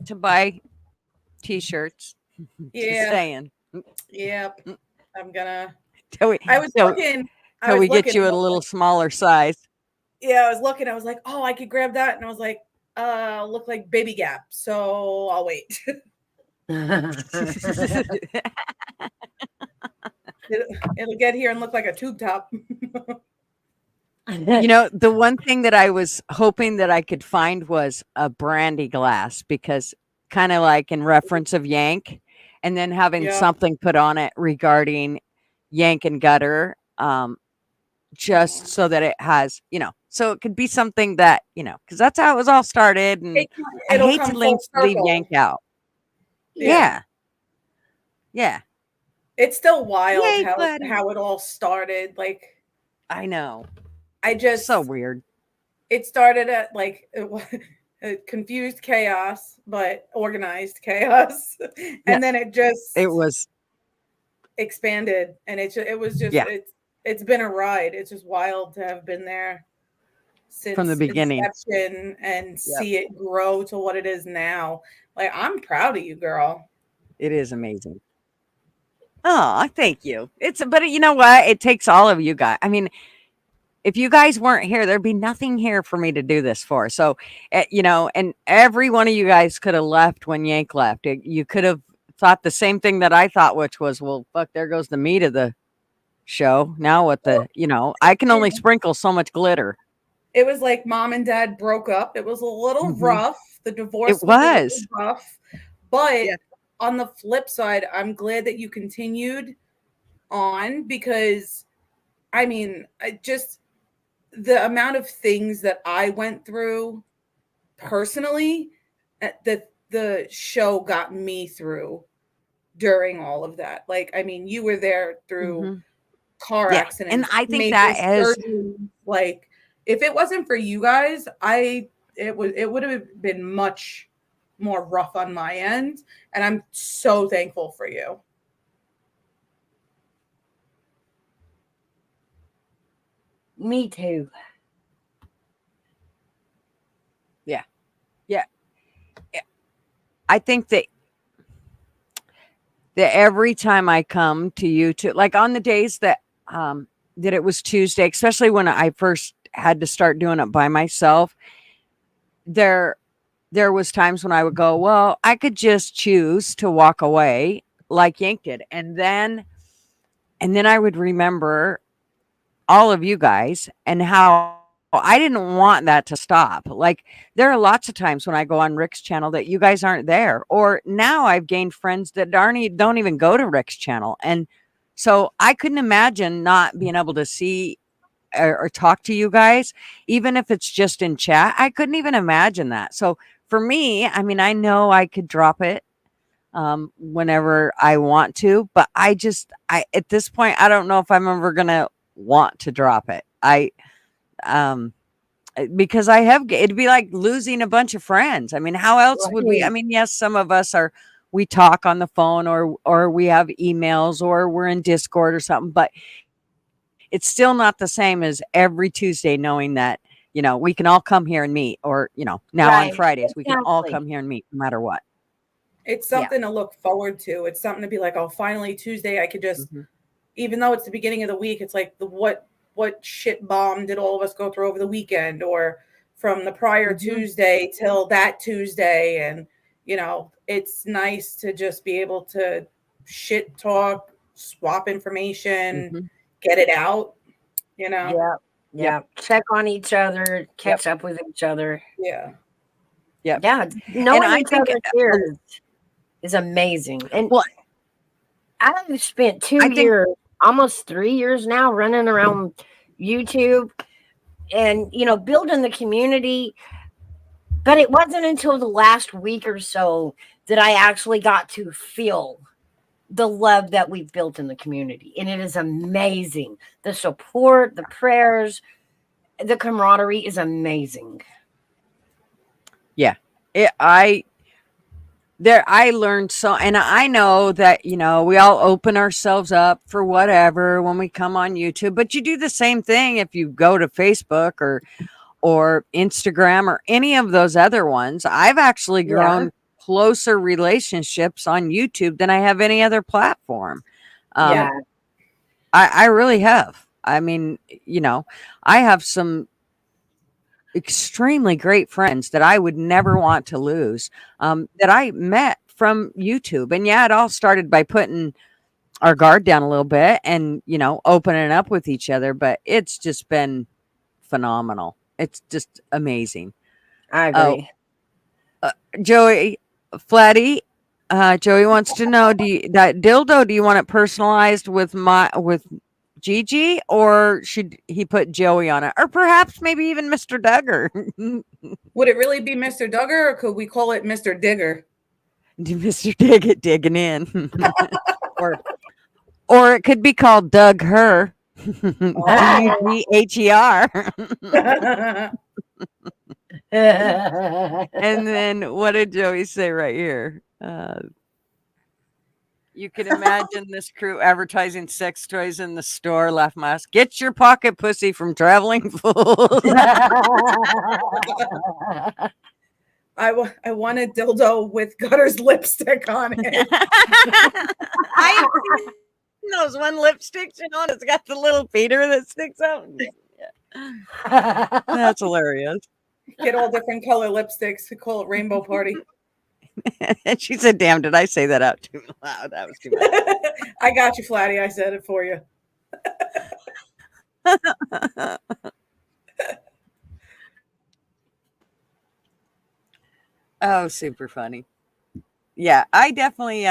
to buy T-shirts. Just Yeah. saying. Yep. I'm gonna. Till we, I was till, looking. I till was we get looking. you and a I was little like, smaller size. yeah, I was looking. I was like, oh, I could grab that, and I was like, look like Baby Gap. So I'll wait. It'll get here and look like a tube top. You know, the one thing that I was hoping that I could find was a brandy glass, because kind of like in reference of Yank, and then having Yeah. something put on it regarding Yank and Gutter, just so that it has, so it could be something that, because that's how it was all started. And I It'll hate come to full leave circle. Yank out. Yeah. Yeah. It's still wild Yay, how Flatty. it all started. Like, I know. I just So weird. It started at like confused chaos, but organized chaos, and then It was expanded, and it was just it's been a ride. It's just wild to have been there since from the beginning. inception and see it grow to what it is now. Like, I'm proud of you, girl. It is amazing. Oh, thank you. But you know what? It takes all of you guys. I mean, if you guys weren't here, there'd be nothing here for me to do this for. So, and every one of you guys could have left when Yank left. You could have thought the same thing that I thought, which was, well, fuck, there goes the meat of the show. Now what I can only sprinkle so much glitter. It was like mom and dad broke up. It was a little rough. The divorce It was a was little rough. But on the flip side, I'm glad that you continued on, because I mean, the amount of things that I went through personally, that the show got me through during all of that. Like, I mean, you were there through car accidents, and I think major that is surgeries. Like, if it wasn't for you guys, it would have been much more rough on my end, and I'm so thankful for you. Me too. Yeah. I think that every time I come to you, like on the days that it was Tuesday, especially when I first had to start doing it by myself, there was times when I would go, well, I could just choose to walk away like Yank did. And then I would remember all of you guys and how I didn't want that to stop. Like, there are lots of times when I go on Rick's channel that you guys aren't there, or now I've gained friends that don't even go to Rick's channel. And so I couldn't imagine not being able to see or talk to you guys, even if it's just in chat. I couldn't even imagine that. So for me, I mean, I know I could drop it whenever I want to, but I at this point, I don't know if I'm ever going to want to drop it. Because it'd be like losing a bunch of friends. I mean, how else would we? I mean, yes, some of us we talk on the phone, or we have emails, or we're in Discord or something, but it's still not the same as every Tuesday knowing that, we can all come here and meet, or, now on Fridays, we can all come here and meet no matter what. It's something to look forward to. It's something to be like, oh, finally Tuesday, I could just, even though it's the beginning of the week, it's like what shit bomb did all of us go through over the weekend, or from the prior Tuesday till that Tuesday. And, it's nice to just be able to shit talk, swap information, get it out, Yeah. Check on each other, catch up with each other. Yeah. Knowing each other here is amazing. And I've spent I think- years, almost 3 years now, running around YouTube and building the community. But it wasn't until the last week or so that I actually got to feel the love that we've built in the community. And it is amazing. The support, the prayers, the camaraderie is amazing. I learned so, and I know that, we all open ourselves up for whatever when we come on YouTube, but you do the same thing if you go to Facebook or Instagram or any of those other ones. I've actually grown closer relationships on YouTube than I have any other platform. I really have. I mean, I have some extremely great friends that I would never want to lose, that I met from YouTube. And it all started by putting our guard down a little bit and, opening up with each other. But it's just been phenomenal. It's just amazing. I agree. Joey Flatty, Joey wants to know, that dildo, do you want it personalized with Gigi, or should he put Joey on it, or perhaps maybe even Mr. Duggar? Would it really be Mr. Duggar, or could we call it Mr. Digger? Mr. Diggit digging in, or it could be called Doug Her, Dugher. And then what did Joey say right here? You can imagine this crew advertising sex toys in the store. Laugh mask. Get your pocket pussy from Traveling Fools. I want a dildo with Gutter's lipstick on it. I those one lipsticks, and it's got the little feeder that sticks out. That's hilarious. Get all different color lipsticks. We call it Rainbow Party. And she said, "Damn, did I say that out too loud? That was too much." I got you, Flatty. I said it for you. Oh, super funny. Yeah, I definitely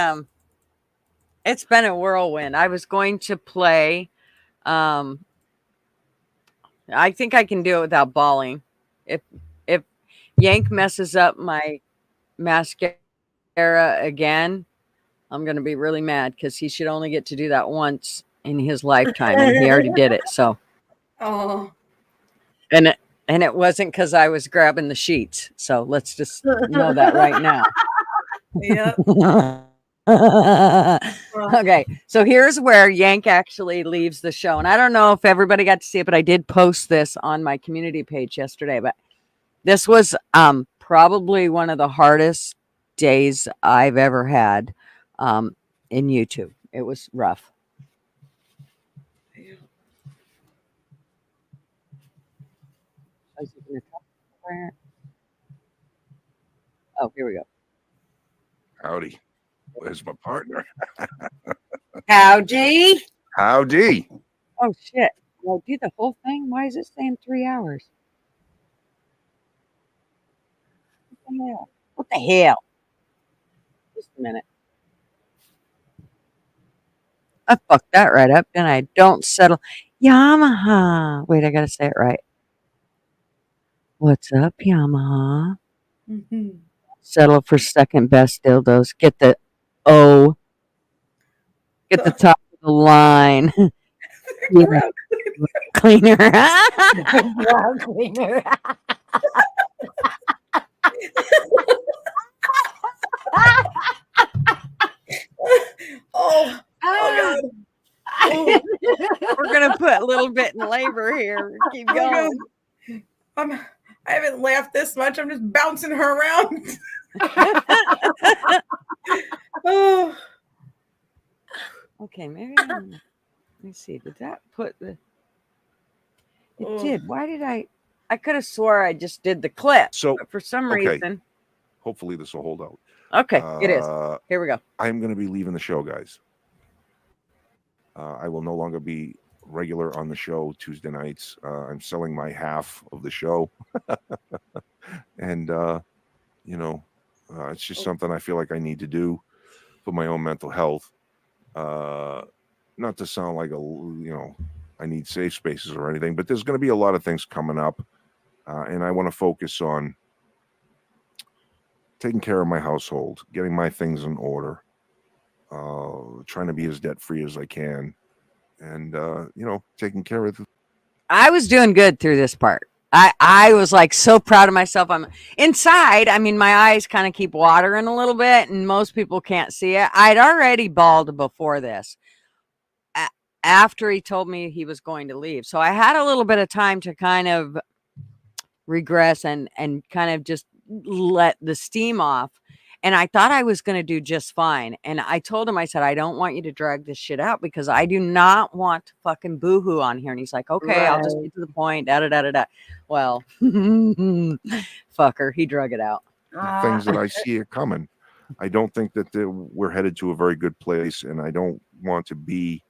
it's been a whirlwind. I was going to play I think I can do it without bawling. If Yank messes up my mascara again, I'm going to be really mad, because he should only get to do that once in his lifetime, and he already did it. So, oh, and it wasn't because I was grabbing the sheets. So let's just know that right now. yeah. Okay, so here's where Yank actually leaves the show, and I don't know if everybody got to see it, but I did post this on my community page yesterday. But this was probably one of the hardest days I've ever had in YouTube. It was rough. Oh, here we go. Howdy. Where's my partner? Howdy. Howdy. Oh, shit. Well, do the whole thing? Why is it saying 3 hours? What the hell? What the hell? Just a minute. I fucked that right up, and I don't settle. Yamaha. Wait, I gotta say it right. What's up, Yamaha? Mm-hmm. Settle for second best dildos. Get the O. Get the top of the line. Yeah. Cleaner. Cleaner. Oh God. Oh. We're gonna put a little bit in labor here. Keep going. I haven't laughed this much. I'm just bouncing her around. Oh. Okay, maybe. Let me see. Did that put the? It did. Why did I could have swore I just did the clip. So but for some okay. reason. Hopefully this will hold out. Okay, it is. Here we go. I'm going to be leaving the show, guys. I will no longer be regular on the show Tuesday nights. I'm selling my half of the show. And, it's just something I feel like I need to do for my own mental health. Not to sound like I need safe spaces or anything, but there's going to be a lot of things coming up, and I want to focus on taking care of my household, getting my things in order, trying to be as debt free as I can, and taking care of. I was doing good through this part. I was like so proud of myself. I'm inside. I mean, my eyes kind of keep watering a little bit, and most people can't see it. I'd already bawled before this, after he told me he was going to leave. So I had a little bit of time to kind of regress and kind of just let the steam off. And I thought I was going to do just fine. And I told him, I said, I don't want you to drag this shit out because I do not want to fucking boohoo on here. And he's like, okay, I'll just get to the point. Da da da da da. Well, fucker, he drug it out. Things that I see are coming. I don't think that we're headed to a very good place, and I don't want to be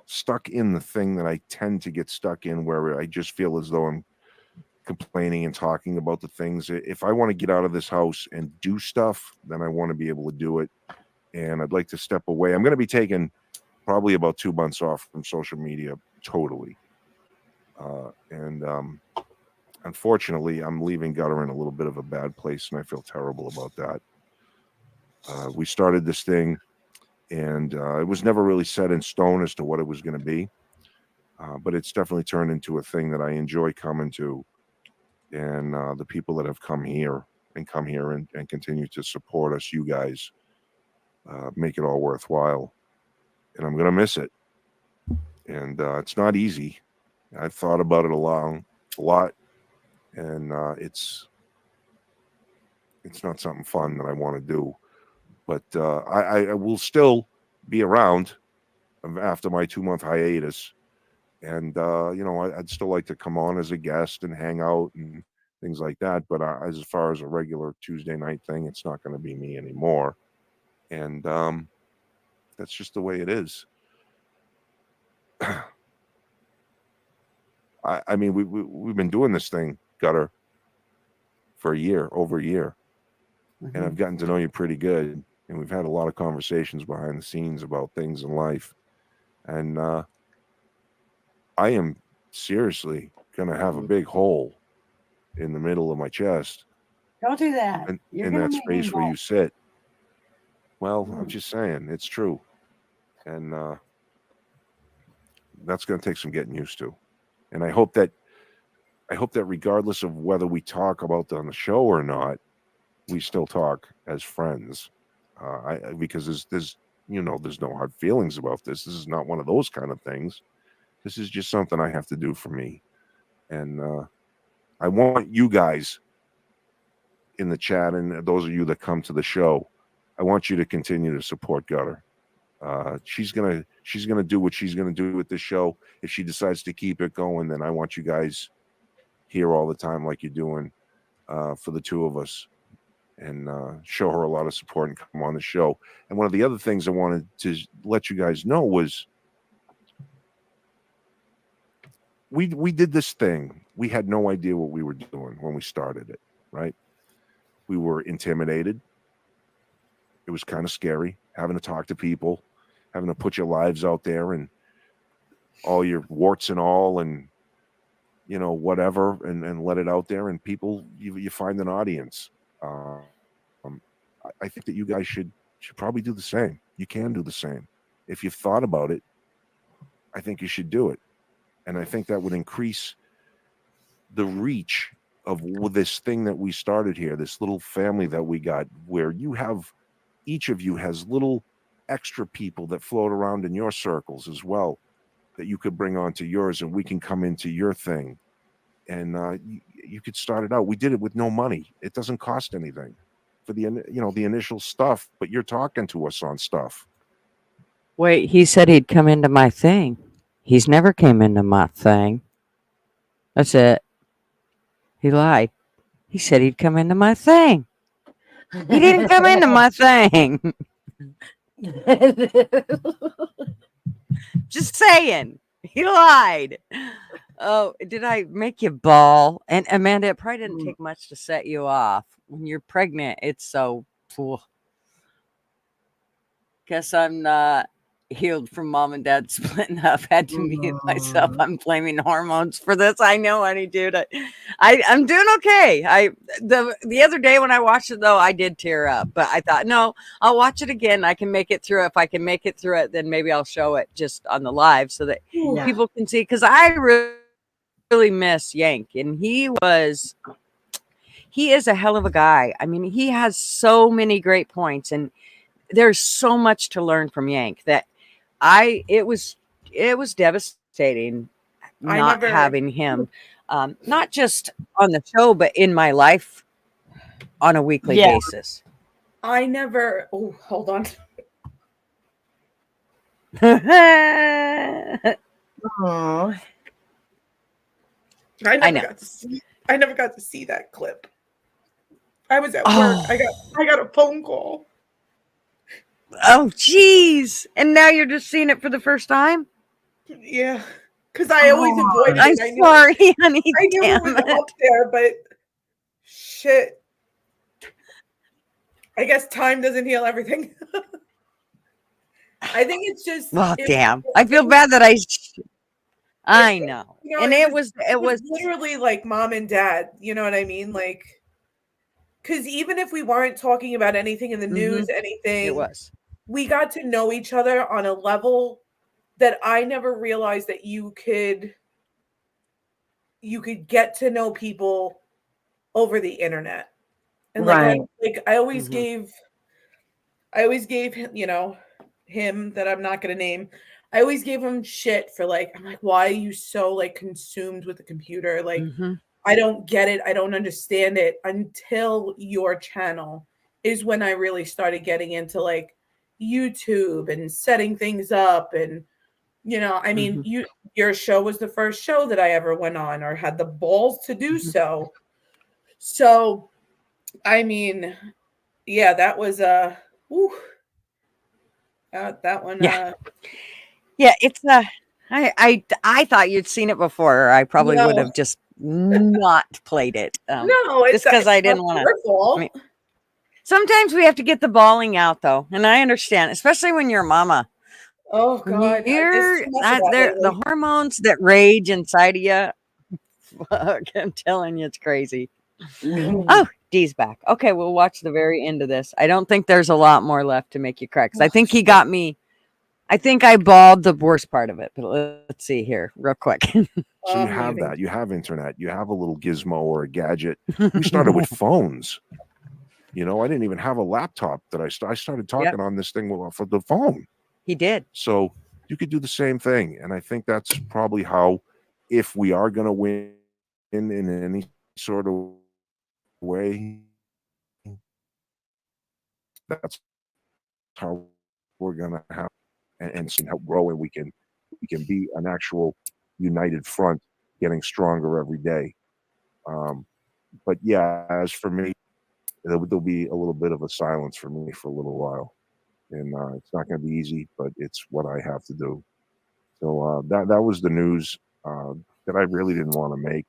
stuck in the thing that I tend to get stuck in, where I just feel as though I'm complaining and talking about the things. If I want to get out of this house and do stuff, then I want to be able to do it. And I'd like to step away. I'm going to be taking probably about 2 months off from social media totally. And unfortunately, I'm leaving Gutter in a little bit of a bad place, and I feel terrible about that. We started this thing, and it was never really set in stone as to what it was going to be. But it's definitely turned into a thing that I enjoy coming to. And the people that have come here and continue to support us, you guys, make it all worthwhile. And I'm going to miss it. And it's not easy. I've thought about it a lot. And it's not something fun that I want to do. But I will still be around after my 2-month hiatus. And, I'd still like to come on as a guest and hang out and things like that. But as far as a regular Tuesday night thing, it's not going to be me anymore. And that's just the way it is. I mean, we've been doing this thing, Gutter, for over a year. Mm-hmm. And I've gotten to know you pretty good. And we've had a lot of conversations behind the scenes about things in life. And I am seriously going to have a big hole in the middle of my chest. Don't do that. In that space where you sit. Well, I'm just saying, it's true. And that's going to take some getting used to. And I hope that regardless of whether we talk about it on the show or not, we still talk as friends. Because there's no hard feelings about this. This is not one of those kind of things. This is just something I have to do for me. And I want you guys in the chat, and those of you that come to the show, I want you to continue to support Gutter. She's gonna do what she's gonna do with this show. If she decides to keep it going, then I want you guys here all the time like you're doing for the two of us, and show her a lot of support and come on the show. And one of the other things I wanted to let you guys know was we did this thing. We had no idea what we were doing when we started it, right? We were intimidated. It was kind of scary having to talk to people, having to put your lives out there and all your warts and all, and whatever, and let it out there, and people, you find an audience. I think that you guys should probably do the same. You can do the same. If you've thought about it, I think you should do it. And I think that would increase the reach of this thing that we started here, this little family that we got, where each of you has little extra people that float around in your circles as well, that you could bring onto yours, and we can come into your thing. And you could start it out. We did it with no money. It doesn't cost anything for the initial stuff, but you're talking to us on stuff. Wait, he said he'd come into my thing. He's never came into my thing. That's it. He lied. He said he'd come into my thing. He didn't come into my thing. Just saying. He lied. Oh, did I make you bawl? And Amanda, it probably didn't take much to set you off. When you're pregnant, it's so cool. Guess I'm not healed from mom and dad splitting up. Had to mute myself. I'm blaming hormones for this. I know, honey, dude. I'm doing okay. The other day when I watched it though, I did tear up, but I thought, no, I'll watch it again. I can make it through. If I can make it through it, then maybe I'll show it just on the live so that Yeah. people can see. Because I really miss Yank, and he is a hell of a guy. I mean, he has so many great points, and there's so much to learn from Yank that it was devastating not having him, not just on the show, but in my life on a weekly basis. I never. Oh, hold on. Aw. I never got to see that clip. I was at work. I got a phone call. Oh, geez. And now you're just seeing it for the first time? Yeah. Because I always avoided it. I'm sorry, honey. I knew it was up there, but shit. I guess time doesn't heal everything. I think it's just. Well, damn. I feel bad that I know. You know, And it was literally like mom and dad. You know what I mean? Like, because even if we weren't talking about anything in the news, anything, we got to know each other on a level that I never realized that you could get to know people over the internet. And like I always gave him, you know, him that I'm not gonna name. I always gave him shit for like, I'm like, why are you so like consumed with the computer? Like, I don't get it. I don't understand it until your channel is when I really started getting into like YouTube and setting things up. And, you know, I mean, your show was the first show that I ever went on or had the balls to do so. So, I mean, yeah, that was that one. Yeah, it's I thought you'd seen it before. Or I probably would have just not played it. No, it's just because I didn't want to. I mean, sometimes we have to get the bawling out, though, and I understand, especially when you're a mama. Oh God, the hormones that rage inside of you. Fuck, I'm telling you, it's crazy. Oh, Dee's back. Okay, we'll watch the very end of this. I don't think there's a lot more left to make you cry because I think he got me. I think I bawled the worst part of it, but let's see here real quick. So you have that. You have internet. You have a little gizmo or a gadget. We started with phones. You know, I didn't even have a laptop that I started talking on this thing for the phone. He did. So you could do the same thing. And I think that's probably how, if we are going to win in any sort of way, that's how we're going to have and see how grow, and we can be an actual united front, getting stronger every day. But yeah, as for me, there'll be a little bit of a silence for me for a little while, and it's not going to be easy, but it's what I have to do. So that was the news that I really didn't want to make.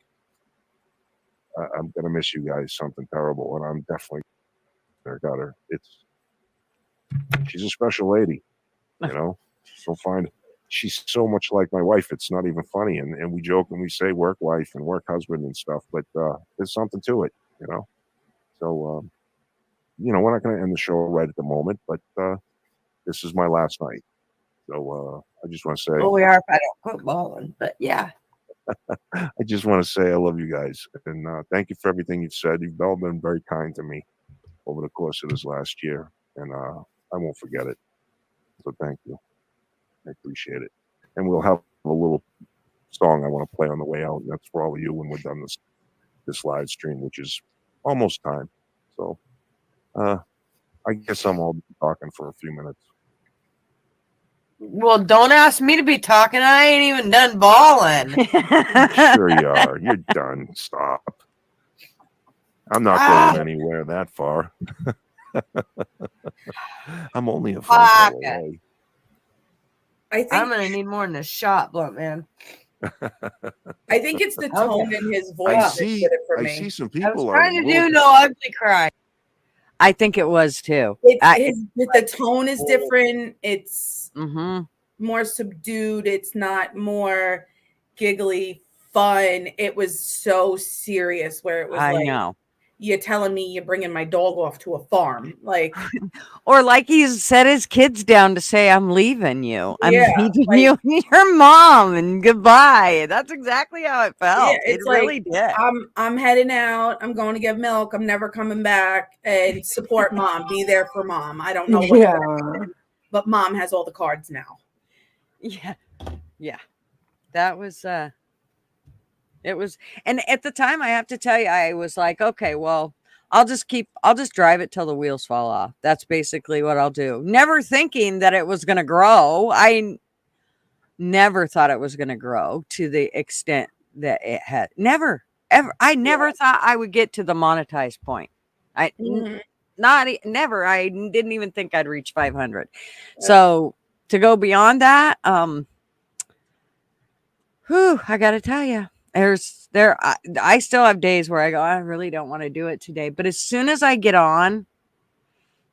I'm going to miss you guys something terrible, and I'm definitely got her. She's a special lady. You know, she's so much like my wife. It's not even funny. And we joke and we say work wife and work husband and stuff, but there's something to it, you know? So, you know, we're not going to end the show right at the moment, but this is my last night. So I just want to say. Oh, we are if I don't quit balling, but yeah. I just want to say I love you guys. And thank you for everything you've said. You've all been very kind to me over the course of this last year. And I won't forget it. So thank you. I appreciate it. And we'll have a little song I want to play on the way out. And that's for all of you when we're done this live stream, which is almost time. So I guess I'm all talking for a few minutes. Well, don't ask me to be talking. I ain't even done balling. Sure you are. You're done. Stop. I'm not going anywhere that far. I'm only a phone call away. I'm gonna need more than a shot, blunt man. I think it's the tone in his voice that did it for me. I see some people. I was trying to do no ugly cry. I think it was too. The tone is different. It's Mm-hmm. more subdued. It's not more giggly fun. It was so serious where it was I like, know. you're telling me you're bringing my dog off to a farm. Like, Or like he's set his kids down to say, I'm leaving you. I'm Yeah, leaving like- you and your mom and goodbye. That's exactly how it felt. yeah, It it's really like, did. I'm heading out. I'm going to get milk. I'm never coming back. And support mom. Be there for mom. I don't know what, Yeah. but mom has all the cards now. Yeah. Yeah. That was it was, and at the time I have to tell you, I was like, okay, well, I'll just drive it till the wheels fall off. That's basically what I'll do. Never thinking that it was gonna grow. I never thought it was gonna grow to the extent that it had. Never, ever. I never thought I would get to the monetized point. Mhm. Never. I didn't even think I'd reach 500. So to go beyond that, I gotta tell you, I still have days where I go, I really don't want to do it today. But as soon as I get on,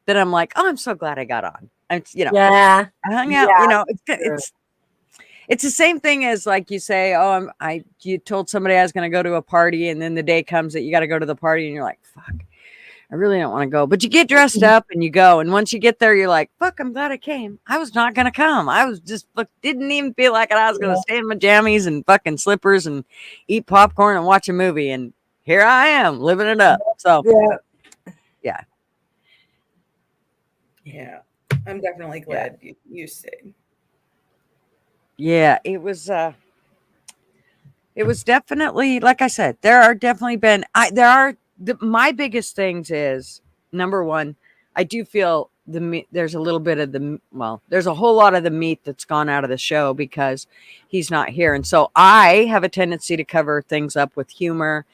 then I'm like, oh, I'm so glad I got on. Yeah. I hung out. Yeah. It's the same thing as like you say, oh, you told somebody I was going to go to a party, and then the day comes that you got to go to the party, and you're like, fuck, I really don't want to go. But you get dressed up and you go, and once you get there, you're like, fuck, I'm glad I came. I was not going to come. I was just didn't even feel like it. I was going to stay in my jammies and fucking slippers and eat popcorn and watch a movie, and here I am living it up. So Yeah. I'm definitely glad you stayed. Yeah, it was definitely, like I said, there are definitely been my biggest things is, number one, I do feel there's a little bit of there's a whole lot of the meat that's gone out of the show because he's not here. And so I have a tendency to cover things up with humor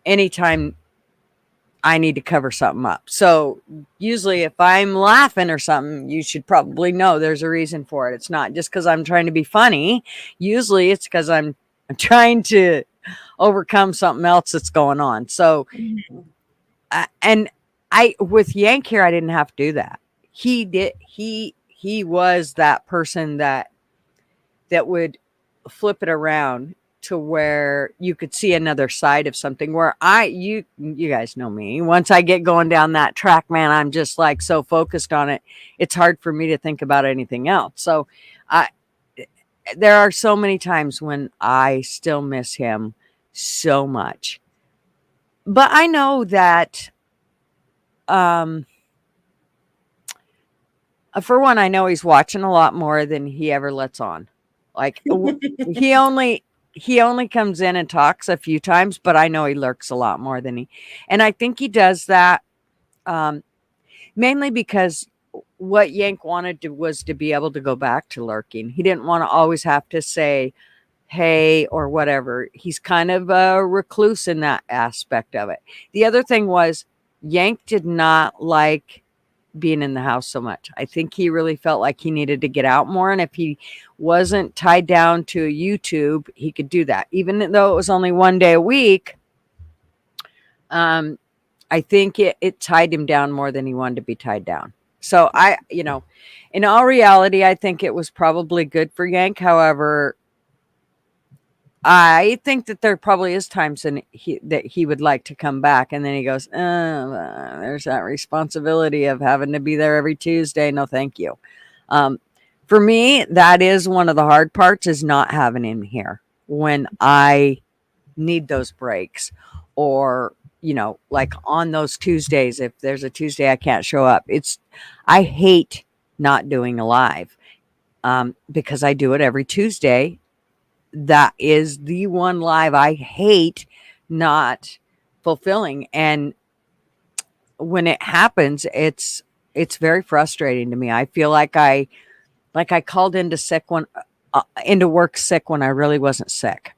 anytime I need to cover something up. So usually if I'm laughing or something, you should probably know there's a reason for it. It's not just because I'm trying to be funny. Usually it's because I'm trying to overcome something else that's going on. So, with Yank here, I didn't have to do that. He did. He was that person that would flip it around to where you could see another side of something, where you guys know me. Once I get going down that track, man, I'm just like so focused on it. It's hard for me to think about anything else. So there are so many times when I still miss him so much, but I know that, for one, I know he's watching a lot more than he ever lets on. Like he only comes in and talks a few times, but I know he lurks a lot more than and I think he does that mainly because what Yank wanted was to be able to go back to lurking. He didn't want to always have to say hey or whatever. He's kind of a recluse in that aspect of it. The other thing was Yank did not like being in the house so much. I think he really felt like he needed to get out more, and if he wasn't tied down to YouTube, he could do that, even though it was only one day a week. I think it tied him down more than he wanted to be tied down. So in all reality, I think it was probably good for Yank. However, I think that there probably is times that he would like to come back, and then he goes, there's that responsibility of having to be there every Tuesday. No, thank you. For me, that is one of the hard parts, is not having him here when I need those breaks, or like on those Tuesdays, if there's a Tuesday I can't show up. I hate not doing a live because I do it every Tuesday. That is the one live I hate not fulfilling. And when it happens, it's very frustrating to me. I feel like I called into work sick when I really wasn't sick.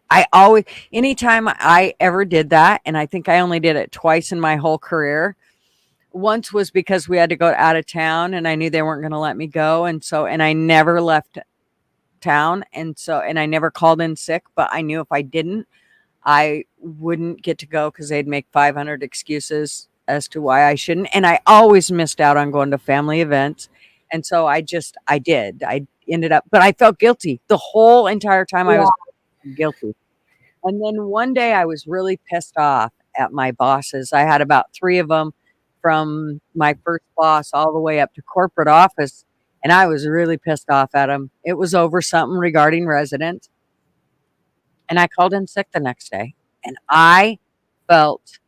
Anytime I ever did that, and I think I only did it twice in my whole career. Once was because we had to go out of town and I knew they weren't going to let me go. And I never left town. And I never called in sick, but I knew if I didn't, I wouldn't get to go because they'd make 500 excuses as to why I shouldn't. And I always missed out on going to family events. And so I did. I ended up, but I felt guilty the whole entire time. I was guilty. And then one day I was really pissed off at my bosses. I had about 3 of them from my first boss all the way up to corporate office. And I was really pissed off at them. It was over something regarding residents. And I called in sick the next day. And I felt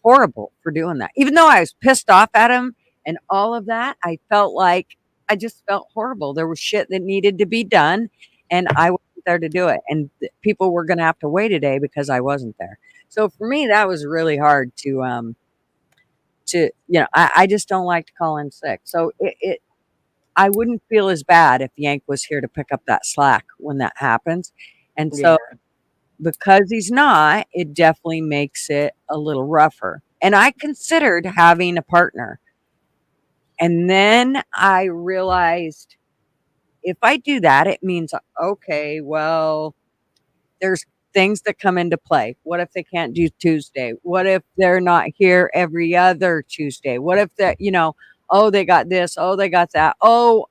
horrible for doing that. Even though I was pissed off at him and all of that, I felt like I just felt horrible. There was shit that needed to be done, and I wasn't there to do it. And people were going to have to wait a day because I wasn't there. So for me, that was really hard I just don't like to call in sick. So I wouldn't feel as bad if Yank was here to pick up that slack when that happens. And so because he's not, it definitely makes it a little rougher. And I considered having a partner. And then I realized if I do that, it means, okay, well, there's things that come into play. What if they can't do Tuesday? What if they're not here every other Tuesday? What if that, oh, they got this, oh, they got that. Oh,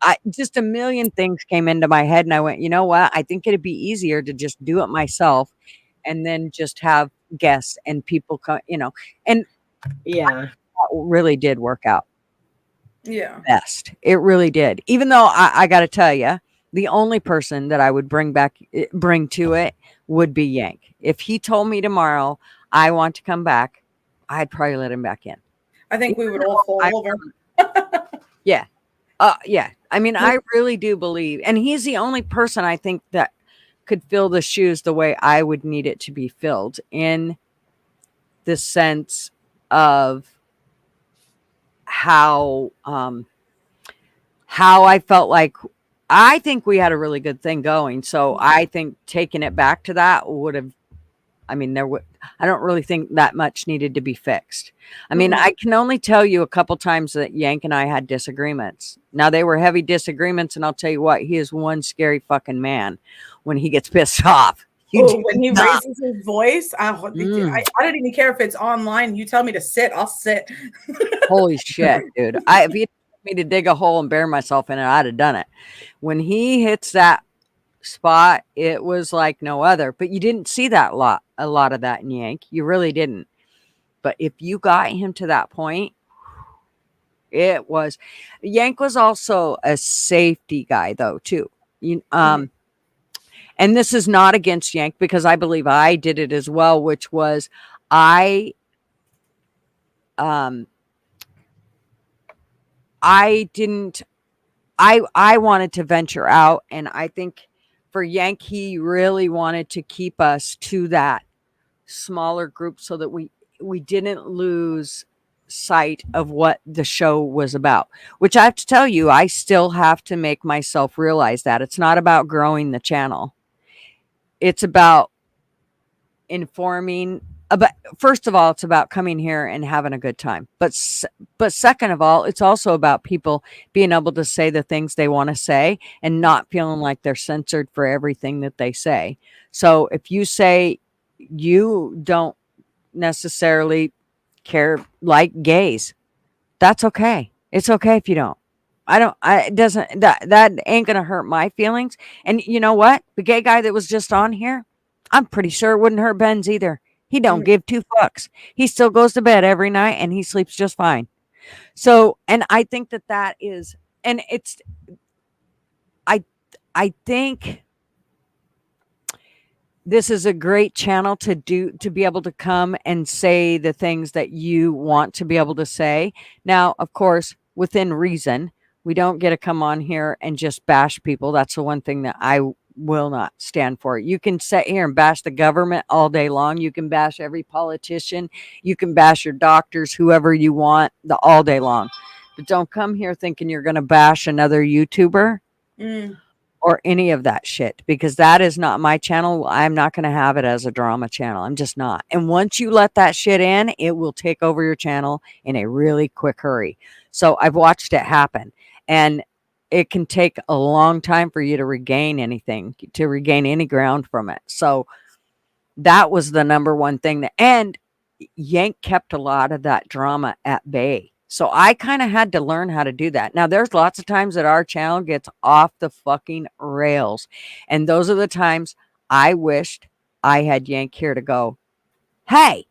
I just a million things came into my head and I went, you know what? I think it'd be easier to just do it myself and then just have guests and people come, and that really did work out. Yeah. Best. It really did. Even though I got to tell you, the only person that I would bring to it would be Yank. If he told me tomorrow, I want to come back, I'd probably let him back in. I think we would all fall over. Yeah. Yeah. I mean, I really do believe, and he's the only person I think that could fill the shoes the way I would need it to be filled, in the sense of how I felt like I think we had a really good thing going. So I think taking it back to that would have, I don't really think that much needed to be fixed. I mean, I can only tell you a couple times that Yank and I had disagreements. Now, they were heavy disagreements, and I'll tell you what, he is one scary fucking man when he gets pissed off. When he raises his voice, I don't even care if it's online. You tell me to sit, I'll sit. Holy shit, dude. If you told me to dig a hole and bury myself in it, I'd have done it. When he hits that spot, it was like no other. But you didn't see a lot of that in Yank. You really didn't. But if you got him to that point, Yank was also a safety guy though too. And this is not against Yank, because I believe I did it as well, which was I wanted to venture out, and I think for Yank, he really wanted to keep us to that smaller group so that we didn't lose sight of what the show was about, which I have to tell you, I still have to make myself realize that it's not about growing the channel. It's about informing. First of all, it's about coming here and having a good time. But second of all, it's also about people being able to say the things they want to say and not feeling like they're censored for everything that they say. So if you say you don't necessarily care like gays, that's okay. It's okay if you don't. That ain't gonna hurt my feelings. And you know what? The gay guy that was just on here, I'm pretty sure it wouldn't hurt Ben's either. He don't give 2 fucks. He still goes to bed every night and he sleeps just fine. So, and I think that is, and it's, I think this is a great channel to be able to come and say the things that you want to be able to say. Now, of course, within reason. We don't get to come on here and just bash people. That's the one thing that I will not stand for. You can sit here and bash the government all day long. You can bash every politician. You can bash your doctors, whoever you want, all day long. But don't come here thinking you're going to bash another YouTuber or any of that shit, because that is not my channel. I'm not going to have it as a drama channel. I'm just not. And once you let that shit in, it will take over your channel in a really quick hurry. So I've watched it happen. And it can take a long time for you to regain any ground from it. So that was the number one thing and Yank kept a lot of that drama at bay. So I kind of had to learn how to do that. Now, there's lots of times that our channel gets off the fucking rails. And those are the times I wished I had Yank here to go, hey,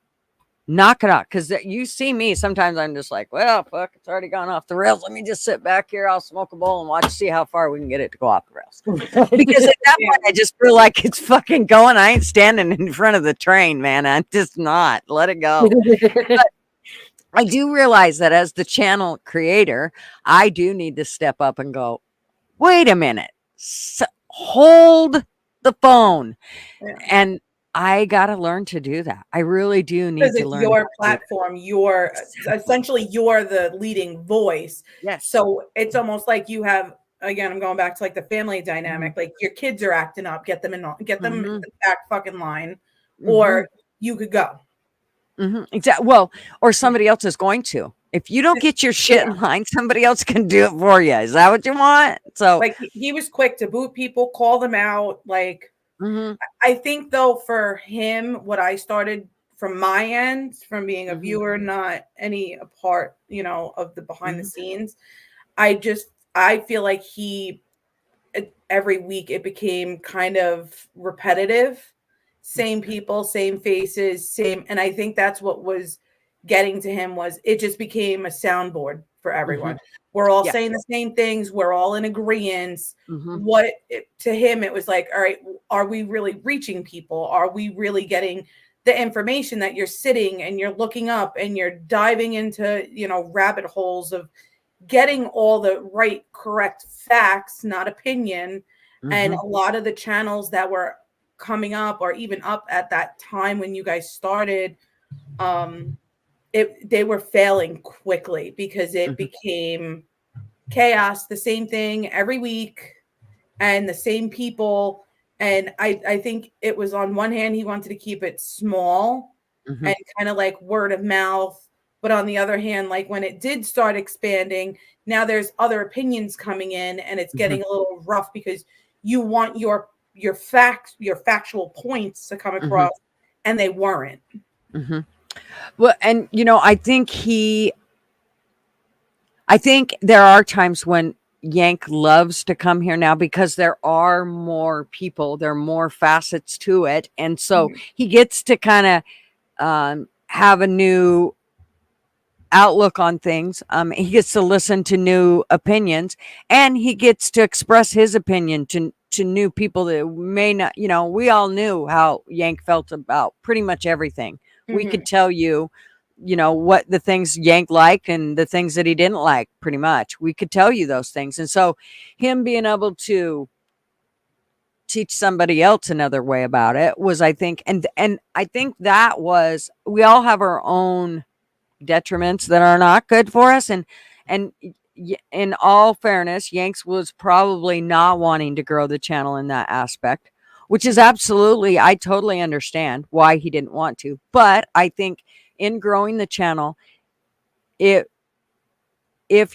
knock it off. Because you see me, sometimes I'm just like, well, fuck, it's already gone off the rails. Let me just sit back here. I'll smoke a bowl and watch, see how far we can get it to go off the rails. Because at that point, I just feel like it's fucking going. I ain't standing in front of the train, man. I'm just not. Let it go. But I do realize that as the channel creator, I do need to step up and go, wait a minute, hold the phone. Yeah. And I got to learn to do that. I really do need Because to it's learn. your platform. You're essentially you're the leading voice. Yes. So it's almost like you have, again, I'm going back to like the family dynamic. Like your kids are acting up, get them in the back fucking line, or you could go. Exactly. Well, or somebody else is going to. If you don't get your shit in line, somebody else can do it for you. Is that what you want? So, like, he was quick to boot people, call them out. Like, I think though, for him, what I started from my end, from being a viewer, not any part, of the behind the scenes, I feel like every week it became kind of repetitive. Same people, same faces, same. And I think that's what was getting to him, was it just became a soundboard for everyone. We're all saying the same things. We're all in agreement. To him, it was like, all right, are we really reaching people? Are we really getting the information that you're sitting and you're looking up and you're diving into, rabbit holes of getting all the right, correct facts, not opinion. And a lot of the channels that were coming up, or even up at that time when you guys started, they were failing quickly because it became chaos, the same thing every week and the same people. And I think it was, on one hand, he wanted to keep it small and kind of like word of mouth. But on the other hand, like when it did start expanding, now there's other opinions coming in and it's getting a little rough because you want your facts, your factual points to come across, and they weren't. Well, and I think there are times when Yank loves to come here now because there are more people, there are more facets to it. And so he gets to kind of have a new outlook on things. He gets to listen to new opinions, and he gets to express his opinion to new people that may not, we all knew how Yank felt about pretty much everything. We could tell you, what the things Yank liked and the things that he didn't like, pretty much. We could tell you those things. And so him being able to teach somebody else another way about it was, I think, and I think that was, we all have our own detriments that are not good for us. And in all fairness, Yanks was probably not wanting to grow the channel in that aspect, which is absolutely, I totally understand why he didn't want to. But I think in growing the channel, if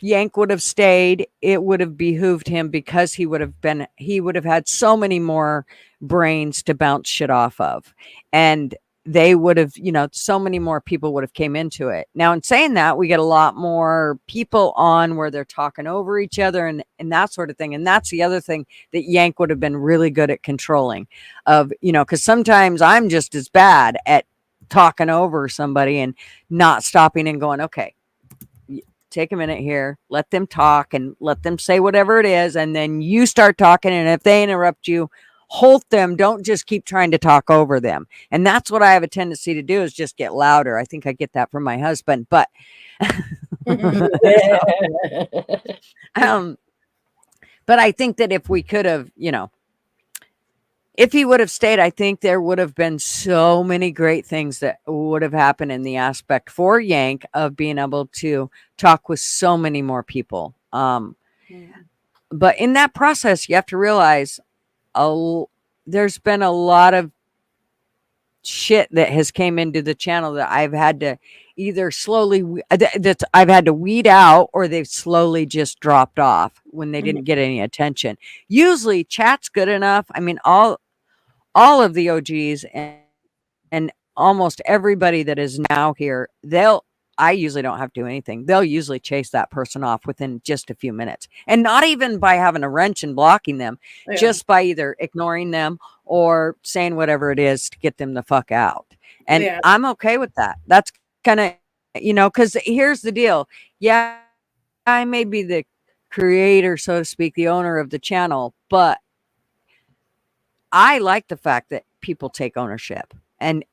Yank would have stayed, it would have behooved him, because he would have had so many more brains to bounce shit off of. And they would have, so many more people would have came into it. Now, in saying that, we get a lot more people on where they're talking over each other and that sort of thing. And that's the other thing that Yank would have been really good at controlling, of, because sometimes I'm just as bad at talking over somebody and not stopping and going, okay, take a minute here, let them talk and let them say whatever it is. And then you start talking. And if they interrupt you, hold them. Don't just keep trying to talk over them. And that's what I have a tendency to do, is just get louder. I think I get that from my husband, but but I think that if we could have, if he would have stayed, I think there would have been so many great things that would have happened in the aspect for Yank of being able to talk with so many more people. But in that process, you have to realize there's been a lot of shit that has came into the channel that I've had to either I've had to weed out, or they've slowly just dropped off when they didn't get any attention. Usually chat's good enough. I mean, all of the OGs and almost everybody that is now here, I usually don't have to do anything. They'll usually chase that person off within just a few minutes. And not even by having a wrench and blocking them, Yeah. just by either ignoring them or saying whatever it is to get them the fuck out. And Yeah. I'm okay with that. That's kind of, because here's the deal. Yeah, I may be the creator, so to speak, the owner of the channel, but I like the fact that people take ownership and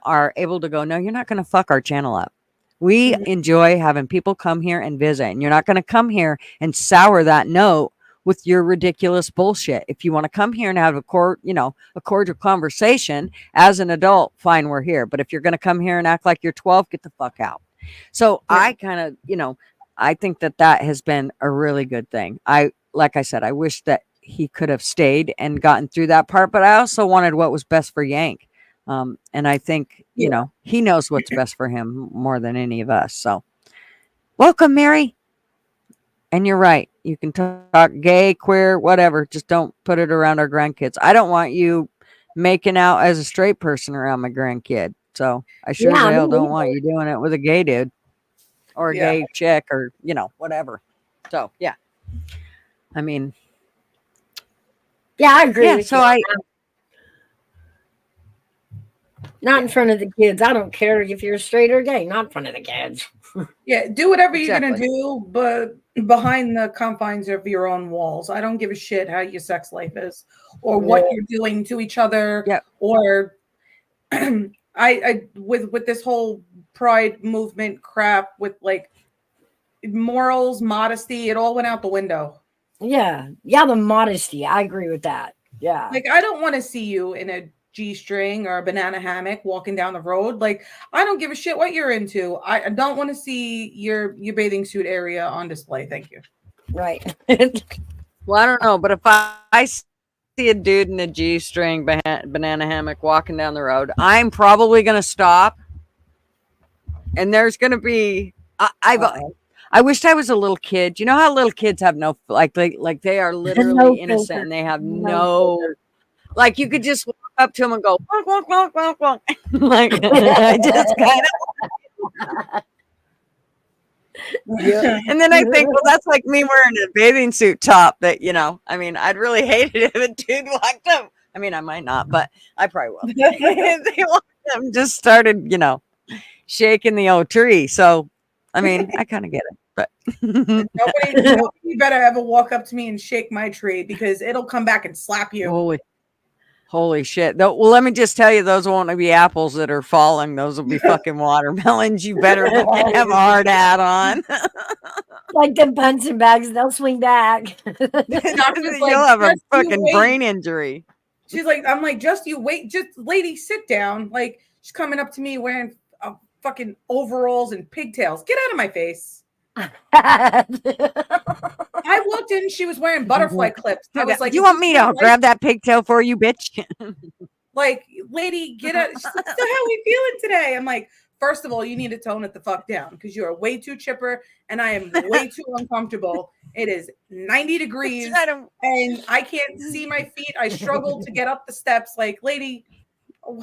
are able to go, no, you're not going to fuck our channel up. We enjoy having people come here and visit, and you're not going to come here and sour that note with your ridiculous bullshit. If you want to come here and have a cordial conversation as an adult, fine, we're here. But if you're going to come here and act like you're 12, get the fuck out. So I kind of, I think that has been a really good thing. Like I said, I wish that he could have stayed and gotten through that part, but I also wanted what was best for Yank. And I think, he knows what's best for him more than any of us. So welcome, Mary. And you're right. You can talk gay, queer, whatever. Just don't put it around our grandkids. I don't want you making out as a straight person around my grandkid. So I sure as hell don't want you doing it with a gay dude or a gay chick or, whatever. So, yeah. I mean. Yeah, I agree. Yeah, with so you. Not in front of the kids. I don't care if you're straight or gay. Not in front of the kids. Yeah, do whatever you're Exactly. gonna do, but behind the confines of your own walls. I don't give a shit how your sex life is or what you're doing to each other. Yep. Or I with this whole pride movement crap with like morals, modesty, it all went out the window. Yeah. Yeah, the modesty. I agree with that. Yeah. Like, I don't want to see you in a G-string or a banana hammock walking down the road. Like, I don't give a shit what you're into. I don't want to see your bathing suit area on display. Thank you. Right. Well, I don't know, but if I see a dude in a G-string banana hammock walking down the road, I'm probably going to stop. And there's going to be, I wished I was a little kid. You know how little kids have no, like they are literally No innocent filter. and they have No no, filter. like you could just walk up to them and go, wonk, wonk, wonk, wonk, wonk. Like, I just kind of. Yeah. And then I think, well, that's like me wearing a bathing suit top that, I mean, I'd really hate it if a dude walked up. I mean, I might not, but I probably will. They walked up and just started, shaking the old tree. So, I mean, I kind of get it, but Nobody better ever walk up to me and shake my tree because it'll come back and slap you. Holy shit. Well, let me just tell you, those won't be apples that are falling. Those will be fucking watermelons. You better have a hard hat on. Like the punching bags, they'll swing back. You'll have a fucking brain injury. She's like, I'm like, just you wait, just lady, sit down. Like, she's coming up to me wearing fucking overalls and pigtails. Get out of my face. I walked in, she was wearing butterfly clips. I was like, you want me to grab that pigtail for you, bitch? Like, lady, get out. She's like, so how are we feeling today? I'm like, first of all, you need to tone it the fuck down because you are way too chipper and I am way too uncomfortable. It is 90 degrees and I can't see my feet. I struggle to get up the steps. Like, lady,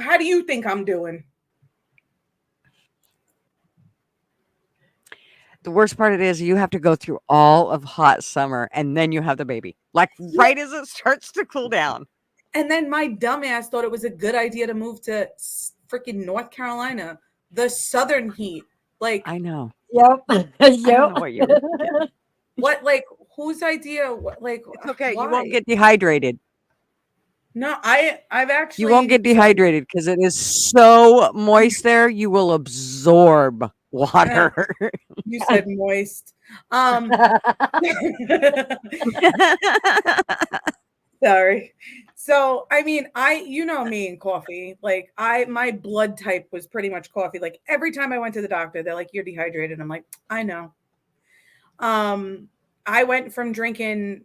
how do you think I'm doing? The worst part of it is you have to go through all of hot summer and then you have the baby. Like right as it starts to cool down. And then my dumbass thought it was a good idea to move to freaking North Carolina, the southern heat. Like, I know. Yep. I don't know what you're what, like, whose idea? What, like, it's okay. why? You won't get dehydrated. No, I've actually. You won't get dehydrated because it is so moist there. You will absorb water. You said moist. Sorry. So, I mean, you know me and coffee. Like, my blood type was pretty much coffee. Like, every time I went to the doctor, they're like, "You're dehydrated." I'm like, I know. I went from drinking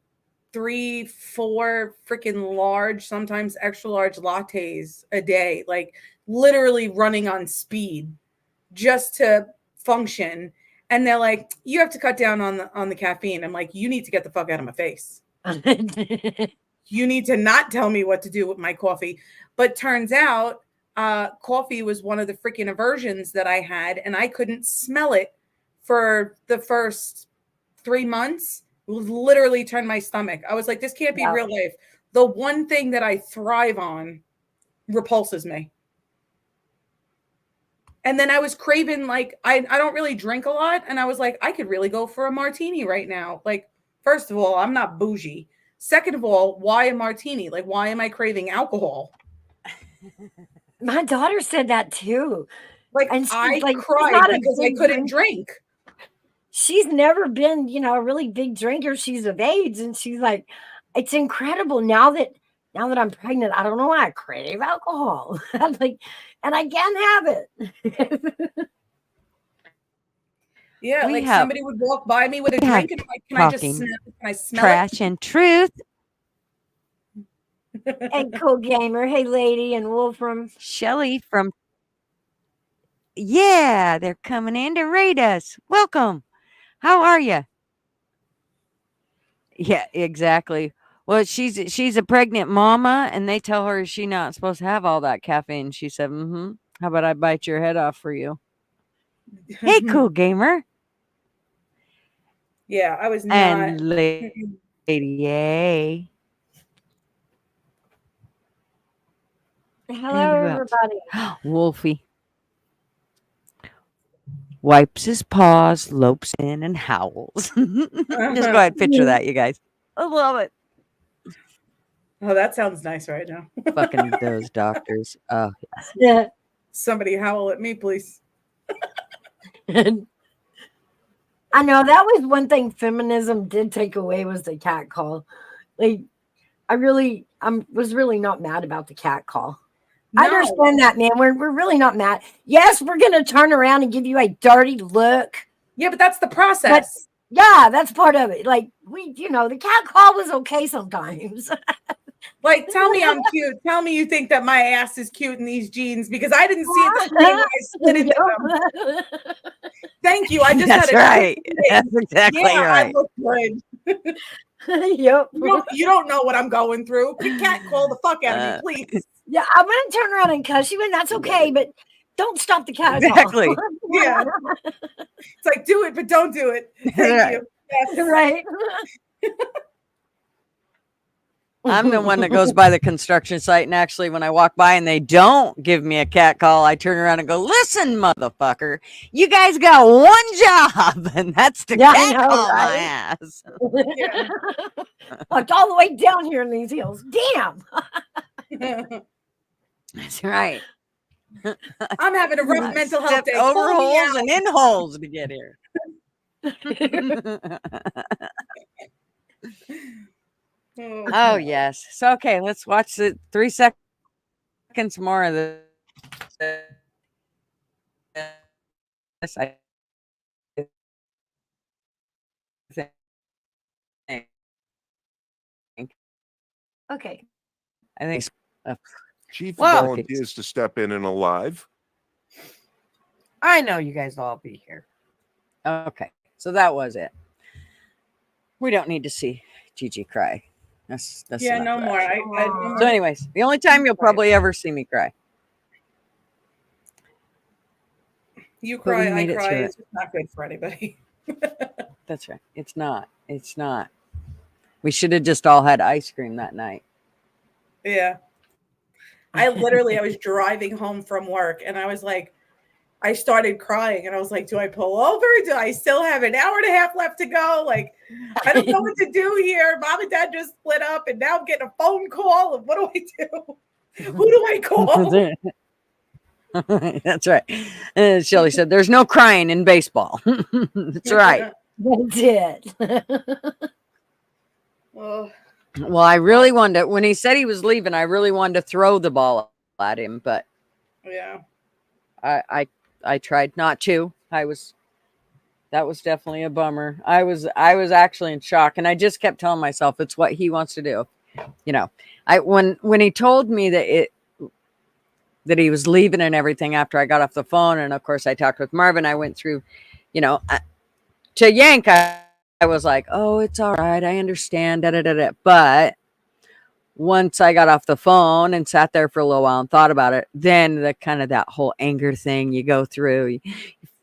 3-4 freaking large, sometimes extra large lattes a day, like literally running on speed just to function. And they're like, you have to cut down on the caffeine. I'm like, you need to get the fuck out of my face. You need to not tell me what to do with my coffee. But turns out coffee was one of the freaking aversions that I had, and I couldn't smell it for the first 3 months. It was literally turned my stomach. I was like, this can't be real life. The one thing that I thrive on repulses me. And then I was craving, like, I don't really drink a lot. And I was like, I could really go for a martini right now. Like, first of all, I'm not bougie. Second of all, why a martini? Like, why am I craving alcohol? My daughter said that too. Like, And she's I like, she's cried not a because I big couldn't drinker. drink. She's never been, a really big drinker. She's of age, and she's like, it's incredible now that I'm pregnant. I don't know why I crave alcohol. I'm like, and I can't have it. Yeah, We like have- somebody would walk by me with a we have drink, and I'm like, can I just talking smell? Can I smell Trash and truth. Hey, cool gamer. Hey, lady, and Wolfram. Shelly from. Yeah, they're coming in to raid us. Welcome. How are you? Yeah, exactly. Well, she's a pregnant mama, and they tell her she's not supposed to have all that caffeine. She said, "Mm-hmm. How about I bite your head off for you?" Hey, cool gamer. Yeah, I was not. And lady A. Hello, And who else? everybody. Wolfie wipes his paws, lopes in, and howls. Just go ahead, picture that, you guys. I love it. Oh, that sounds nice right now. Fucking those doctors. Oh, Yeah. Somebody howl at me, please. I know that was one thing feminism did take away was the cat call. Like, I was really not mad about the cat call. I No. understand that, man. We're really not mad. Yes, we're gonna turn around and give you a dirty look. Yeah, but that's the process. Yeah, that's part of it. Like the cat call was okay sometimes. Like, tell me I'm cute. Tell me you think that my ass is cute in these jeans because I didn't see it the same when I slid into them. Thank you. I just that's had a right. quick look. That's exactly Yeah, right. I look good. Yep. You don't know what I'm going through. Cat call the fuck out of me, please. Yeah, I'm gonna turn around and cuss you, and that's okay. But don't stop the cat Exactly. call. Yeah. It's like, do it, but don't do it. Thank you. Yes. Right. I'm the one that goes by the construction site, and actually, when I walk by and they don't give me a cat call, I turn around and go, "Listen, motherfucker, you guys got one job, and that's to cat call my ass." Yeah. Walked all the way down here in these hills. Damn. That's right. I'm having a rough I mental health stepped day. over Call me holes out. and in holes to get here. Oh yes. So okay, let's watch the 3 seconds more of this. I think. Okay. I think. Chief Wow. volunteers to step in and alive. I know you guys will all be here. Okay, so that was it. We don't need to see Gigi cry. That's Yeah, enough no of more. that. So, anyways, the only time you'll probably ever see me cry. You But cry, we I made it cry. through It's just not good for anybody. That's right. It's not. It's not. We should have just all had ice cream that night. Yeah. I was driving home from work and I was like, I started crying and I was like, do I pull over? Do I still have an hour and a half left to go? Like, I don't know what to do here. Mom and dad just split up and now I'm getting a phone call. And what do I do? Who do I call? That's right. And Shelly said, "There's no crying in baseball." That's right. That's it. Oh, Well, I really wanted to, when he said he was leaving, I really wanted to throw the ball at him, but yeah. I tried not to. That was definitely a bummer. I was actually in shock, and I just kept telling myself it's what he wants to do. When he told me that he was leaving and everything after I got off the phone, and of course I talked with Marvin, I went through, to Yank, I was like, oh, it's all right, I understand, But once I got off the phone and sat there for a little while and thought about it, then the kind of that whole anger thing you go through. You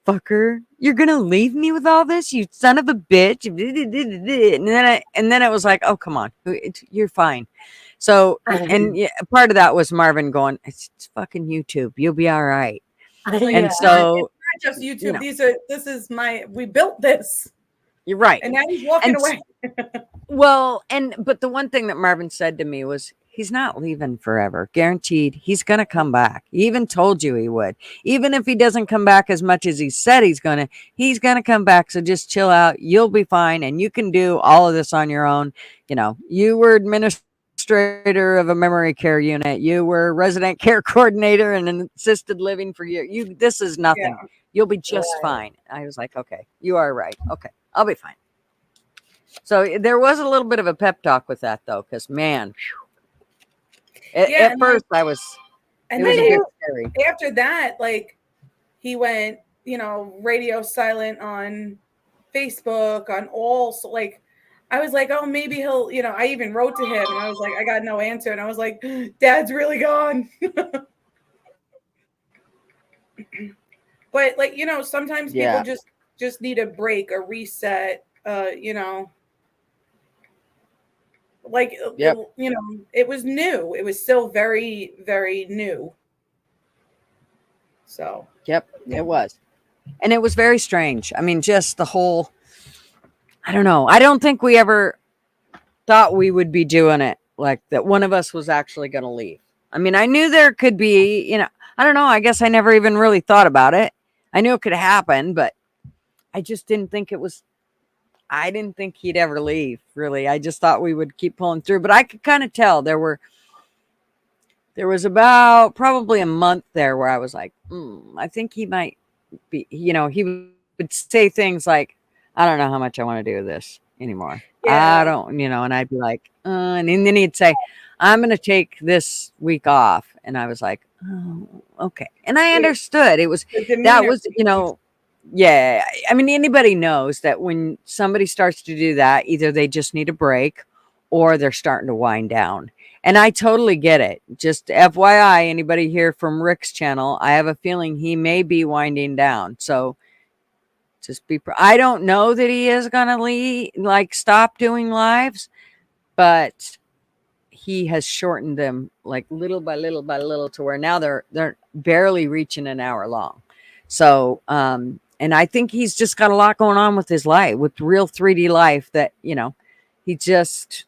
fucker, you're gonna leave me with all this, you son of a bitch. And then it was like, oh come on, you're fine. So and yeah, part of that was Marvin going, it's fucking YouTube, you'll be all right. And so it's not just YouTube. You know. We built this. You're right. And now he's walking away. Well, but the one thing that Marvin said to me was he's not leaving forever. Guaranteed. He's going to come back. He even told you he would. Even if he doesn't come back as much as he said he's going to come back. So just chill out. You'll be fine. And you can do all of this on your own. You know, you were administrator of a memory care unit. You were resident care coordinator and an assisted living for you. This is nothing. Yeah. You'll be just fine. I was like, okay, you are right. Okay, I'll be fine. So there was a little bit of a pep talk with that, though, because man, at first I was, it was a bit scary. After that, like he went, radio silent on Facebook, on all, so like I was like, oh, maybe he'll, I even wrote to him and I was like, I got no answer, and I was like, Dad's really gone. But like, sometimes people just need a break, a reset, like, it was new. It was still very, very new. So, it was. And it was very strange. I mean, just the whole, I don't know. I don't think we ever thought we would be doing it like that. One of us was actually going to leave. I mean, I knew there could be, I don't know. I guess I never even really thought about it. I knew it could happen, but I just didn't think I didn't think he'd ever leave, really. I just thought we would keep pulling through. But I could kind of tell there was about probably a month there where I was like, I think he might be, he would say things like, I don't know how much I want to do this anymore. Yeah. I don't, and I'd be like, and then he'd say, I'm going to take this week off. And I was like, oh, okay. And I understood. It was, that was, yeah. I mean, anybody knows that when somebody starts to do that, either they just need a break or they're starting to wind down. And I totally get it. Just FYI, anybody here from Rick's channel, I have a feeling he may be winding down. So just I don't know that he is going to stop doing lives, but he has shortened them like little by little by little to where now they're barely reaching an hour long. So, and I think he's just got a lot going on with his life, with real 3D life that, he just,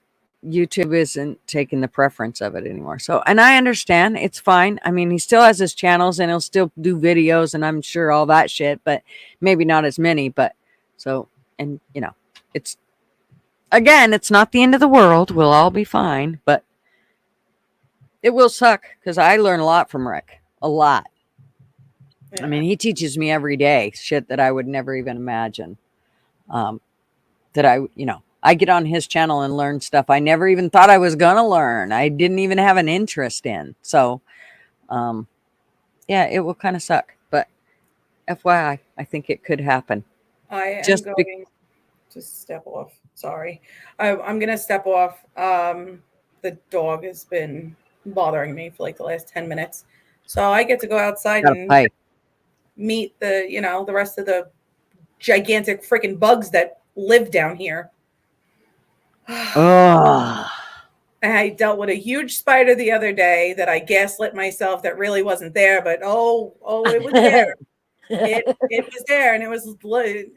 YouTube isn't taking the preference of it anymore. So, and I understand, it's fine. I mean, he still has his channels and he'll still do videos and I'm sure all that shit, but maybe not as many, but so, and it's, again, it's not the end of the world. We'll all be fine, but it will suck because I learn a lot from Rick, a lot. Yeah. I mean, he teaches me every day shit that I would never even imagine. That I get on his channel and learn stuff I never even thought I was going to learn. I didn't even have an interest in. So, yeah, it will kind of suck. But FYI, I think it could happen. I am going to step off. Sorry. I'm going to step off. The dog has been bothering me for like the last 10 minutes. So I get to go outside and meet the rest of the gigantic freaking bugs that live down here. Oh. I dealt with a huge spider the other day that I gaslit myself that really wasn't there, but oh, it was there. it was there, and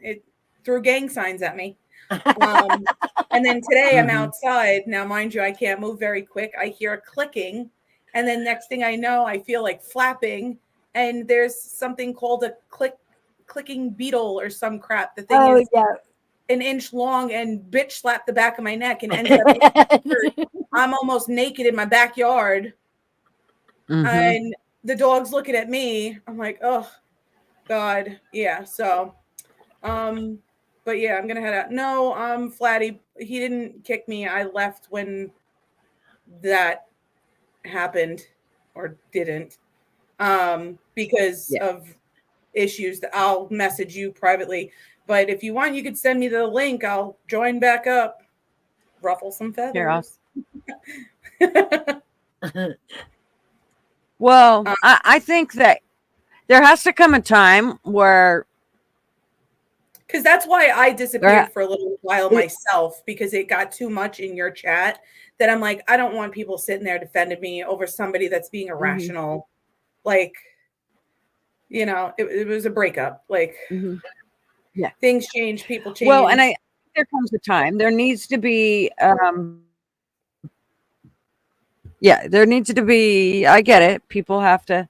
it threw gang signs at me. And then today I'm outside. Now, mind you, I can't move very quick. I hear a clicking, and then next thing I know, I feel like flapping, and there's something called a clicking beetle or some crap. The thing is an inch long and bitch slapped the back of my neck and ended up I'm almost naked in my backyard. And the dog's looking at me. I'm like, oh God. Yeah. So, but yeah, I'm gonna head out. No, Flatty, he didn't kick me. I left when that happened, or didn't, because of issues that I'll message you privately. But if you want, you could send me the link. I'll join back up. Ruffle some feathers. Well, I think that there has to come a time where Because that's why I there disappeared for a little while myself, because it got too much in your chat that I'm like, I don't want people sitting there defending me over somebody that's being irrational. Like, you know, it was a breakup. Like, yeah, things change, people change. well, and there comes a time there needs to be yeah, there needs to be, I get it, people have to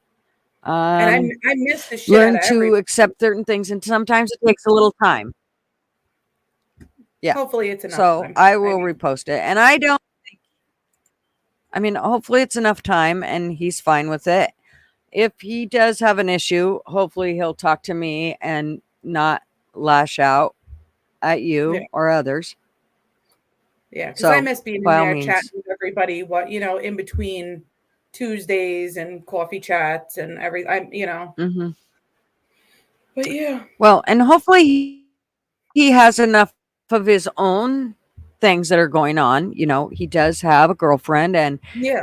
and I miss the shit learn out of to everybody. accept certain things, and sometimes it takes a little time. Yeah, Hopefully it's enough so time. I will repost it, and I mean, hopefully it's enough time and he's fine with it. If he does have an issue, hopefully he'll talk to me and not lash out at you or others. Yeah, because So, I miss being in by all there means. chatting with everybody. What, you know, in between Tuesdays and coffee chats and everything. You know. But yeah. Well, and hopefully he has enough of his own things that are going on. You know, he does have a girlfriend, and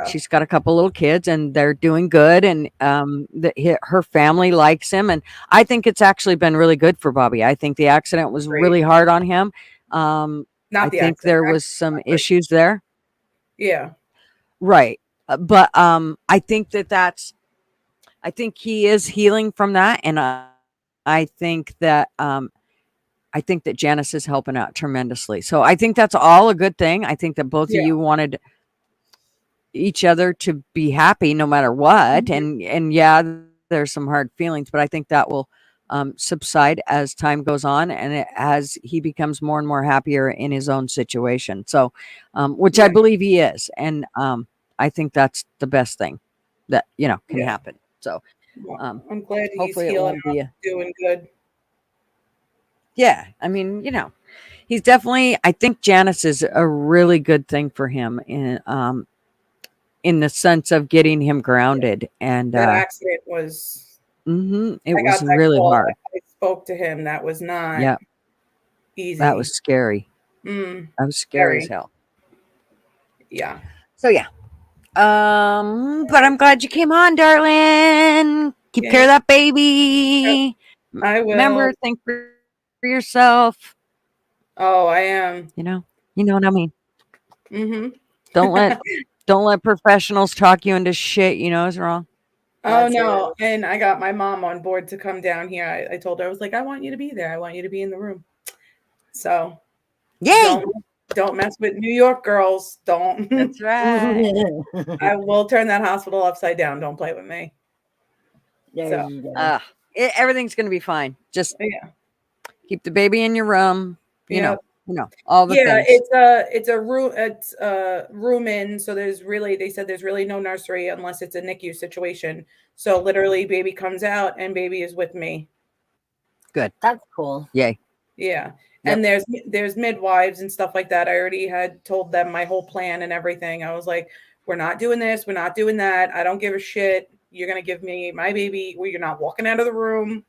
she's got a couple little kids, and they're doing good, and her family likes him, and I think it's actually been really good for Bobby. I think the accident was really hard on him. I think there was some issues there. Yeah. Right. But I think I think he is healing from that, and I think that Janice is helping out tremendously. So I think that's all a good thing. I think that both of you wanted each other to be happy no matter what. And yeah, there's some hard feelings, but I think that will subside as time goes on, and as he becomes more and more happier in his own situation. So, which I believe he is. And I think that's the best thing that, you know, can happen. So I'm glad he's hopefully it healing won't be up, doing good. Yeah, I mean, you know, he's definitely. I think Janice is a really good thing for him in the sense of getting him grounded. And That accident was. it I was got that really call. hard. I spoke to him. That was not Yeah, easy. that was scary. That was scary as hell. Yeah. So yeah, but I'm glad you came on, darling. Keep care of that baby. I will. Remember, think for yourself. Oh, I am. You know what I mean. Mm-hmm. Don't let professionals talk you into shit. You know is wrong. Oh no. And I got my mom on board to come down here. I told her, I was like, I want you to be there. I want you to be in the room. So yay. Don't mess with New York girls. Don't. That's right. I will turn that hospital upside down. Don't play with me. So everything's gonna be fine. Just keep the baby in your room. You know all the things. It's a room. It's a room in. So they said there's really no nursery unless it's a NICU situation. So literally, baby comes out and baby is with me. Good. That's cool. Yay. Yeah. And there's midwives and stuff like that. I already had told them my whole plan and everything. I was like, we're not doing this. We're not doing that. I don't give a shit. You're going to give me my baby. You're not walking out of the room.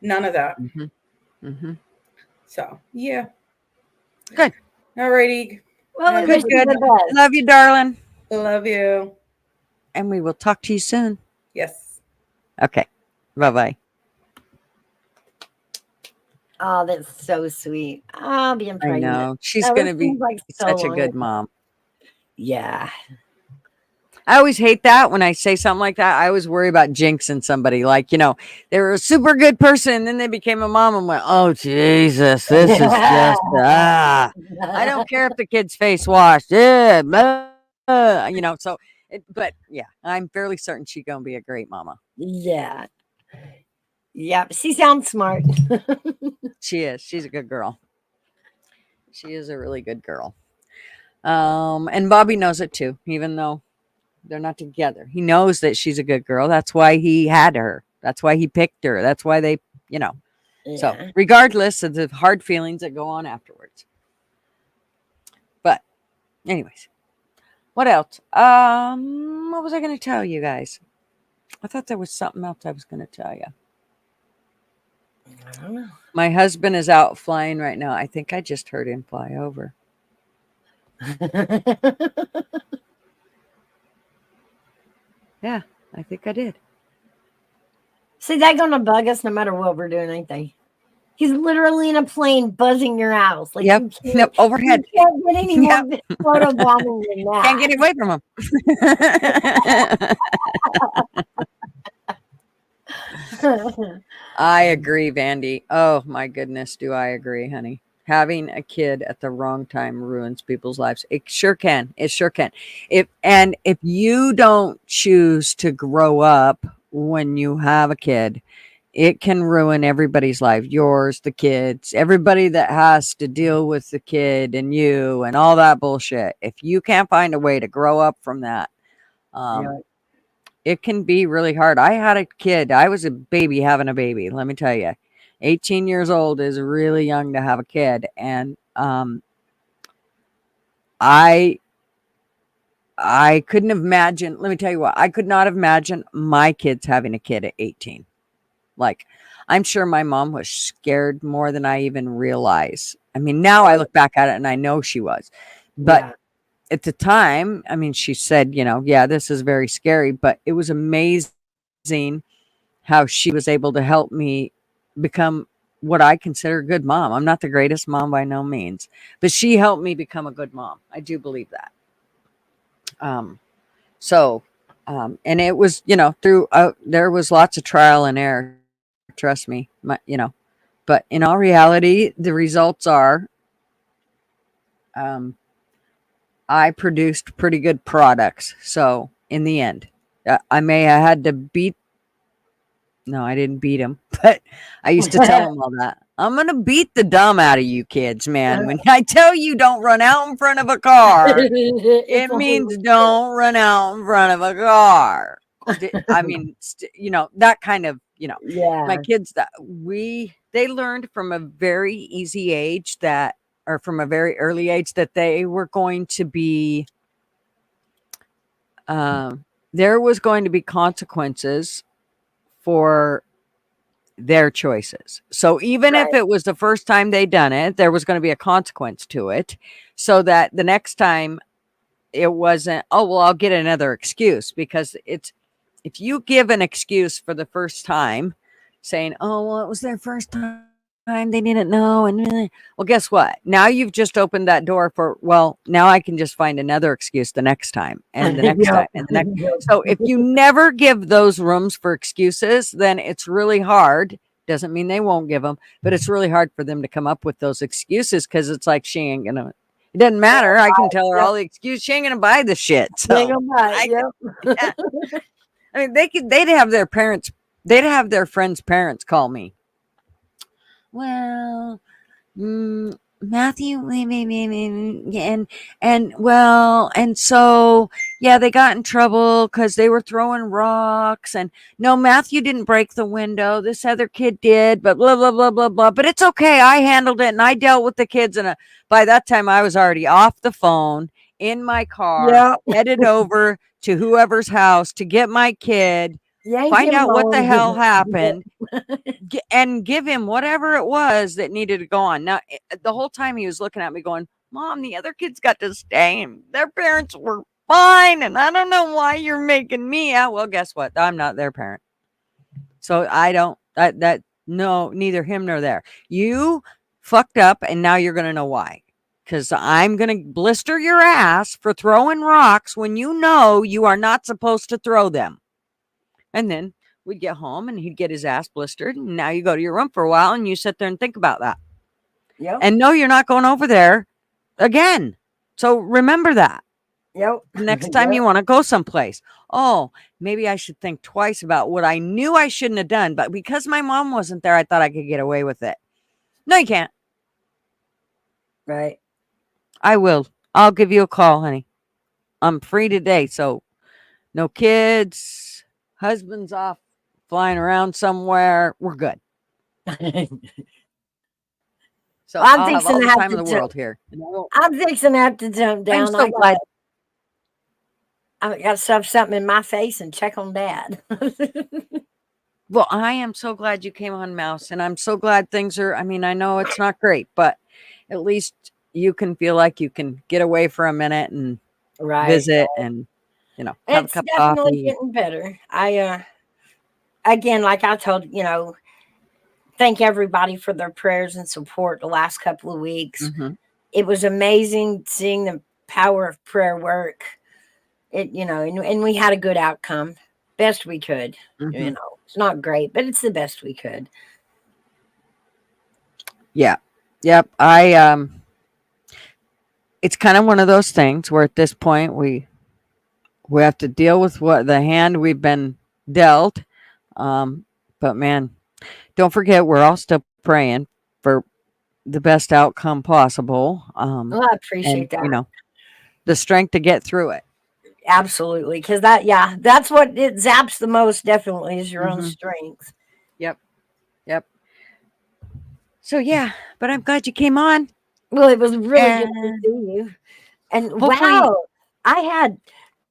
None of that. So, yeah. Good. All righty. Well, good. Love you, darling. Love you. And we will talk to you soon. Yes. Okay. Bye-bye. Oh, that's so sweet. I'll be pregnant. I know. She's going to be such a good mom. Yeah. I always hate that when I say something like that. I always worry about jinxing somebody. Like, you know, they were a super good person and then they became a mom and went, oh, Jesus, this is just, I don't care if the kid's face washed. Yeah, blah, you know, so, but yeah, I'm fairly certain she's going to be a great mama. Yeah. Yeah, she sounds smart. She is. She's a good girl. She is a really good girl. And Bobby knows it too, even though they're not together. He knows that she's a good girl. That's why he had her. That's why he picked her. That's why they, you know. Yeah. So regardless of the hard feelings that go on afterwards. But anyways, what else? What was I going to tell you guys? I thought there was something else I was going to tell you. I don't know. My husband is out flying right now. I think I just heard him fly over. Yeah, I think I did. See, they're gonna bug us no matter what we're doing, ain't they? He's literally in a plane buzzing your house. Like Yep. Yep. Overhead. You can't get any more Yep. photo bombing than that. Can't get away from him. I agree, Vandy. Oh my goodness, do I agree, honey? Having a kid at the wrong time ruins people's lives. It sure can. It sure can. If you don't choose to grow up when you have a kid, it can ruin everybody's life. Yours, the kids, everybody that has to deal with the kid and you and all that bullshit. If you can't find a way to grow up from that, it can be really hard. I had a kid. I was a baby having a baby. Let me tell you, 18 years old is really young to have a kid. And I couldn't imagine. Let me tell you what, I could not imagine my kids having a kid at 18. Like, I'm sure my mom was scared more than I even realize. I mean, now I look back at it and I know she was. But at the time, I mean, she said, yeah, this is very scary, but it was amazing how she was able to help me become what I consider a good mom. I'm not the greatest mom by no means, but she helped me become a good mom. I do believe that. And it was, through, there was lots of trial and error. Trust me, but in all reality, the results are, I produced pretty good products. So in the end, I may have had to no, I didn't beat him, but I used to tell him all that. I'm going to beat the dumb out of you kids, man. When I tell you don't run out in front of a car, it means don't run out in front of a car. I mean, that kind of, my kids they learned from a very easy age or from a very early age that they were going to be, there was going to be consequences for their choices. So even if it was the first time they done it, there was going to be a consequence to it, so that the next time it wasn't, oh, well, I'll get another excuse. Because if you give an excuse for the first time saying, oh, well, it was their first time, they didn't know. And well, guess what? Now you've just opened that door for, well, now I can just find another excuse the next time and the next time and the next. So if you never give those rooms for excuses, then it's really hard. Doesn't mean they won't give them, but it's really hard for them to come up with those excuses, because it's like, she ain't gonna, it doesn't matter. I can tell her all the excuses. She ain't gonna buy the shit. So I mean, they'd have their friends' parents call me. Well, Matthew, and so, yeah, they got in trouble because they were throwing rocks, and no, Matthew didn't break the window. This other kid did, but blah, blah, blah, blah, blah. But it's okay. I handled it, and I dealt with the kids. And by that time, I was already off the phone in my car, headed over to whoever's house to get my kid, find out what the hell happened, and give him whatever it was that needed to go on. Now, the whole time he was looking at me going, Mom, the other kids got to stay and their parents were fine, and I don't know why you're making me out. Well, guess what? I'm not their parent. So I don't, no, neither him nor there. You fucked up, and now you're going to know why. Because I'm going to blister your ass for throwing rocks when you know you are not supposed to throw them. And then we'd get home and he'd get his ass blistered. And now you go to your room for a while and you sit there and think about that. And no, you're not going over there again. So remember that. Next time you want to go someplace. Oh, maybe I should think twice about what I knew I shouldn't have done. But because my mom wasn't there, I thought I could get away with it. No, you can't. Right. I will. I'll give you a call, honey. I'm free today. So no kids, husband's off flying around somewhere. We're good. So I'm I'll have fixing all the to have time to in the world here. I'm fixing to have to jump down. I'm so glad. I got to stuff something in my face and check on Dad. Well, I am so glad you came on, Mouse, and I'm so glad things are, I mean, I know it's not great, but at least you can feel like you can get away for a minute and visit and have a It's cup of definitely coffee. getting better. Again, like I told, thank everybody for their prayers and support the last couple of weeks. Mhm. It was amazing seeing the power of prayer work. And we had a good outcome, best we could. Mhm. It's not great, but it's the best we could. Yeah. Yep. It's kind of one of those things where at this point we have to deal with what the hand we've been dealt. But man, don't forget we're all still praying for the best outcome possible. Well, I And appreciate that. the strength to get through it. Absolutely. Because that's what it zaps the most, definitely, is your own Mhm. strength. Yep. Yep. So yeah, but I'm glad you came on. Well, it was really good to And see you. And hopefully wow,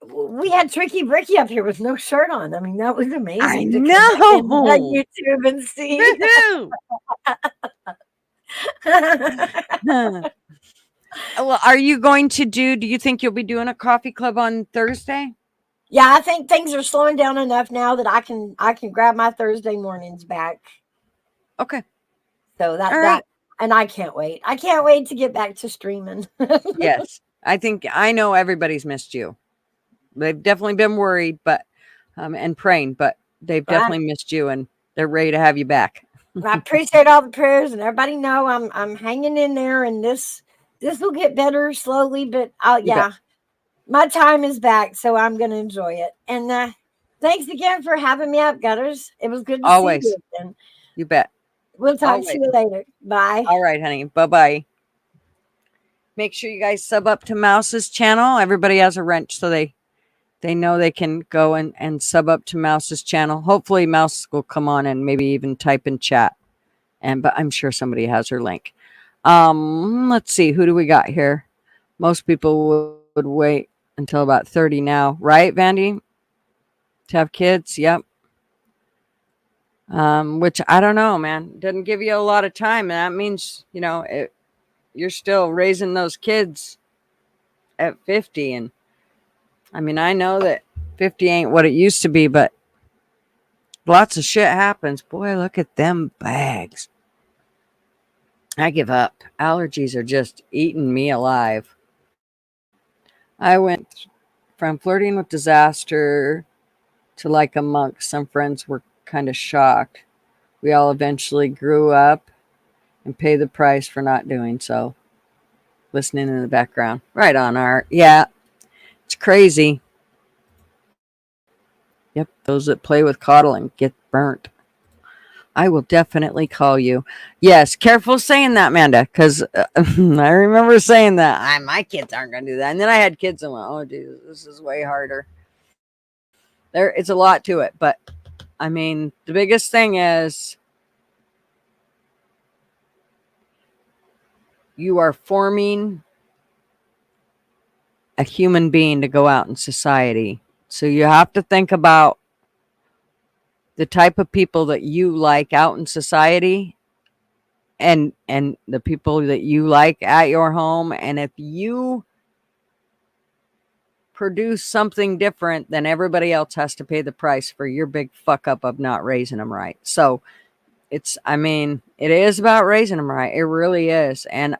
we had Tricky Bricky up here with no shirt on. I mean, that was I amazing to connect in know. YouTube and see. Woohoo! Well, are you going to do you think you'll be doing a coffee club on Thursday? Yeah, I think things are slowing down enough now that I can grab my Thursday mornings back. Okay. So All that right. and I can't wait. I can't wait to get back to streaming. Yes. I know everybody's missed you. They've definitely been worried, but and praying, but they've But definitely missed you and they're ready to have you back. I appreciate all the prayers and everybody know I'm hanging in there, and this will get better slowly, but You bet. my time is back, so I'm gonna enjoy it. And thanks again for having me up, Gutters. It was good to see Always. you again. You bet. We'll talk to Always. you later. Bye. All right, honey. Bye-bye. Make sure you guys sub up to Mouse's channel. Everybody has a wrench, so they know they can go and sub up to Mouse's channel. Hopefully Mouse will come on and maybe even type in chat. But I'm sure somebody has her link. Let's see, who do we got here? Most people would wait until about 30 now, right, Vandy? To have kids? Yep. Which I don't know, man. Doesn't give you a lot of time. And that means, you're still raising those kids at 50. And I mean, I know that 50 ain't what it used to be, but lots of shit happens. Boy, look at them bags. I give up. Allergies are just eating me alive. I went from flirting with disaster to like a monk. Some friends were kind of shocked. We all eventually grew up and pay the price for not doing so. Listening in the background. Right on, Art. Yeah, it's crazy. Yep, those that play with coddling get burnt. I will definitely call you. Yes, careful saying that, Amanda, because I remember saying that. My kids aren't going to do that. And then I had kids and went, oh, Jesus, this is way harder. It's a lot to it. But, I mean, the biggest thing is you are forming a human being to go out in society. So you have to think about the type of people that you like out in society and the people that you like at your home. And if you produce something different, then everybody else has to pay the price for your big fuck up of not raising them right. So it is about raising them right. It really is. And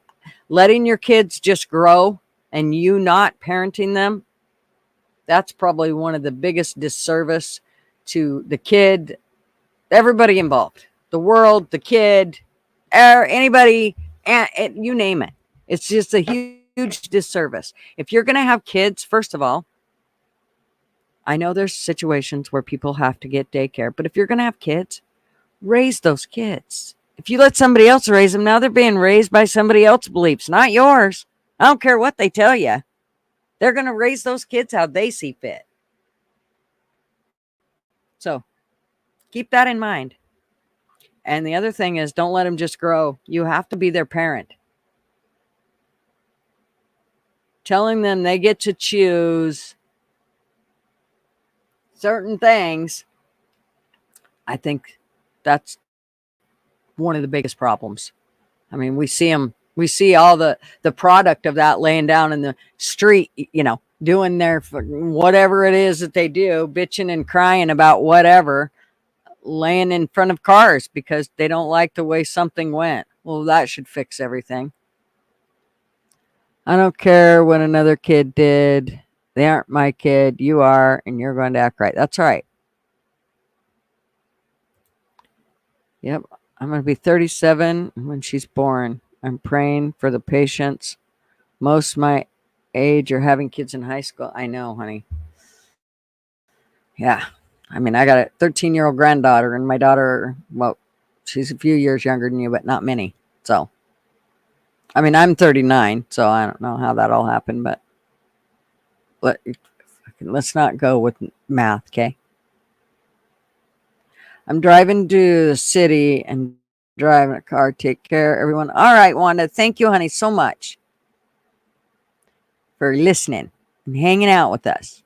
letting your kids just grow and you not parenting them, that's probably one of the biggest disservice to the kid, everybody involved, the world, the kid, anybody, and you name it. It's just a huge disservice. If you're going to have kids, first of all, I know there's situations where people have to get daycare, but if you're going to have kids, raise those kids. If you let somebody else raise them, now they're being raised by somebody else's beliefs, not yours. I don't care what they tell you. They're going to raise those kids how they see fit. So keep that in mind. And the other thing is, don't let them just grow. You have to be their parent. Telling them they get to choose certain things, I think that's one of the biggest problems. I mean, we see all the product of that laying down in the street, doing their whatever it is that they do, bitching and crying about whatever, laying in front of cars because they don't like the way something went. Well, that should fix everything. I don't care what another kid did. They aren't my kid. You are, and you're going to act right. That's right. Yep. I'm going to be 37 when she's born. I'm praying for the patients. Most my age are having kids in high school. I know, honey. Yeah. I mean, I got a 13-year-old granddaughter, and my daughter, well, she's a few years younger than you, but not many. So, I mean, I'm 39, so I don't know how that all happened, but let's not go with math, okay? I'm driving to the city and driving a car. Take care, everyone. All right, Wanda. Thank you, honey, so much for listening and hanging out with us.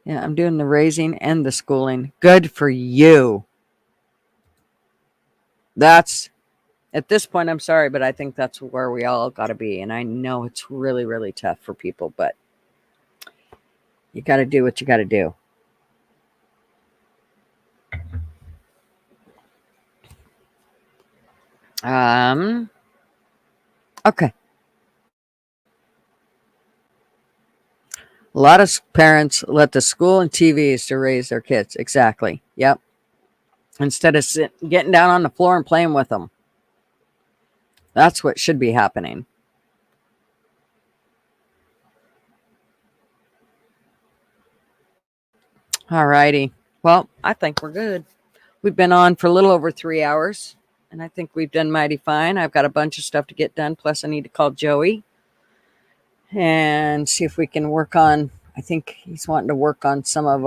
Yeah, I'm doing the raising and the schooling. Good for you. That's, at this point, I'm sorry, but I think that's where we all got to be. And I know it's really, really tough for people, but you got to do what you got to do. Okay. A lot of parents let the school and TVs to raise their kids. Exactly. Yep. Instead of getting down on the floor and playing with them. That's what should be happening. All righty. Well, I think we're good. We've been on for a little over 3 hours, and I think we've done mighty fine. I've got a bunch of stuff to get done, plus I need to call Joey and see if we can work on, I think he's wanting to work on some of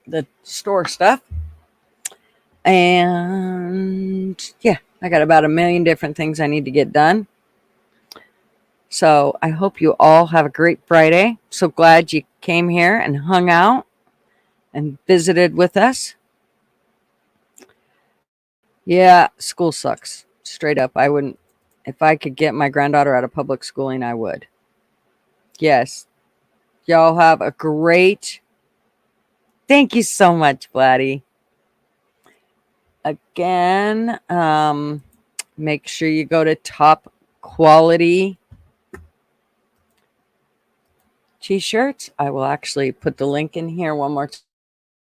the store stuff. And yeah, I got about 1 million different things I need to get done. So I hope you all have a great Friday. So glad you came here and hung out and visited with us. Yeah, school sucks. Straight up. I wouldn't, if I could get my granddaughter out of public schooling, I would. Yes. Y'all have a great, thank you so much, Vladdy. Again, make sure you go to Top Quality T-shirts. I will actually put the link in here one more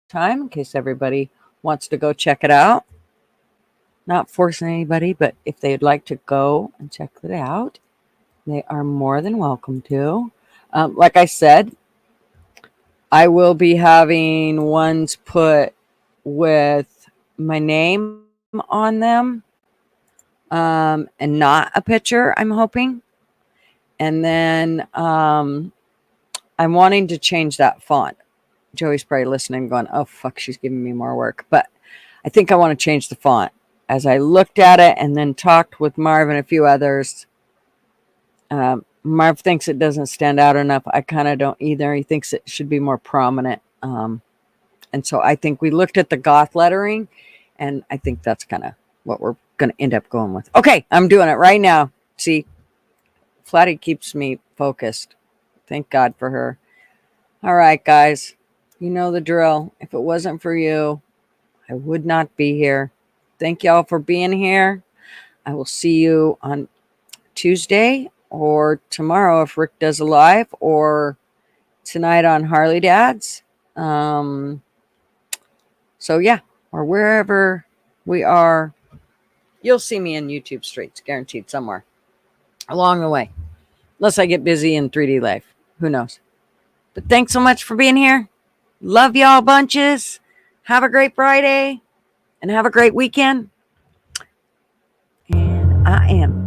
time in case everybody wants to go check it out. Not forcing anybody, but if they'd like to go and check it out, they are more than welcome to. Like I said, I will be having ones put with my name on them and not a picture, I'm hoping. And then I'm wanting to change that font. Joey's probably listening going, oh, fuck, she's giving me more work. But I think I want to change the font. As I looked at it and then talked with Marv and a few others, Marv thinks it doesn't stand out enough. I kind of don't either. He thinks it should be more prominent. And so I think we looked at the goth lettering, and I think that's kind of what we're going to end up going with. Okay, I'm doing it right now. See, Flatty keeps me focused. Thank God for her. All right, guys. You know the drill. If it wasn't for you, I would not be here. Thank y'all for being here. I will see you on Tuesday or tomorrow if Rick does a live, or tonight on Harley Dads. So yeah, or wherever we are, you'll see me in YouTube streets, guaranteed somewhere along the way. Unless I get busy in 3D life. Who knows? But thanks so much for being here. Love y'all bunches. Have a great Friday and have a great weekend. And I am